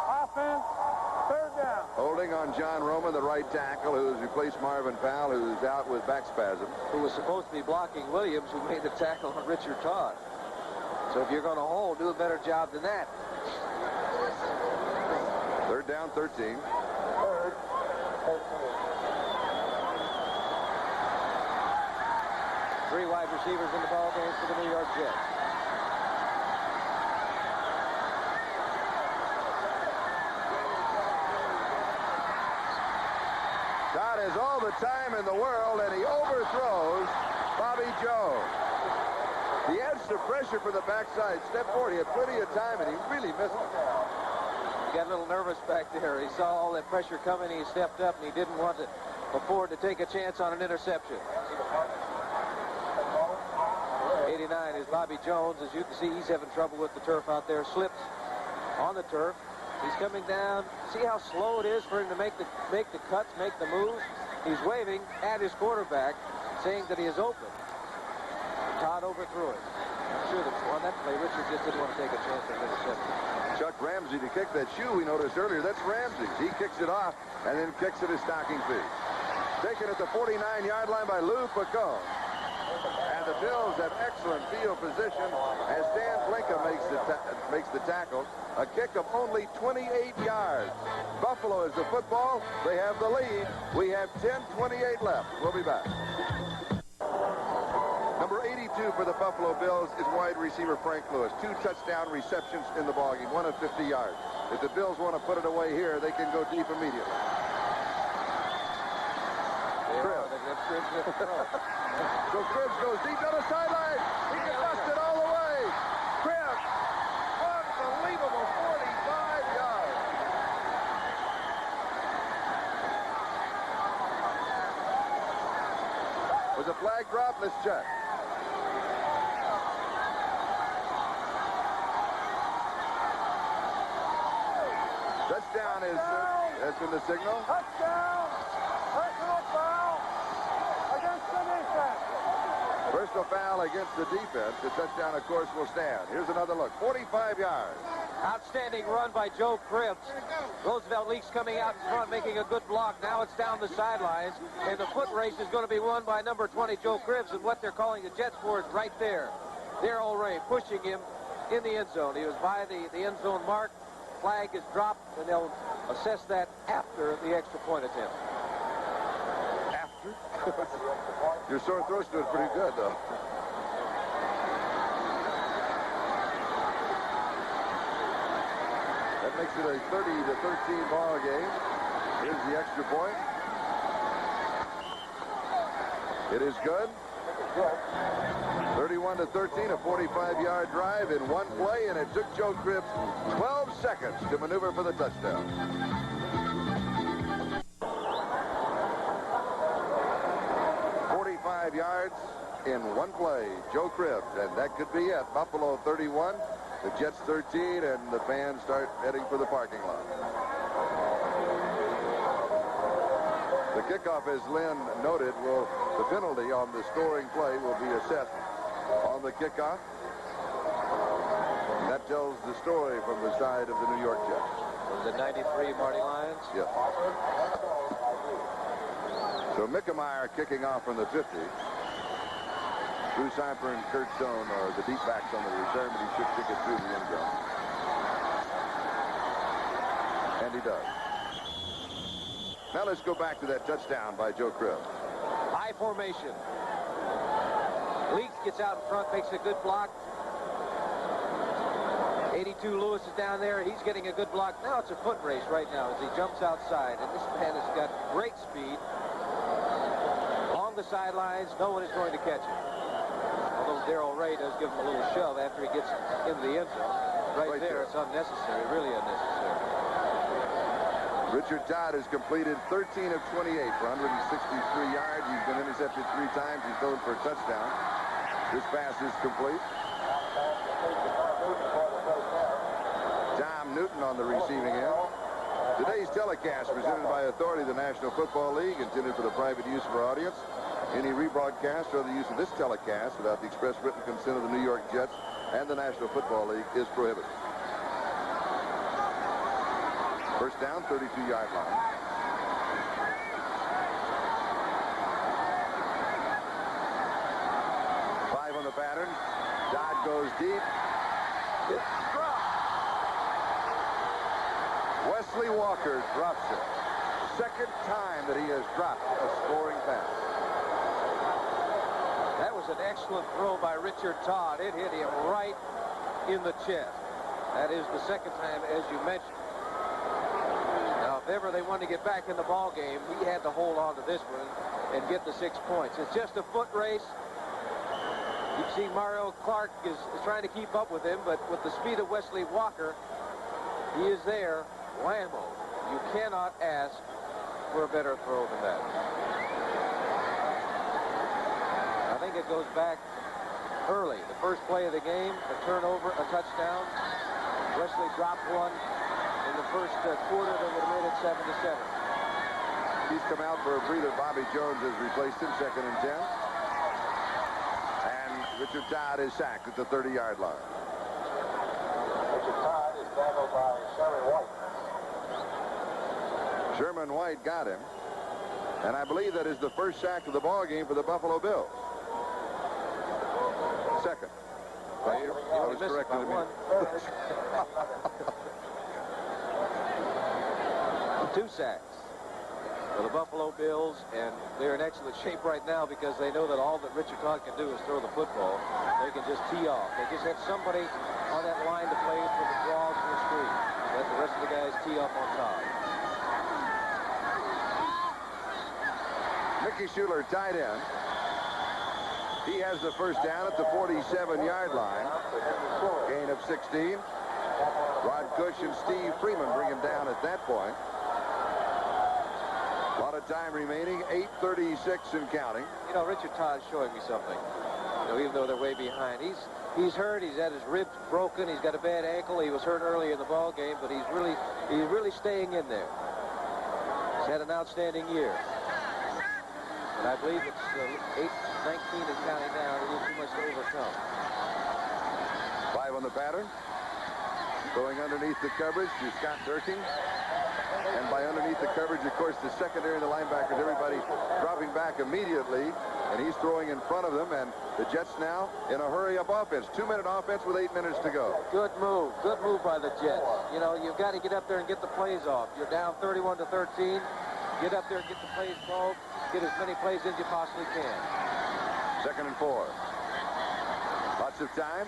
offense, 3rd down. Holding on John Roman, the right tackle, who has replaced Marvin Powell, who's out with back spasm. Who was supposed to be blocking Williams, who made the tackle on Richard Todd. So if you're going to hold, do a better job than that. 3rd down, 13. 3 wide receivers in the ball game for the New York Jets. Todd has all the time in the world, and he overthrows Bobby Jones. He adds some pressure for the backside step forward. He had plenty of time, and he really missed it. He got a little nervous back there. He saw all that pressure coming. He stepped up, and he didn't want to afford to take a chance on an interception. 89 is Bobby Jones. As you can see, he's having trouble with the turf out there. Slips on the turf. He's coming down. See how slow it is for him to make the cuts, make the moves? He's waving at his quarterback, saying that he is open. Todd overthrew it. I'm sure that on that play, Richard just didn't want to take a chance on interception. Chuck Ramsey to kick that shoe we noticed earlier. That's Ramsey's. He kicks it off and then kicks it his stocking feet. Taken at the 49-yard line by Lou Picone. And the Bills have excellent field position as Dan Blinka makes the tackle. A kick of only 28 yards. Buffalo is the football. They have the lead. We have 10:28 left. We'll be back. Number 82 for the Buffalo Bills is wide receiver Frank Lewis. 2 touchdown receptions in the ballgame, 1 of 50 yards. If the Bills want to put it away here, they can go deep immediately. So Cribbs goes deep down the sideline. He can bust it all the way. Cribbs, unbelievable 45 yards. Was a flag drop? Let's check. Touchdown is, that's been the signal. Touchdown! Personal foul against the defense. Personal foul against the defense. The touchdown, of course, will stand. Here's another look. 45 yards. Outstanding run by Joe Cribbs. Roosevelt Leaks coming out in front, making a good block. Now it's down the sidelines, and the foot race is going to be won by number 20, Joe Cribbs, and what they're calling the Jets for is right there. Darrell Ray pushing him in the end zone. He was by the end zone mark. Flag is dropped, and they'll assess that after the extra point attempt. After? Your sore throat's doing pretty good, though. That makes it a 30-13 ball game. Here's the extra point. It is good. 31-13, a 45-yard drive in one play, and it took Joe Cribbs 12 seconds to maneuver for the touchdown. 45 yards in one play, Joe Cribbs, and that could be it. Buffalo 31, the Jets 13, and the fans start heading for the parking lot. The kickoff, as Lynn noted, the penalty on the scoring play will be assessed on the kickoff. And that tells the story from the side of the New York Jets. Was it 93 Marty Lyons? Yes. So Mickemeyer kicking off from the 50. Bruce Hyper and Kurt Stone are the deep backs on the return, but he should kick it through the end zone. And he does. Now let's go back to that touchdown by Joe Cribbs. High formation. Leaks gets out in front, makes a good block. 82 Lewis is down there. He's getting a good block. Now it's a foot race right now as he jumps outside. And this man has got great speed. Along the sidelines, no one is going to catch him. Although Darrell Ray does give him a little shove after he gets into the end zone. Right there, it's unnecessary, really unnecessary. Richard Todd has completed 13 of 28 for 163 yards. He's been intercepted 3 times. He's thrown for a touchdown. This pass is complete. Tom Newton on the receiving end. Today's telecast presented by authority of the National Football League, intended for the private use of our audience. Any rebroadcast or the use of this telecast without the express written consent of the New York Jets and the National Football League is prohibited. First down, 32-yard line. Five on the pattern. Dodd goes deep. It's dropped. Wesley Walker drops it. Second time that he has dropped a scoring pass. That was an excellent throw by Richard Todd. It hit him right in the chest. That is the second time, as you mentioned. Now, if ever they wanted to get back in the ball game, he had to hold on to this one and get the 6 points. It's just a foot race. You see Mario Clark is trying to keep up with him, but with the speed of Wesley Walker, he is there. Whammo. You cannot ask for a better throw than that. I think it goes back early. The first play of the game, a turnover, a touchdown. Wesley dropped one in the first quarter that would have made it 7-7. He's come out for a breather. Bobby Jones has replaced him, 2nd and 10. And Richard Todd is sacked at the 30-yard line. Richard Todd is tackled by Sherman White. Sherman White got him. And I believe that is the first sack of the ball game for the Buffalo Bills. Second. I was corrected immediately. 2 sacks for the Buffalo Bills, and they're in excellent shape right now because they know that all that Richard Todd can do is throw the football. They can just tee off. They just have somebody on that line to play for the draws and the screens. Let the rest of the guys tee off on Todd. Mickey Schuler tight end. He has the first down at the 47-yard line. Gain of 16. Rod Cush and Steve Freeman bring him down at that point. A lot of time remaining, 8:36 and counting. You know, Richard Todd's showing me something. You know, even though they're way behind. He's hurt. He's had his ribs broken. He's got a bad ankle. He was hurt earlier in the ball game, but he's really staying in there. He's had an outstanding year. And I believe it's 8:19 and counting down. It is too much to overcome. 5 on the pattern. Going underneath the coverage to Scott Durkin. And by underneath the coverage, of course, the secondary and the linebackers, everybody dropping back immediately. And he's throwing in front of them. And the Jets now in a hurry-up offense. 2-minute offense with 8 minutes to go. Good move. Good move by the Jets. You know, you've got to get up there and get the plays off. You're down 31-13. Get up there and get the plays called. Get as many plays as you possibly can. 2nd and 4. Lots of time.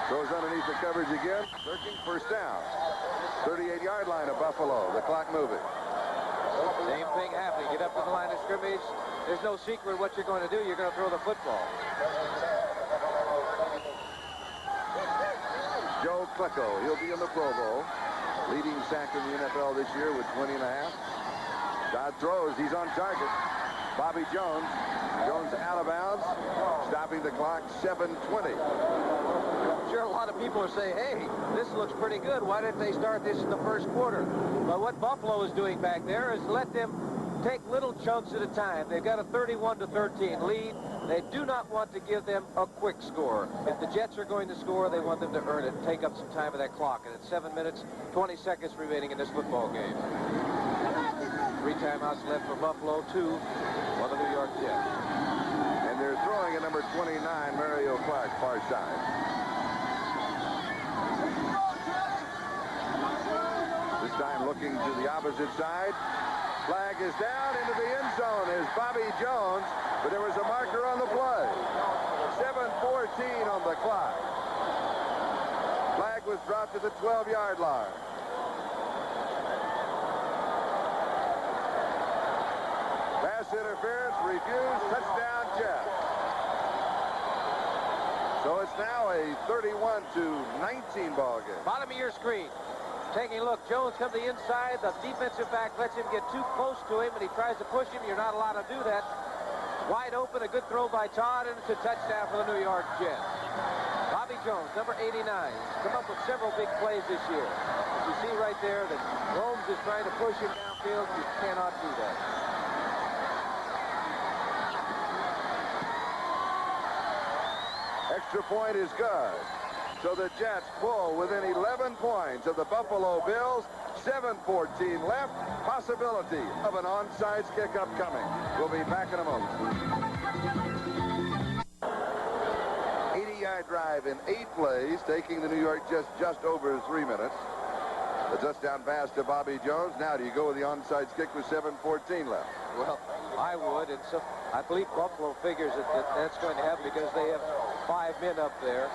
Throws underneath the coverage again. Durkin, first down. 38-yard line of Buffalo. The clock moving. Same thing happening. Get up to the line of scrimmage. There's no secret what you're going to do. You're going to throw the football. Joe Klecko. He'll be in the Pro Bowl. Leading sack in the NFL this year with 20 and a half. Todd throws. He's on target. Bobby Jones. Jones out of bounds. Stopping the clock. 7:20. I'm sure a lot of people are saying, hey, this looks pretty good. Why didn't they start this in the first quarter? But what Buffalo is doing back there is let them take little chunks at a time. They've got a 31-13 lead. They do not want to give them a quick score. If the Jets are going to score, they want them to earn it and take up some time of that clock. And it's 7 minutes, 20 seconds remaining in this football game. 3 timeouts left for Buffalo, 2 on the New York Jets. And they're throwing at number 29, Mario Clark, far side. This time looking to the opposite side. Flag is down into the end zone is Bobby Jones, but there was a marker on the play. 7:14 on the clock. Flag was dropped to the 12-yard line. Pass interference refused. Touchdown Jets. So it's now a 31-19 ball game. Bottom of your screen. Taking a look, Jones comes to the inside. The defensive back lets him get too close to him, and he tries to push him. You're not allowed to do that. Wide open, a good throw by Todd, and it's a touchdown for the New York Jets. Bobby Jones, number 89, come up with several big plays this year. You see right there that Holmes is trying to push him downfield. You cannot do that. Extra point is good. So the Jets pull within 11 points of the Buffalo Bills. 7:14 left. Possibility of an onside kick upcoming. We'll be back in a moment. 80-yard drive in 8 plays, taking the New York Jets just over 3 minutes. The touchdown pass to Bobby Jones. Now, do you go with the onside kick with 7:14 left? Well, I would, and so I believe Buffalo figures that's going to happen because they have 5 men up there.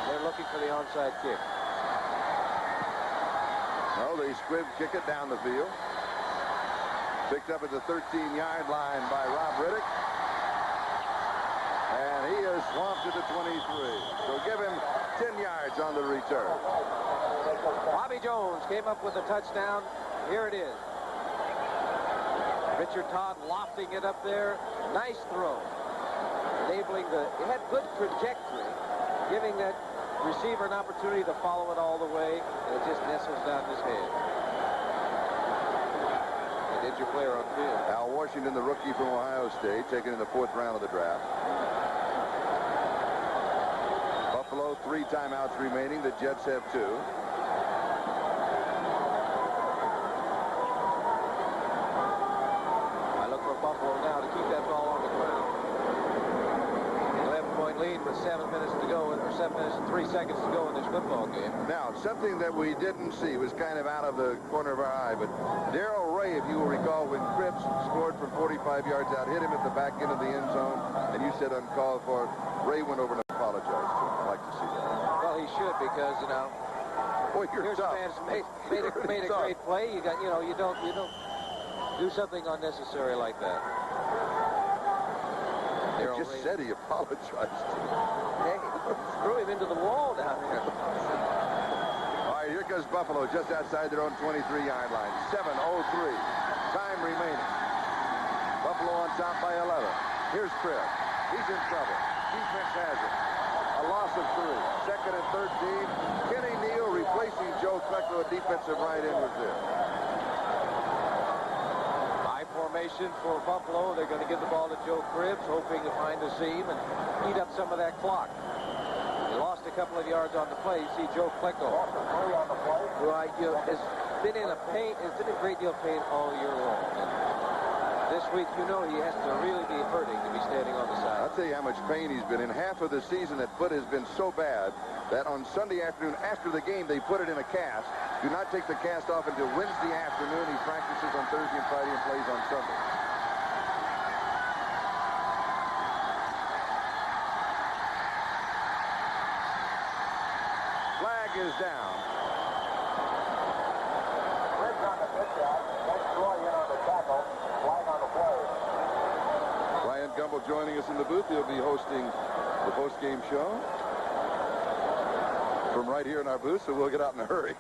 They're looking for the onside kick. No, they squib kick it down the field. Picked up at the 13-yard line by Rob Riddick. And he is swamped at the 23. So give him 10 yards on the return. Bobby Jones came up with a touchdown. Here it is. Richard Todd lofting it up there. Nice throw. Enabling it had good trajectory, giving that receiver an opportunity to follow it all the way, and it just nestles down his head. And did your player on field. Al Washington, the rookie from Ohio State, taken in the 4th round of the draft. 3 timeouts remaining. The Jets have 2. I look for Buffalo now to keep that ball on the ground. 11-point lead with 7 minutes to go, or 7 minutes and 3 seconds to go in this football game. Now, something that we didn't see was kind of out of the corner of our eye, but Darrell Ray, if you will recall, when Cripps scored from 45 yards out, hit him at the back end of the end zone, and you said uncalled for, Ray went over and apologized to him. I'd like to see that. Well, he should, because, you know, Boy, you're here's tough. a man who's made a great play. You got, you know, you don't do something unnecessary like that. He just said he apologized to him. Hey, threw him into the wall down there. All right, here comes Buffalo just outside their own 23-yard line. 7:03. Time remaining. Buffalo on top by 11. Here's Cribb. He's in trouble. Defense has it. A loss of 3. Second and 13. Kenny Neal replacing Joe Klecko, a defensive right end, was there. High formation for Buffalo. They're going to give the ball to Joe Cribbs, hoping to find a seam and eat up some of that clock. He lost a couple of yards on the play. You see Joe Klecko, who has been in a great deal of pain all year long. And this week, you know, he has to really be hurting to be standing on the side. I'll tell you how much pain he's been in. Half of the season, that foot has been so bad that on Sunday afternoon, after the game, they put it in a cast. Do not take the cast off until Wednesday afternoon. He practices on Thursday and Friday and plays on Sunday. Flag is down. Ryan Gumbel joining us in the booth. He'll be hosting the post-game show from right here in our booth, so we'll get out in a hurry.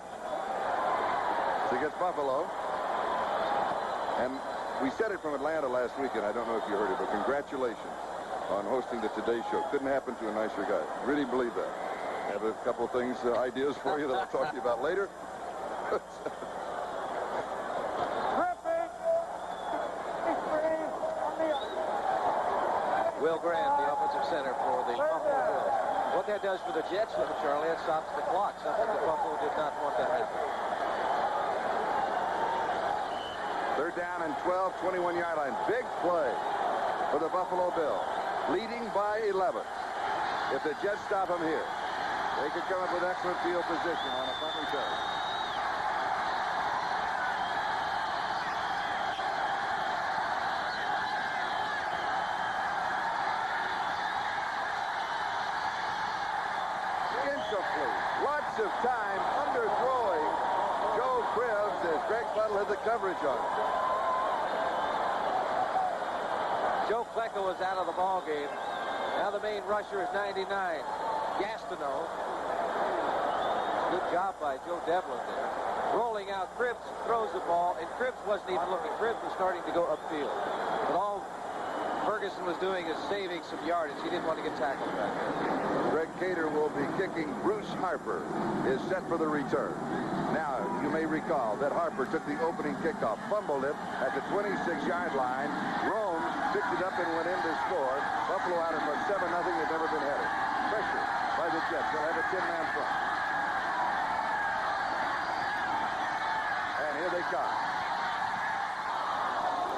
So against Buffalo. And we said it from Atlanta last weekend. I don't know if you heard it, but congratulations on hosting the Today Show. Couldn't happen to a nicer guy. Really believe that. I have a couple of things, ideas for you that I'll talk to you about later. Will Grant, the offensive center for the Buffalo Bills. What that does for the Jets, Charlie, it stops the clock, something that Buffalo did not want to happen. Third down and 12, 21-yard line. Big play for the Buffalo Bills, leading by 11. If the Jets stop them here, they could come up with excellent field position on a punt return. Lots of time underthrowing Joe Cribbs as Greg Buttle had the coverage on him. Joe Klecko is out of the ball game. Now the main rusher is 99. Gastineau. Good job by Joe Devlin there. Rolling out, Cribbs throws the ball, and Cribbs wasn't even looking. Cribbs was starting to go upfield. But all Ferguson was doing is saving some yardage. He didn't want to get tackled back there. Greg Cater will be kicking. Bruce Harper is set for the return. Now, you may recall that Harper took the opening kickoff, fumbled it at the 26-yard line. Rome picked it up and went in to score. Buffalo out in front 7-0. They've never been headed. Pressure by the Jets. They'll have a 10-man front. And here they come.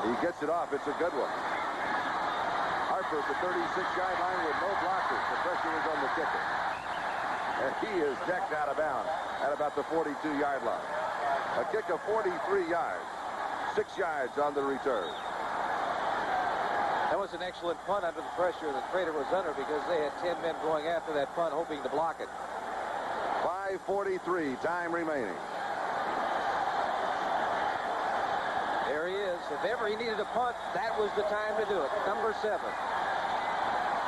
He gets it off. It's a good one. Harper at the 36-yard line with no blockers. The pressure was on the kicker. And he is decked out of bounds at about the 42-yard line. A kick of 43 yards. 6 yards on the return. That was an excellent punt under the pressure that Prater was under, because they had 10 men going after that punt hoping to block it. 5:43, time remaining. There he is. If ever he needed a punt, that was the time to do it. Number 7.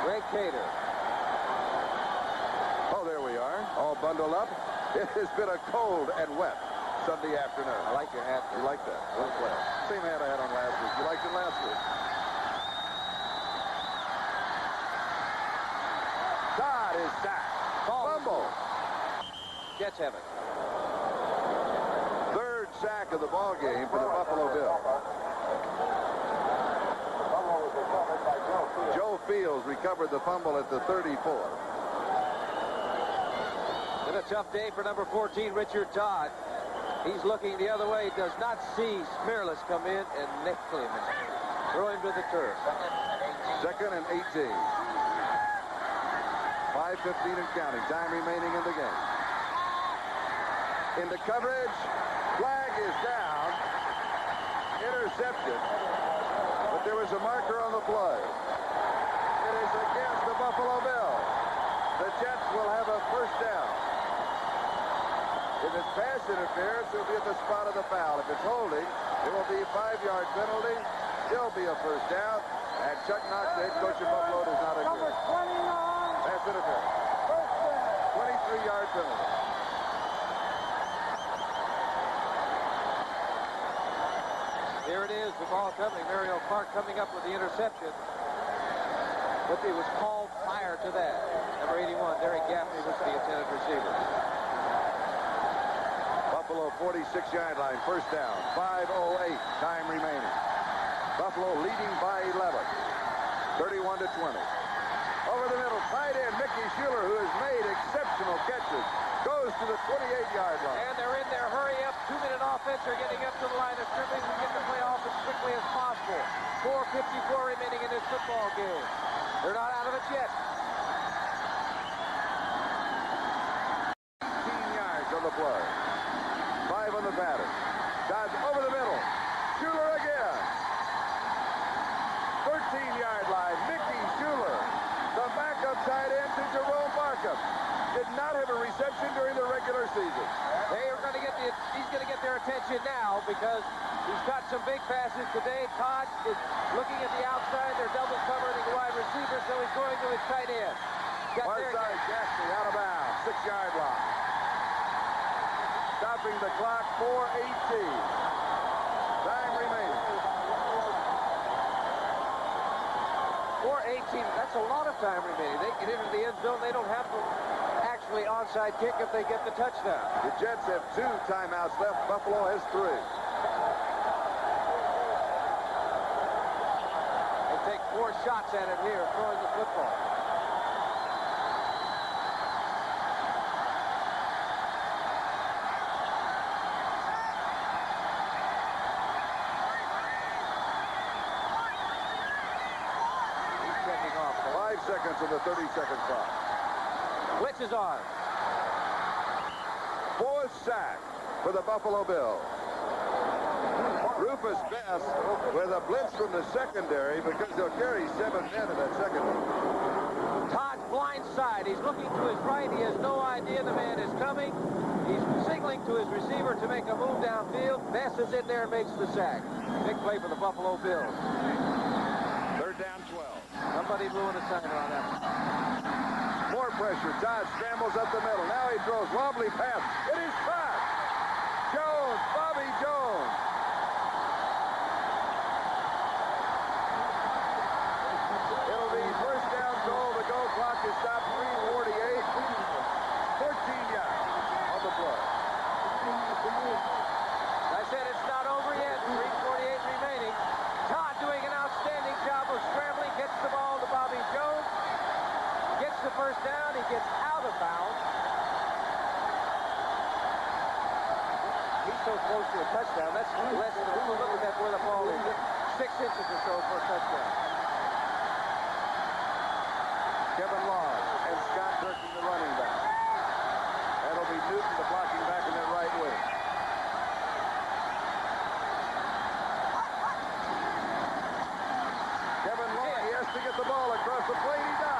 Greg Cater. Oh, there we are. All bundled up. It has been a cold and wet Sunday afternoon. I like your hat. You like that? Well played. Same hat I had on last week. You liked it last week. Todd is sacked. Fumble. Jets have it. Third sack of the ball game for the Buffalo Bills. Joe Fields recovered the fumble at the 34. a tough day for number 14, Richard Todd. He's looking the other way, does not see Smearless come in and nick him and throw him to the turf. 2nd and 18. 5:15 and counting. Time remaining in the game. Into coverage. Flag is down. Intercepted. But there was a marker on the play. It is against the Buffalo Bills. The Jets will have a first down. If it's pass interference, it'll be at the spot of the foul. If it's holding, it will be a 5-yard penalty. Still be a first down. And Chuck Knox, the head coach of Buffalo, does not agree. Number 29. Pass interference. First down. 23-yard penalty. Here it is, the ball coming. Mario Clark coming up with the interception. But it was called prior to that. Number 81, Derek Gaffney was the intended receiver. Buffalo 46-yard line, first down. 5:08, time remaining. Buffalo leading by 11. 31-20. Over the middle, tight end Mickey Schuler, who has made exceptional catches, goes to the 28-yard line. And they're in there. Hurry up. 2-minute offense. They're getting up to the line of scrimmage and get the play off as quickly as possible. 4:54 remaining in this football game. They're not out of it yet. 15 yards on the play. 5 on the batter. Dodge over the middle. Schuler again. 13-yard line. Mickey Schuler, the backup tight end to Jerome Barkham. Did not have a reception during the regular season. He's going to get their attention now because he's got some big passes today. Todd is looking at the outside. They're double covering the wide receiver, so he's going to his tight end. Far side, Gaffney out of bounds. 6-yard line. Stopping the clock, 4:18. Time remaining. 4:18, that's a lot of time remaining. They get into the end zone. They don't have to actually onside kick if they get the touchdown. The Jets have 2 timeouts left. Buffalo has 3. They take 4 shots at it here, throwing the football. He's checking off. 5 seconds of the 30-second clock. Blitz is on. 4th sack for the Buffalo Bills. Rufus Best with a blitz from the secondary because they'll carry 7 men in that secondary. Todd's blind side. He's looking to his right. He has no idea the man is coming. He's signaling to his receiver to make a move downfield. Best is in there and makes the sack. Big play for the Buffalo Bills. 3rd down, 12. Somebody blew in a signer on that one. More pressure. Todd scrambles up the middle. Now he throws wobbly pass. It is caught. Jones, Bobby Jones. It'll be first down goal. The goal clock is stopped. 3:48. 14 yards on the play. I said it's not over yet. 3:48 remaining. Todd doing an outstanding job of scrambling. Gets the ball to Bobby Jones. Gets the first down. He gets out of bounds. He's so close to a touchdown. That's less than look at that where the ball is. 6 inches or so for a touchdown. Kevin Long and Scott Durkee, the running back. That'll be Newton, the blocking back in that right wing. Kevin Long, he has to get the ball across the plate. He does.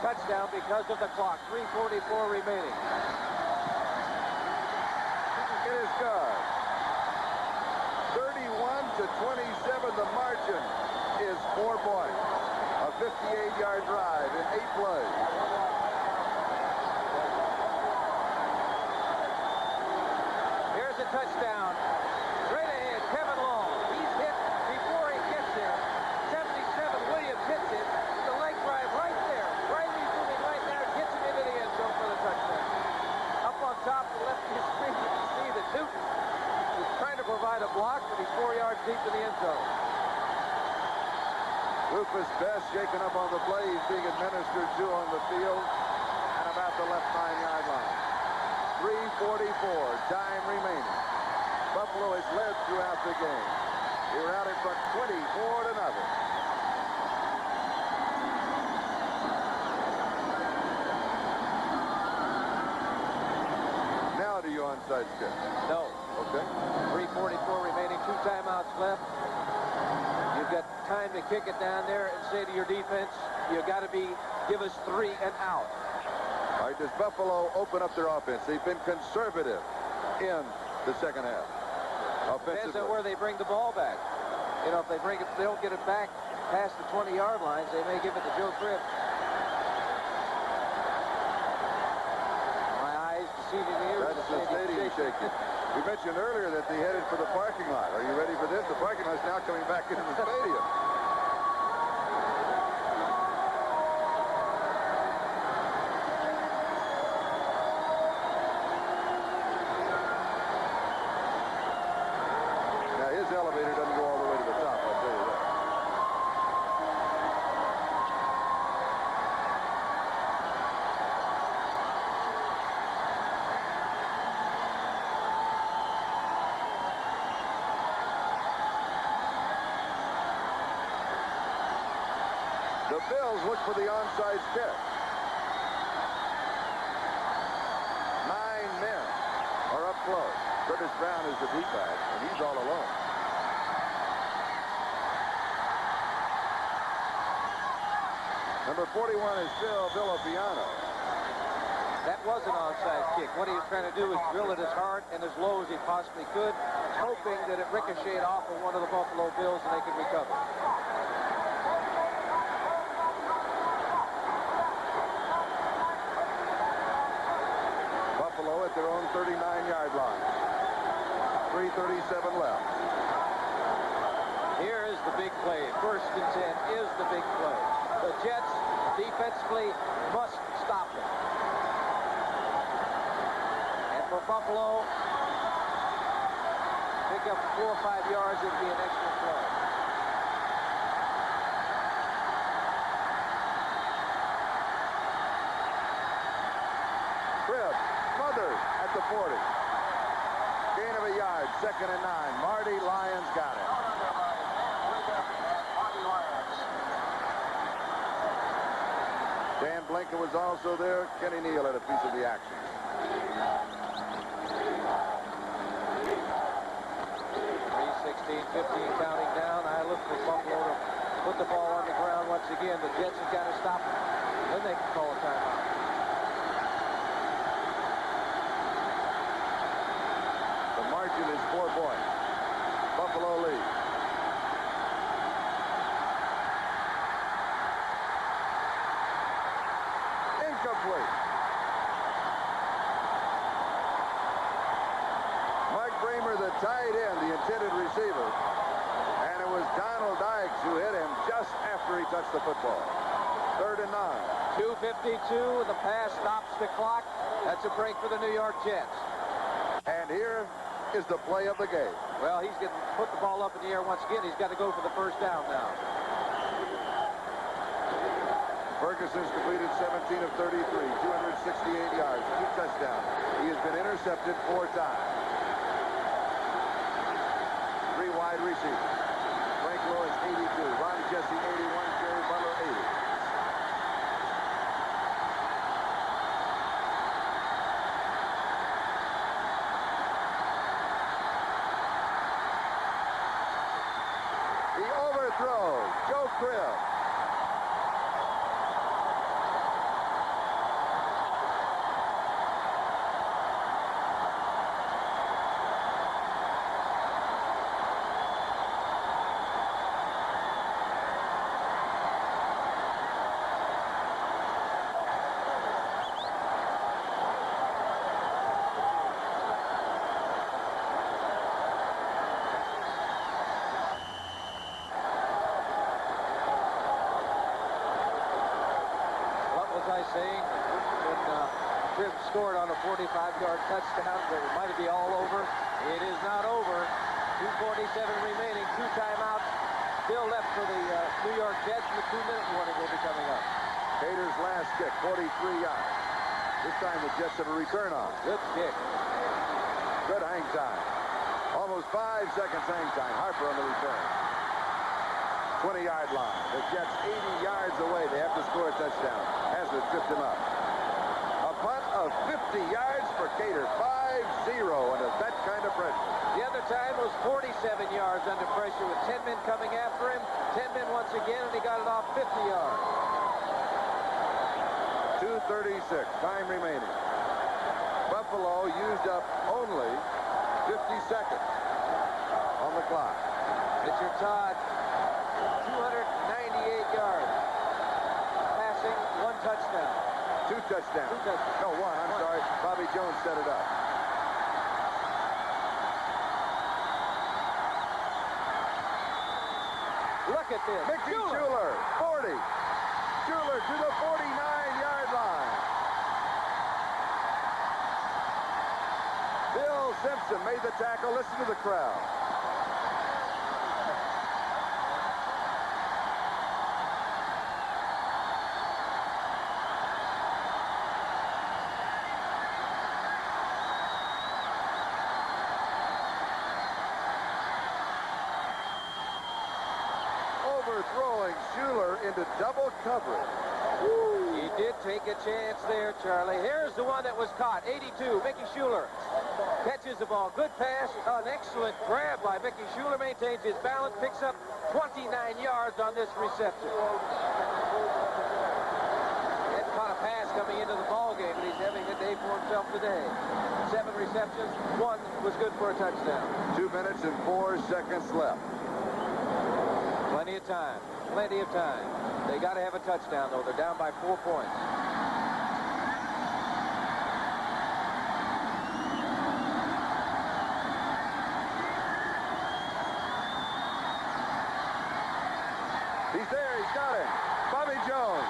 Touchdown because of the clock. 3:44 remaining. It is good. 31-27. The margin is 4 points. A 58-yard drive in 8 plays. touchdown. Straight ahead, Kevin Long. He's hit before he gets there. 77, Williams hits it. The leg drive right there. Riley's moving right there, gets him into the end zone for the touchdown. Up on top of the left of your screen, you can see that Newton is trying to provide a block, but he's 4 yards deep in the end zone. Rufus Best shaken up on the play. He's being administered to on the field and about the left 9-yard line. 3:44, time remaining. Buffalo has led throughout the game. They were out in front 24-0. Now do you onside kick? No. Okay. 3:44 remaining, 2 timeouts left. You've got time to kick it down there and say to your defense, you got to give us 3 and out. All right, does Buffalo open up their offense? They've been conservative in the second half. Depends on where they bring the ball back. You know, if they don't get it back past the 20-yard lines, they may give it to Joe Cribb. My eyes deceiving me. That's the stadium shaking. We mentioned earlier that they headed for the parking lot. Are you ready for this? The parking lot is now coming back into the stadium. Now, his elevator doesn't go all the way to the top, I'll tell you that. The Bills look for the onside kick. 9 men are up close. Curtis Brown is the deep back, and he's all alone. Number 41 is Phil Villapiano. That was an onside kick. What he was trying to do is drill it as hard and as low as he possibly could, hoping that it ricocheted off of one of the Buffalo Bills and they could recover. At their own 39-yard line. 3:37 left. Here is the big play. 1st and 10 is the big play. The Jets defensively must stop it. And for Buffalo, pick up 4 or 5 yards, it'd be an extra play. Cribb smothered at the 40. Gain of a yard, 2nd and 9. Marty Lyons got it. Dan Blinken was also there. Kenny Neal had a piece of the action. 3:16, 15 counting down. I look for Buffalo to put the ball on the ground once again. The Jets have got to stop it. Then they can call a timeout. The margin is 4 points. Buffalo leads. Incomplete. Mark Bramer, the tight end, the intended receiver. And it was Donald Dykes who hit him just after he touched the football. 3rd and 9. 2:52. The pass stops the clock. That's a break for the New York Jets. And here is the play of the game. Well, he's going to put the ball up in the air once again. He's got to go for the 1st down now. Ferguson's completed 17 of 33, 268 yards, 2 touchdowns. He has been intercepted 4 times. 3 wide receivers. Frank Lewis, 82. Ron Jesse, 81. Jerry Butler, 80. He overthrows Joe Cribb. was saying when Cribbs scored on a 45-yard touchdown that it might be all over. It is not over. 2:47 remaining, 2 timeouts still left for the New York Jets, and the 2-minute warning will be coming up. Cater's last kick, 43 yards. This time the Jets have a return on. Good kick. Good hang time. Almost 5 seconds hang time. Harper on the return. 20-yard line. The Jets 80 yards away. They have to score a touchdown. Hazard tripped him up. A punt of 50 yards for Cater. 5-0 under that kind of pressure. The other time was 47 yards under pressure with 10 men coming after him. 10 men once again, and he got it off 50 yards. 2:36, time remaining. Buffalo used up only 50 seconds on the clock. Richard Todd, 298 yards. Passing, 1 touchdown. 2 touchdowns. 2 touchdowns. No, 1. I'm sorry. Bobby Jones set it up. Look at this. Mickey Schuler, 40. Schuler to the 49-yard line. Bill Simpson made the tackle. Listen to the crowd. Overthrowing Schuler into double coverage. He did take a chance there, Charlie. Here's the one that was caught. 82, Mickey Schuler. Catches the ball. Good pass. An excellent grab by Mickey Schuler. Maintains his balance. Picks up 29 yards on this reception. Had caught a pass coming into the ball game, and he's having a day for himself today. 7 receptions. 1 was good for a touchdown. 2 minutes and 4 seconds left. Plenty of time. Plenty of time. They got to have a touchdown, though. They're down by 4 points. He's there. He's got it. Bobby Jones.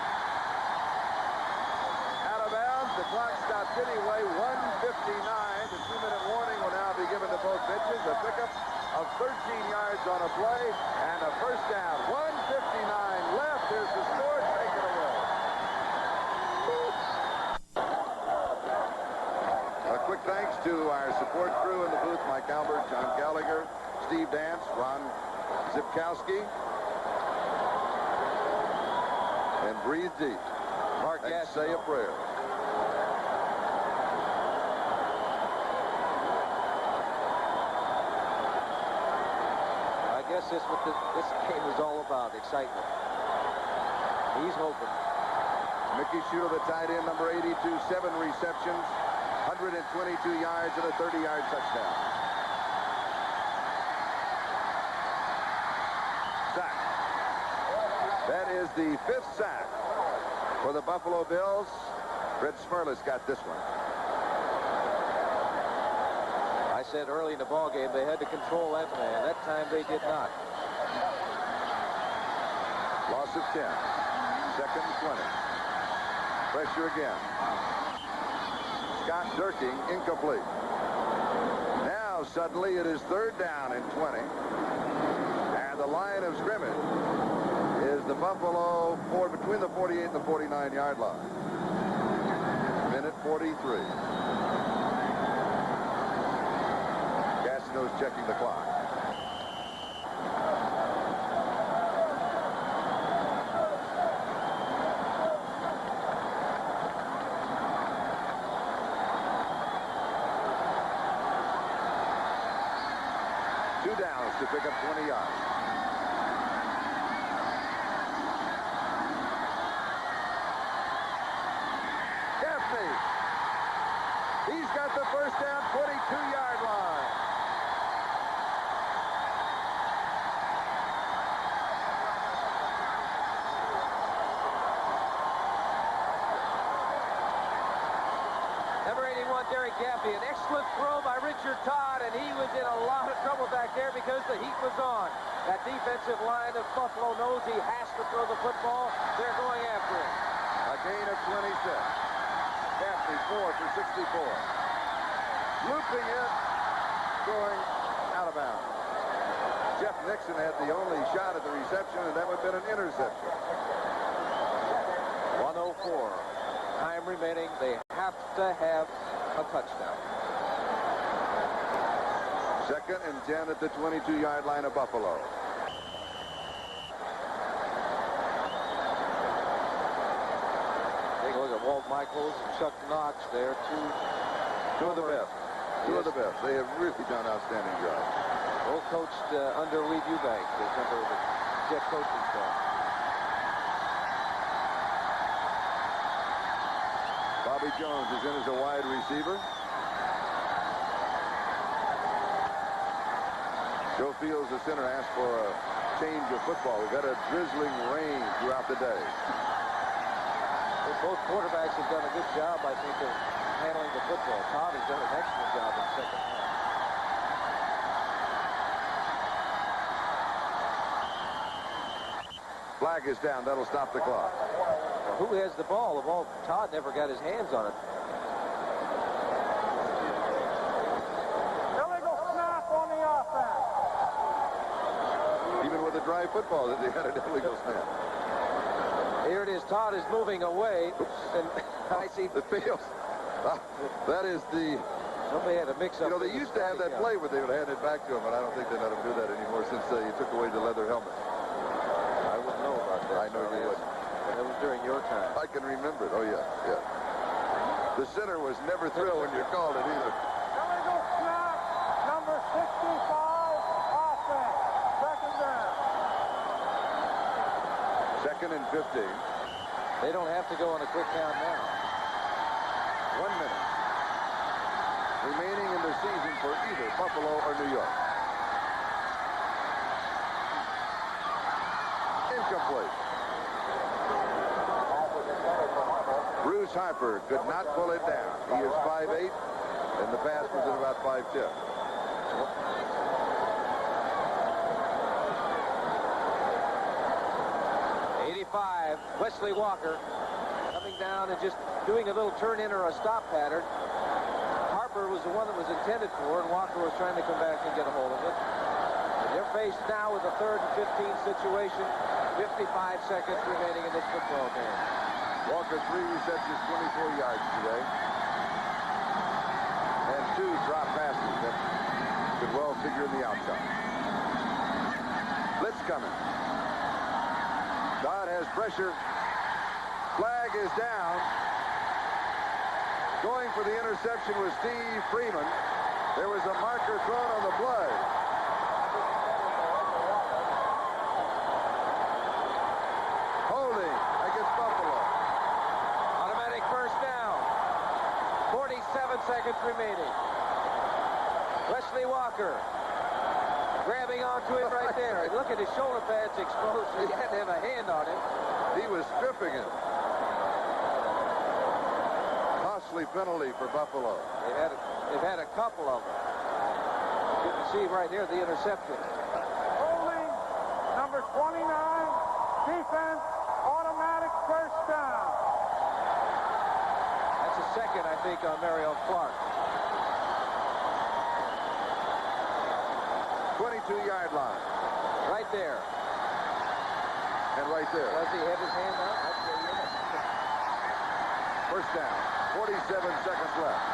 Out of bounds. The clock stops anyway. 1:59. The 2-minute warning will now be given to both pitchers. A pickup of 13 yards on a play and a first down. 1:59 left. Here's the score. Take it away. A quick thanks to our support crew in the booth: Mike Albert, John Gallagher, Steve Dance, Ron Zipkowski, and Breathe Deep. Mark And Gastineau. say a prayer. I guess this what this game is all about, excitement. He's hoping. Mickey Schuler, the tight end, number 82, 7 receptions, 122 yards, and a 30-yard touchdown. Sack. That is the 5th sack for the Buffalo Bills. Fred Smerlis got this one. I said early in the ball game they had to control that man. That time they did not. Loss of 10. Second and 20. Pressure again. Scott Durking, incomplete. Now suddenly it is 3rd down and 20. And the line of scrimmage is the Buffalo between the 48 and the 49-yard line. Minute 43. Gastineau's checking the clock. To pick up 20 yards. Gaffney. He's got the first down, 22-yard line. Number 81, Derek Gaffney. An excellent throw by Richard Todd, and he was in a lot of trouble back there because the heat was on. That defensive line of Buffalo knows he has to throw the football. They're going after him. A gain of 26. Gaffney 4 for 64. Looping it, going out of bounds. Jeff Nixon had the only shot at the reception, and that would have been an interception. 1:04. Time remaining. They have to have a touchdown. 2nd and 10 at the 22-yard line of Buffalo. Take a look at Walt Michaels and Chuck Knox there. Two of the best. Two of the best. They have really done outstanding jobs. Both coached under Reed Eubank, the member of the Jet coaching staff. Bobby Jones is in as a wide receiver. Joe Fields, the center, asked for a change of football. We've got a drizzling rain throughout the day. Both quarterbacks have done a good job, I think, of handling the football. Todd has done an excellent job in the second half. Flag is down. That'll stop the clock. Well, who has the ball? The ball, Todd never got his hands on it. Illegal snap on the offense. Even with a dry football, they had an illegal snap. Here it is. Todd is moving away. And I see It fails. That is the... somebody had a mix-up. You know, they used to have that play where they would hand it back to him, but I don't think they let him do that anymore since they took away the leather helmet. I wouldn't know about that. I know you wouldn't. That was during your time. I can remember it. Oh, yeah, yeah. The center was never thrilled when you called it either. Illegal snap. Number 65. Offense. 2nd down. 2nd and 15. They don't have to go on a quick count now. 1 minute remaining in the season for either Buffalo or New York. Incomplete. Bruce Harper could not pull it down. He is 5'8", and the pass was at about 5'10". 85. Wesley Walker coming down and just doing a little turn in or a stop pattern. Harper was the one that was intended for, and Walker was trying to come back and get a hold of it. And they're faced now with a 3rd and 15 situation. 55 seconds remaining in this football game. Walker 3 receptions, 24 yards today. And 2 drop passes that could well figure in the outside. Blitz coming. Dodd has pressure. Flag is down. Going for the interception was Steve Freeman. There was a marker thrown on the play. Holding against Buffalo. Automatic first down. 47 seconds remaining. Wesley Walker grabbing onto him right there. And look at his shoulder pads exposed. He had to have a hand on him. He was stripping him. Costly penalty for Buffalo. They've had a couple of them. You can see right here the interception. Holding. Number 29. Defense. Automatic first down. That's a second, I think, on Mario Clark. 22-yard line. Right there. And right there. Does he have his hand out? First down. 47 seconds left.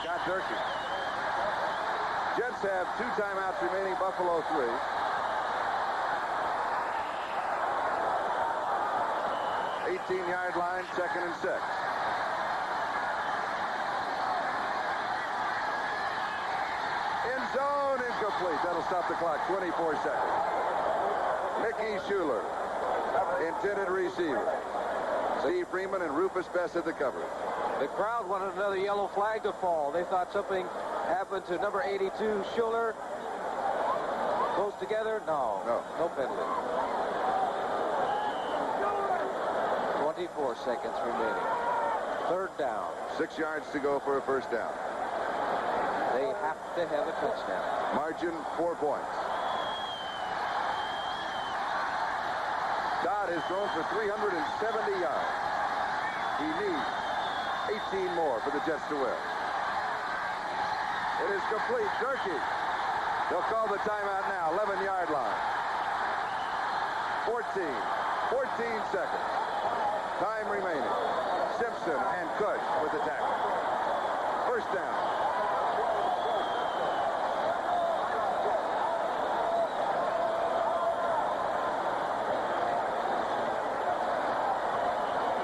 Got Durkee. Jets have 2 timeouts remaining. Buffalo 3. Yard line, 2nd and 6. End zone, incomplete. That'll stop the clock. 24 seconds. Mickey Schuler, intended receiver. Steve Freeman and Rufus Bess at the cover. The crowd wanted another yellow flag to fall. They thought something happened to number 82, Schuler. Close together? No. No penalty. 24 seconds remaining. 3rd down. 6 yards to go for a first down. They have to have a touchdown. Margin 4 points. is thrown for 370 yards. He needs 18 more for the Jets to win. It is complete. Durkee. They'll call the timeout now. 11-yard line. 14 seconds. Time remaining. Simpson and Cush with the tackle. First down.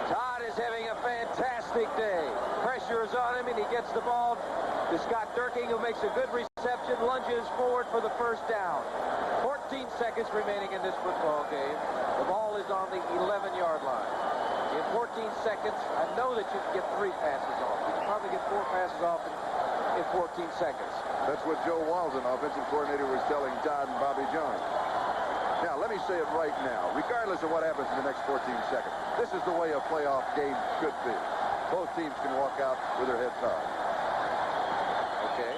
Todd is having a fantastic day. Pressure is on him, and he gets the ball to Scott Durkee, who makes a good reception, lunges forward for the first down. 14 seconds remaining in this football game. The ball is on the 11-yard line. In 14 seconds, I know that you can get 3 passes off. You can probably get 4 passes off in 14 seconds. That's what Joe Walton, offensive coordinator, was telling Todd and Bobby Jones. Now, let me say it right now. Regardless of what happens in the next 14 seconds, this is the way a playoff game should be. Both teams can walk out with their heads high. Okay.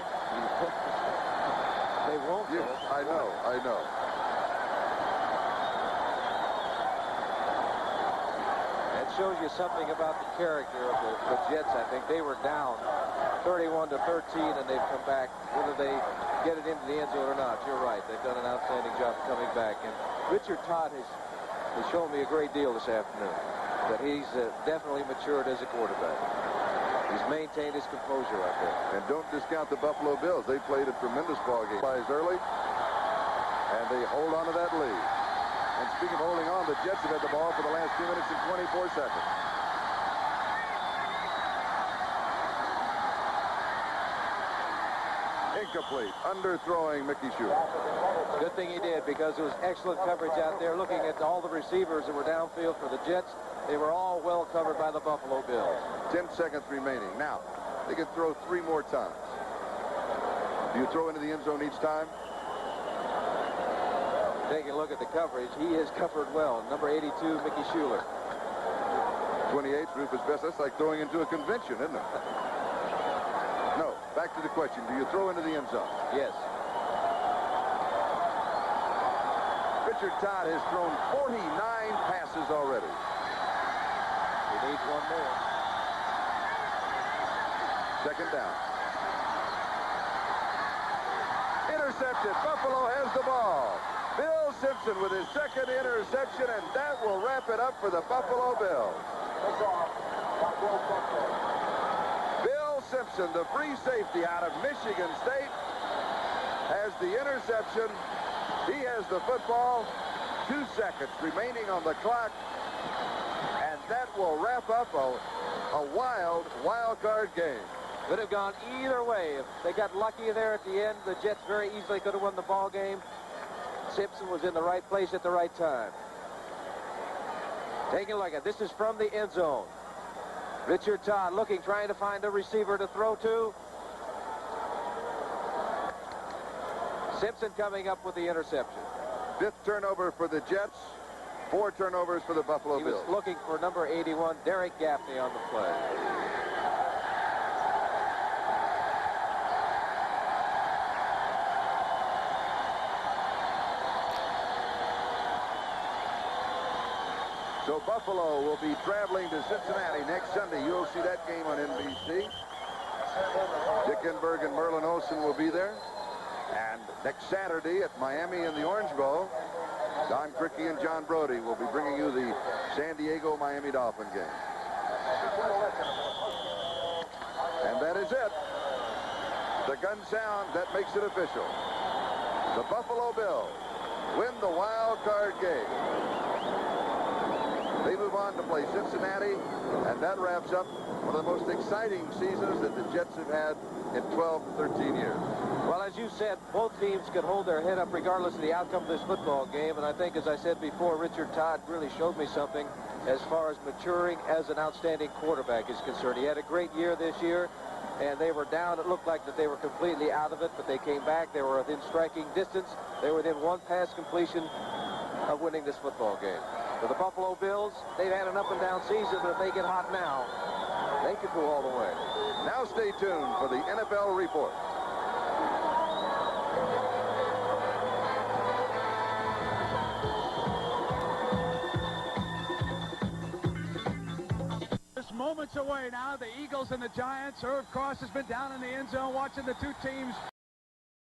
They won't. I know. That shows you something about the character of the Jets. I think they were down 31-13, and they've come back. Whether they get it into the end zone or not, you're right. They've done an outstanding job coming back. And Richard Todd has shown me a great deal this afternoon. That he's definitely matured as a quarterback. He's maintained his composure out there. And don't discount the Buffalo Bills. They played a tremendous ball game. Early, and they hold on to that lead. And speaking of holding on, the Jets have had the ball for the last 2 minutes and 24 seconds. Incomplete. Underthrowing Mickey Schuler. Good thing he did, because there was excellent coverage out there. Looking at all the receivers that were downfield for the Jets, they were all well covered by the Buffalo Bills. 10 seconds remaining. Now, they can throw 3 more times. Do you throw into the end zone each time? Taking a look at the coverage, he has covered well. Number 82, Mickey Schuler. 28, Rufus Best. That's like throwing into a convention, isn't it? No. Back to the question. Do you throw into the end zone? Yes. Richard Todd has thrown 49 passes already. He needs 1 more. Second down. Intercepted. Buffalo has the ball. Bill Simpson with his second interception, and that will wrap it up for the Buffalo Bills. Bill Simpson, the free safety out of Michigan State, has the interception. He has the football. 2 seconds remaining on the clock, and that will wrap up a wild card game. Could have gone either way. If they got lucky there at the end, the Jets very easily could have won the ball game. Simpson was in the right place at the right time. Taking a look at this is from the end zone. Richard Todd looking, trying to find a receiver to throw to. Simpson coming up with the interception. 5th turnover for the Jets. 4 turnovers for the Buffalo Bills. He was looking for number 81, Derek Gaffney, on the play. So Buffalo will be traveling to Cincinnati next Sunday. You'll see that game on NBC. Dickenberg and Merlin Olsen will be there. And next Saturday at Miami in the Orange Bowl, Don Criqui and John Brody will be bringing you the San Diego-Miami Dolphin game. And that is it. The gun sound, that makes it official. The Buffalo Bills win the wild card game. They move on to play Cincinnati, and that wraps up one of the most exciting seasons that the Jets have had in 12 to 13 years. Well, as you said, both teams could hold their head up regardless of the outcome of this football game. And I think, as I said before, Richard Todd really showed me something as far as maturing as an outstanding quarterback is concerned. He had a great year this year, and they were down. It looked like that they were completely out of it, but they came back. They were within striking distance. They were within 1 pass completion of winning this football game. For the Buffalo Bills, they've had an up-and-down season, but if they get hot now, they could go all the way. Now stay tuned for the NFL Report. away now. The Eagles and the Giants. Irv Cross has been down in the end zone watching the two teams